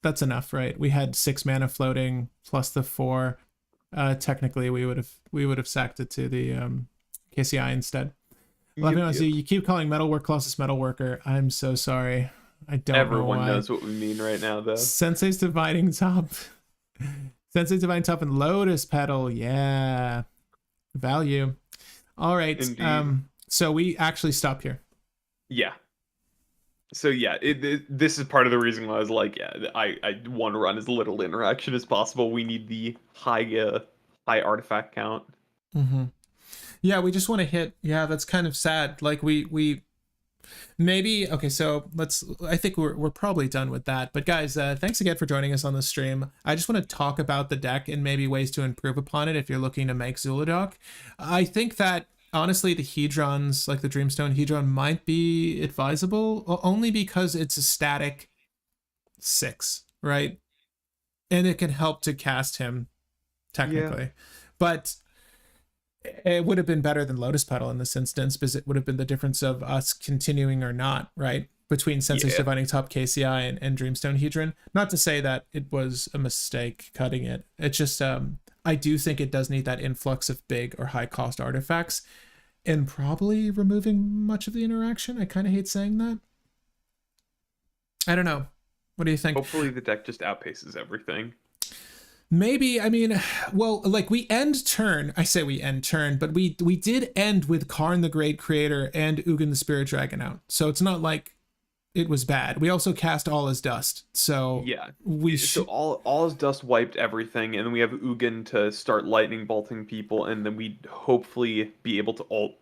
that's enough, right? We had 6 mana floating plus the 4. Technically we would have sacked it to the KCI instead. Let me know, you keep calling Metalwork Colossus Metalworker. I'm so sorry. I don't Everyone know why. knows what we mean right now, though. Sensei's Dividing Top. Sensei's Dividing Top and Lotus Petal. Yeah. Value. All right. Indeed. So we actually stop here. Yeah. So yeah, this is part of the reason why I was like, yeah, I want to run as little interaction as possible. We need the high artifact count. Mm-hmm. Yeah, we just want to hit. Yeah, that's kind of sad. Like we maybe okay. So I think we're probably done with that. But guys, thanks again for joining us on the stream. I just want to talk about the deck and maybe ways to improve upon it if you're looking to make Zhulodok. I think that honestly, the Hedrons, like the Dreamstone Hedron, might be advisable only because it's a static 6, right? And it can help to cast him technically, yeah. But it would have been better than Lotus Petal in this instance because it would have been the difference of us continuing or not, right? Between Sensei's Dividing Top KCI and Dreamstone Hedron. Not to say that it was a mistake cutting it. It's just I do think it does need that influx of big or high cost artifacts and probably removing much of the interaction. I kind of hate saying that. I don't know. What do you think? Hopefully the deck just outpaces everything. Maybe, I mean, well, like we end turn, I say we end turn, but we did end with Karn the Great Creator and Ugin the Spirit Dragon out. So it's not like it was bad. We also cast All as Dust. So yeah, so all as Dust wiped everything, and then we have Ugin to start lightning bolting people, and then we'd hopefully be able to ult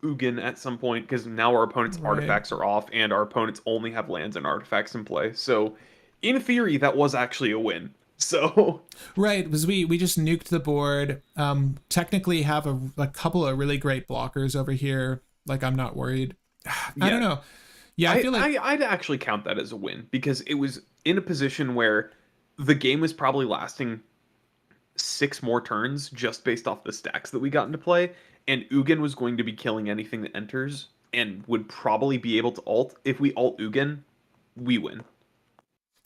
Ugin at some point, because now our opponent's artifacts are off, and our opponents only have lands and artifacts in play. So in theory, that was actually a win. So right, because we just nuked the board. Technically have a couple of really great blockers over here. Like I'm not worried. I don't know. Yeah, I feel like I'd actually count that as a win because it was in a position where the game was probably lasting 6 more turns just based off the stacks that we got into play, and Ugin was going to be killing anything that enters and would probably be able to ult. If we ult Ugin, we win.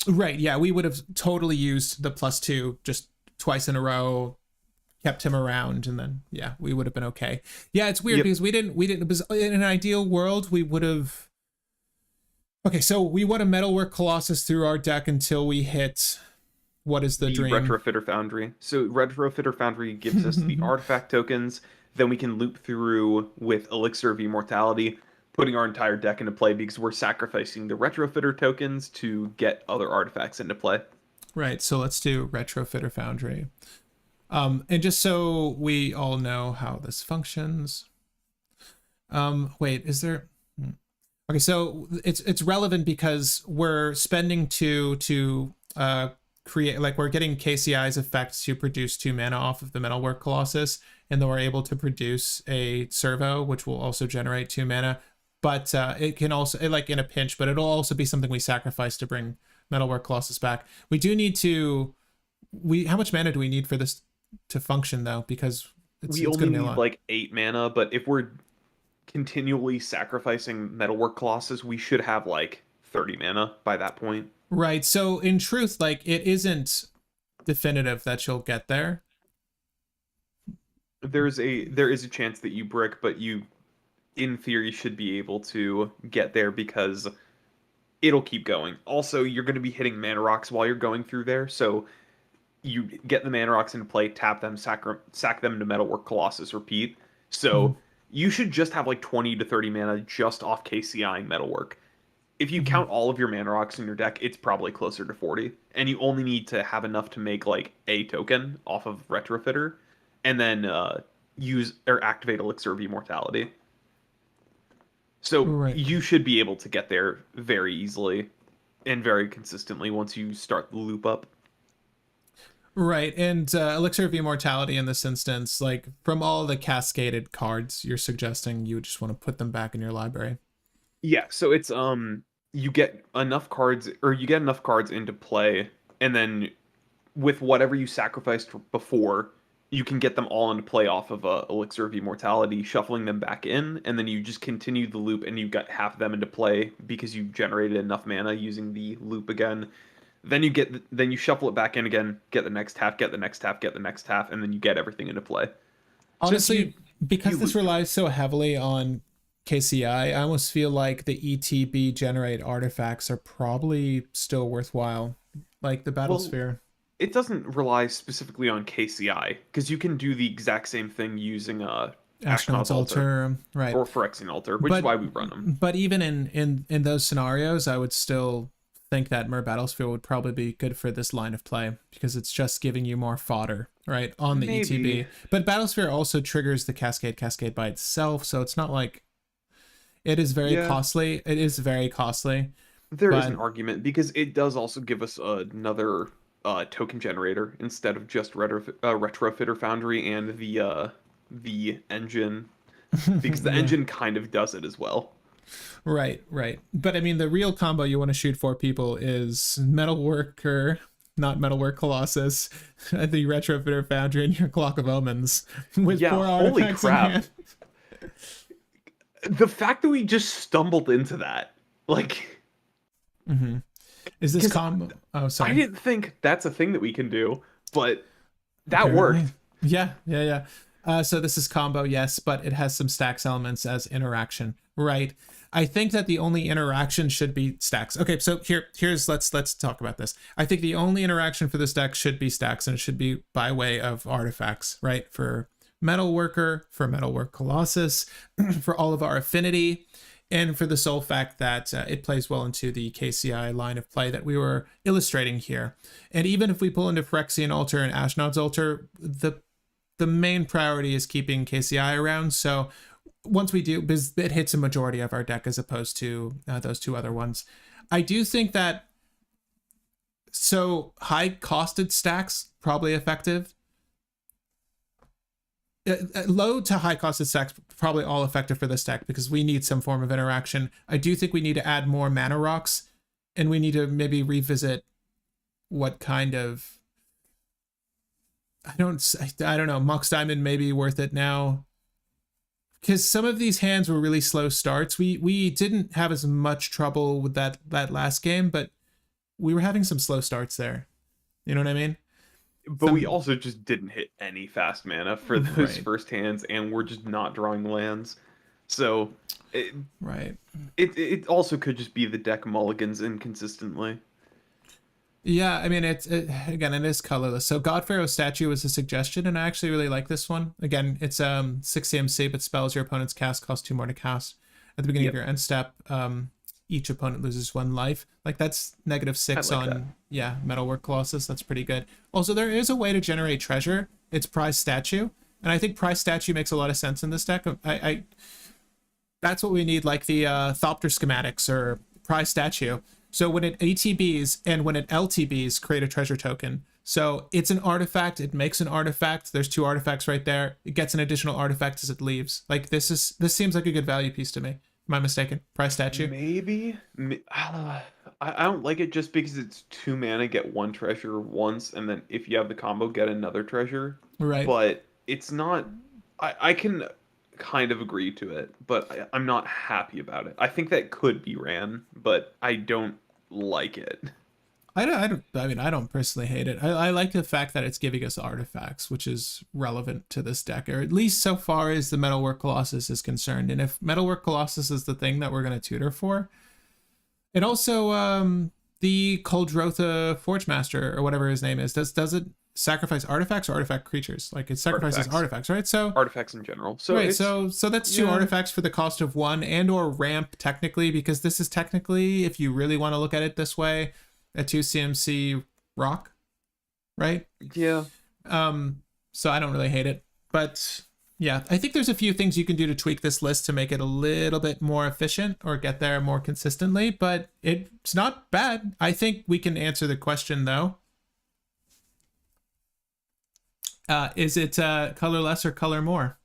Right, yeah, we would have totally used the +2 just twice in a row, kept him around, and then yeah, we would have been okay. Yeah, it's weird because we didn't because in an ideal world we would have. Okay, so we want a Metalwork Colossus through our deck until we hit what is the dream? Retrofitter Foundry. So Retrofitter Foundry gives us the artifact tokens, then we can loop through with Elixir of Immortality, putting our entire deck into play because we're sacrificing the Retrofitter tokens to get other artifacts into play. Right, so let's do Retrofitter Foundry. And just so we all know how this functions. Wait, is there... Okay, so it's relevant because we're spending 2 to create, like we're getting KCI's effect to produce 2 mana off of the Metalwork Colossus, and then we're able to produce a Servo, which will also generate 2 mana. But it can also, like in a pinch, but it'll also be something we sacrifice to bring Metalwork Colossus back. We do need to, how much mana do we need for this to function though? Because we only need like 8 mana, but if we're continually sacrificing Metalwork Colossus, we should have like 30 mana by that point. Right, so in truth, like it isn't definitive that you'll get there. There is a chance that you brick, but you in theory should be able to get there because it'll keep going. Also, you're going to be hitting mana rocks while you're going through there, so you get the mana rocks into play, tap them, sack them to Metalwork Colossus, repeat. So you should just have like 20 to 30 mana just off KCI and Metalwork. if you count all of your mana rocks in your deck, it's probably closer to 40. And you only need to have enough to make like a token off of Retrofitter, and then use or activate Elixir of Immortality. So Right. you should be able to get there very easily and very consistently once you start the loop up. Right, and Elixir of Immortality in this instance, like from all the cascaded cards, you're suggesting you just want to put them back in your library. Yeah, so it's you get enough cards, or you get enough cards into play, and then with whatever you sacrificed before, you can get them all into play off of Elixir of Immortality, shuffling them back in, and then you just continue the loop, and you got half of them into play because you generated enough mana using the loop again. Then then you shuffle it back in again, get the next half, get the next half, get the next half, and then you get everything into play. Honestly, because this loop. relies so heavily on KCI, I almost feel like the ETB generate artifacts are probably still worthwhile, like the Battlesphere. It doesn't rely specifically on KCI because you can do the exact same thing using Astronaut's Altar, right? Or Phyrexian Altar, which is why we run them. But even in those scenarios, I would still think that Mer Battlesphere would probably be good for this line of play because it's just giving you more fodder, right, on the ETB. But Battlesphere also triggers the Cascade by itself, so it's not like it is very costly. It is very costly. There is an argument because it does also give us another token generator instead of just Retrofitter Foundry and the engine, because the engine kind of does it as well. Right. But I mean, the real combo you want to shoot for people is Metalworker, not Metalwork Colossus, the Retrofitter Foundry, and your Clock of Omens with 4 artifacts in hand. The fact that we just stumbled into that, like, is this combo? Oh, sorry. I didn't think that's a thing that we can do, but that worked. Yeah. So this is combo, yes, but it has some stacks elements as interaction, right? I think that the only interaction should be stacks. Okay, so here's let's talk about this. I think the only interaction for this deck should be stacks, and it should be by way of artifacts, right? For Metalworker, for Metalwork Colossus, for all of our affinity, and for the sole fact that it plays well into the KCI line of play that we were illustrating here. And even if we pull into Phyrexian Altar and Ashnod's Altar, the main priority is keeping KCI around. So once we do, because it hits a majority of our deck as opposed to those two other ones. I do think that high costed stacks probably effective. Low to high costed stacks probably all effective for this deck because we need some form of interaction. I do think we need to add more mana rocks, and we need to maybe revisit what kind of, I don't know, Mox Diamond may be worth it now, because some of these hands were really slow starts. We didn't have as much trouble with that last game, but we were having some slow starts there. You know what I mean? But we also just didn't hit any fast mana for those first hands, and we're just not drawing lands. So it also could just be the deck mulligans inconsistently. Yeah, I mean, again, it is colorless. So God Pharaoh's Statue was a suggestion, and I actually really like this one. Again, it's 6 CMC, but spells your opponent's cast cost 2 more to cast. At the beginning of your end step, each opponent loses 1 life. Like, that's -6 on Metalwork Colossus. That's pretty good. Also, there is a way to generate treasure. It's Prize Statue, and I think Prize Statue makes a lot of sense in this deck. That's what we need, like the Thopter schematics or Prize Statue. So when it ATBs and when it LTBs, create a treasure token. So it's an artifact. It makes an artifact. There's 2 artifacts right there. It gets an additional artifact as it leaves. Like, this seems like a good value piece to me. Am I mistaken? Prize Statue? Maybe. I don't like it just because it's 2 mana, get 1 treasure once, and then if you have the combo, get another treasure. Right. But it's not. I can kind of agree to it, but I'm not happy about it. I think that could be ran, but I don't like it. I don't personally hate it. I like the fact that it's giving us artifacts, which is relevant to this deck, or at least so far as the Metalwork Colossus is concerned. And if Metalwork Colossus is the thing that we're going to tutor for, and also the Coldrotha Forge Master or whatever his name is, does it sacrifice artifacts or artifact creatures? Like it sacrifices artifacts, right? So artifacts in general. So right, so that's 2 artifacts for the cost of 1, and or ramp technically, because this is technically, if you really want to look at it this way, a 2 CMC rock, right? Yeah. So I don't really hate it, but yeah, I think there's a few things you can do to tweak this list to make it a little bit more efficient or get there more consistently, but it's not bad. I think we can answer the question though. Is it color less or color more?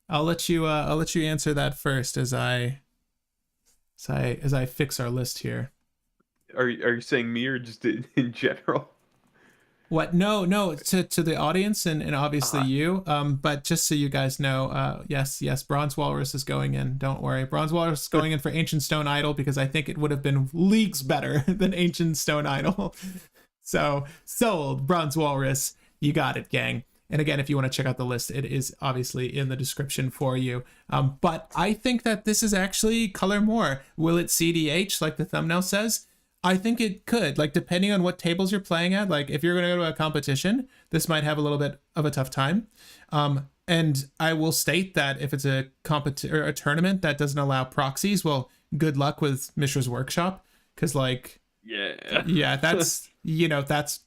I'll let you answer that first as I fix our list here. Are you saying me or just in general? What? No, to the audience and obviously you. But just so you guys know, yes, Bronze Walrus is going in. Don't worry. Bronze Walrus is going in for Ancient Stone Idol because I think it would have been leagues better than Ancient Stone Idol. So, sold. Bronze Walrus. You got it, gang. And again, if you want to check out the list, it is obviously in the description for you. But I think that this is actually color more. Will it cEDH like the thumbnail says? I think it could, like, depending on what tables you're playing at. Like, if you're going to go to a competition, this might have a little bit of a tough time. And I will state that if it's a a tournament that doesn't allow proxies, well, good luck with Mishra's Workshop, because, like, yeah, that's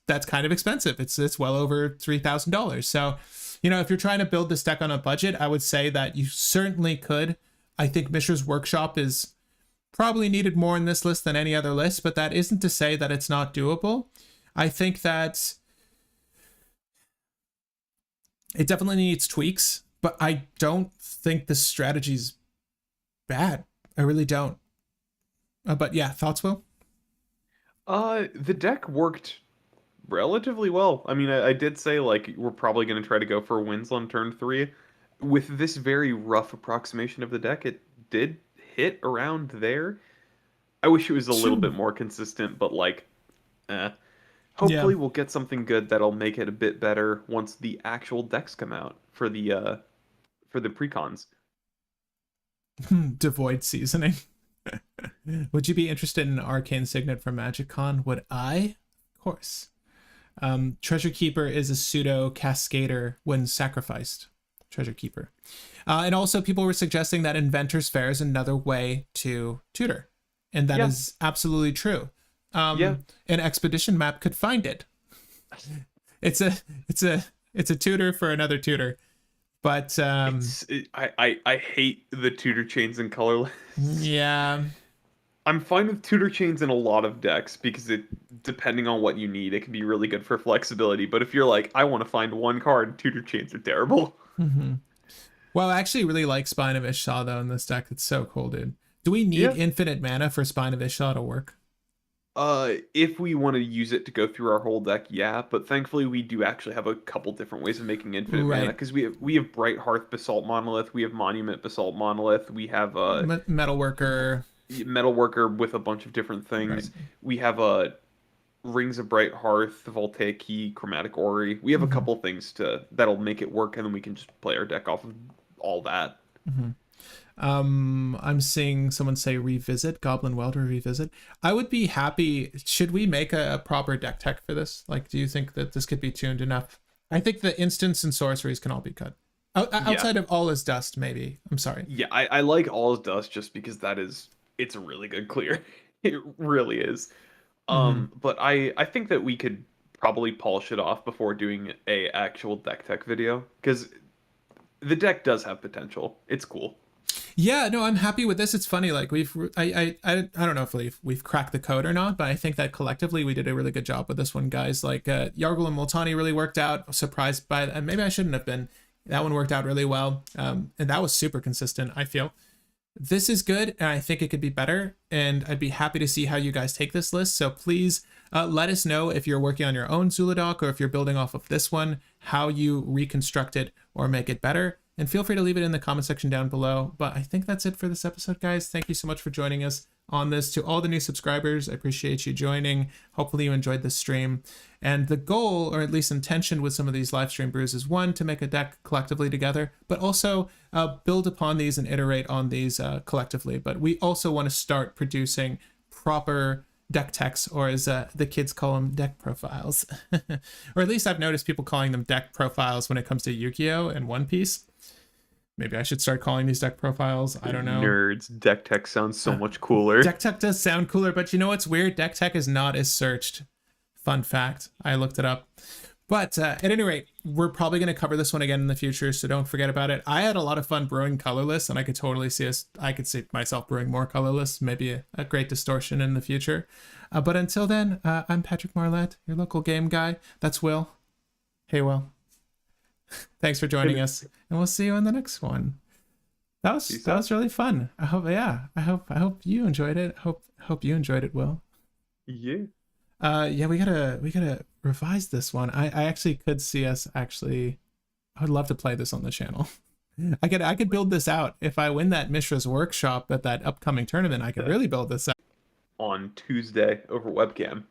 that's kind of expensive. It's well over $3,000. So, if you're trying to build this deck on a budget, I would say that you certainly could. I think Mishra's Workshop is probably needed more in this list than any other list, but that isn't to say that it's not doable. I think that it definitely needs tweaks, but I don't think the strategy's bad. I really don't. But yeah, thoughts, Will? The deck worked relatively well. I mean, I did say, like, we're probably going to try to go for wins on turn 3. With this very rough approximation of the deck, it did hit around there. I wish it was a little bit more consistent, but like, hopefully we'll get something good that'll make it a bit better once the actual decks come out for the precons. Devoid seasoning. Would you be interested in an Arcane Signet from MagicCon? Would I? Of course. Treasure Keeper is a pseudo Cascader when sacrificed. Treasure Keeper. And also people were suggesting that Inventor's Fair is another way to tutor. And that is absolutely true. An expedition map could find it. It's a tutor for another tutor. But I hate the tutor chains in Colorless. Yeah. I'm fine with tutor chains in a lot of decks because depending on what you need, it can be really good for flexibility. But if you're like, I want to find one card, tutor chains are terrible. Mm-hmm. Well, I actually really like Spine of Ishtar though in this deck. It's so cool, dude. Do we need infinite mana for Spine of Ishtar to work? If we want to use it to go through our whole deck, yeah. But thankfully, we do actually have a couple different ways of making infinite mana because we have Bright Hearth Basalt Monolith, we have Monument Basalt Monolith, we have Metalworker with a bunch of different things. Right. We have Rings of Bright Hearth, Voltaic Key, Chromatic Ori. We have a couple things that'll make it work, and then we can just play our deck off of all that. Mm-hmm. I'm seeing someone say revisit Goblin Welder revisit. I would be happy. Should we make a proper deck tech for this? Like, do you think that this could be tuned enough? I think the instants and sorceries can all be cut. Outside of All Is Dust, maybe. I'm sorry. Yeah, I like All Is Dust just because it's a really good clear. It really is. But I think that we could probably polish it off before doing a actual deck tech video because the deck does have potential. It's cool. Yeah, no, I'm happy with this. It's funny, like I don't know if we've cracked the code or not, but I think that collectively we did a really good job with this one, guys. Like Yargle and Multani really worked out. Surprised by that. Maybe I shouldn't have been. That one worked out really well, and that was super consistent, I feel. This is good, and I think it could be better, and I'd be happy to see how you guys take this list. So please let us know if you're working on your own Zhulodok or if you're building off of this one, how you reconstruct it or make it better. And feel free to leave it in the comment section down below. But I think that's it for this episode, guys. Thank you so much for joining us on this. To all the new subscribers, I appreciate you joining. Hopefully you enjoyed this stream. And the goal, or at least intention with some of these live stream brews, is one, to make a deck collectively together, but also build upon these and iterate on these collectively. But we also want to start producing proper deck techs, or as the kids call them, deck profiles. Or at least I've noticed people calling them deck profiles when it comes to Yu-Gi-Oh! And One Piece. Maybe I should start calling these deck profiles. I don't know. Nerds. Deck tech sounds so much cooler. Deck tech does sound cooler, but you know what's weird? Deck tech is not as searched. Fun fact. I looked it up. But at any rate, we're probably going to cover this one again in the future, so don't forget about it. I had a lot of fun brewing Colorless, and I could totally see myself brewing more Colorless, maybe a great distortion in the future. But until then, I'm Patrick Marlette, your local game guy. That's Will. Hey, Will. Thanks for joining us, and we'll see you in the next one. That was really fun. I hope you enjoyed it. Hope you enjoyed it, Will. Yeah. Yeah, we gotta revise this one. I actually could see us I would love to play this on the channel. I could build this out. If I win that Mishra's workshop at that upcoming tournament, I could really build this out On Tuesday over webcam.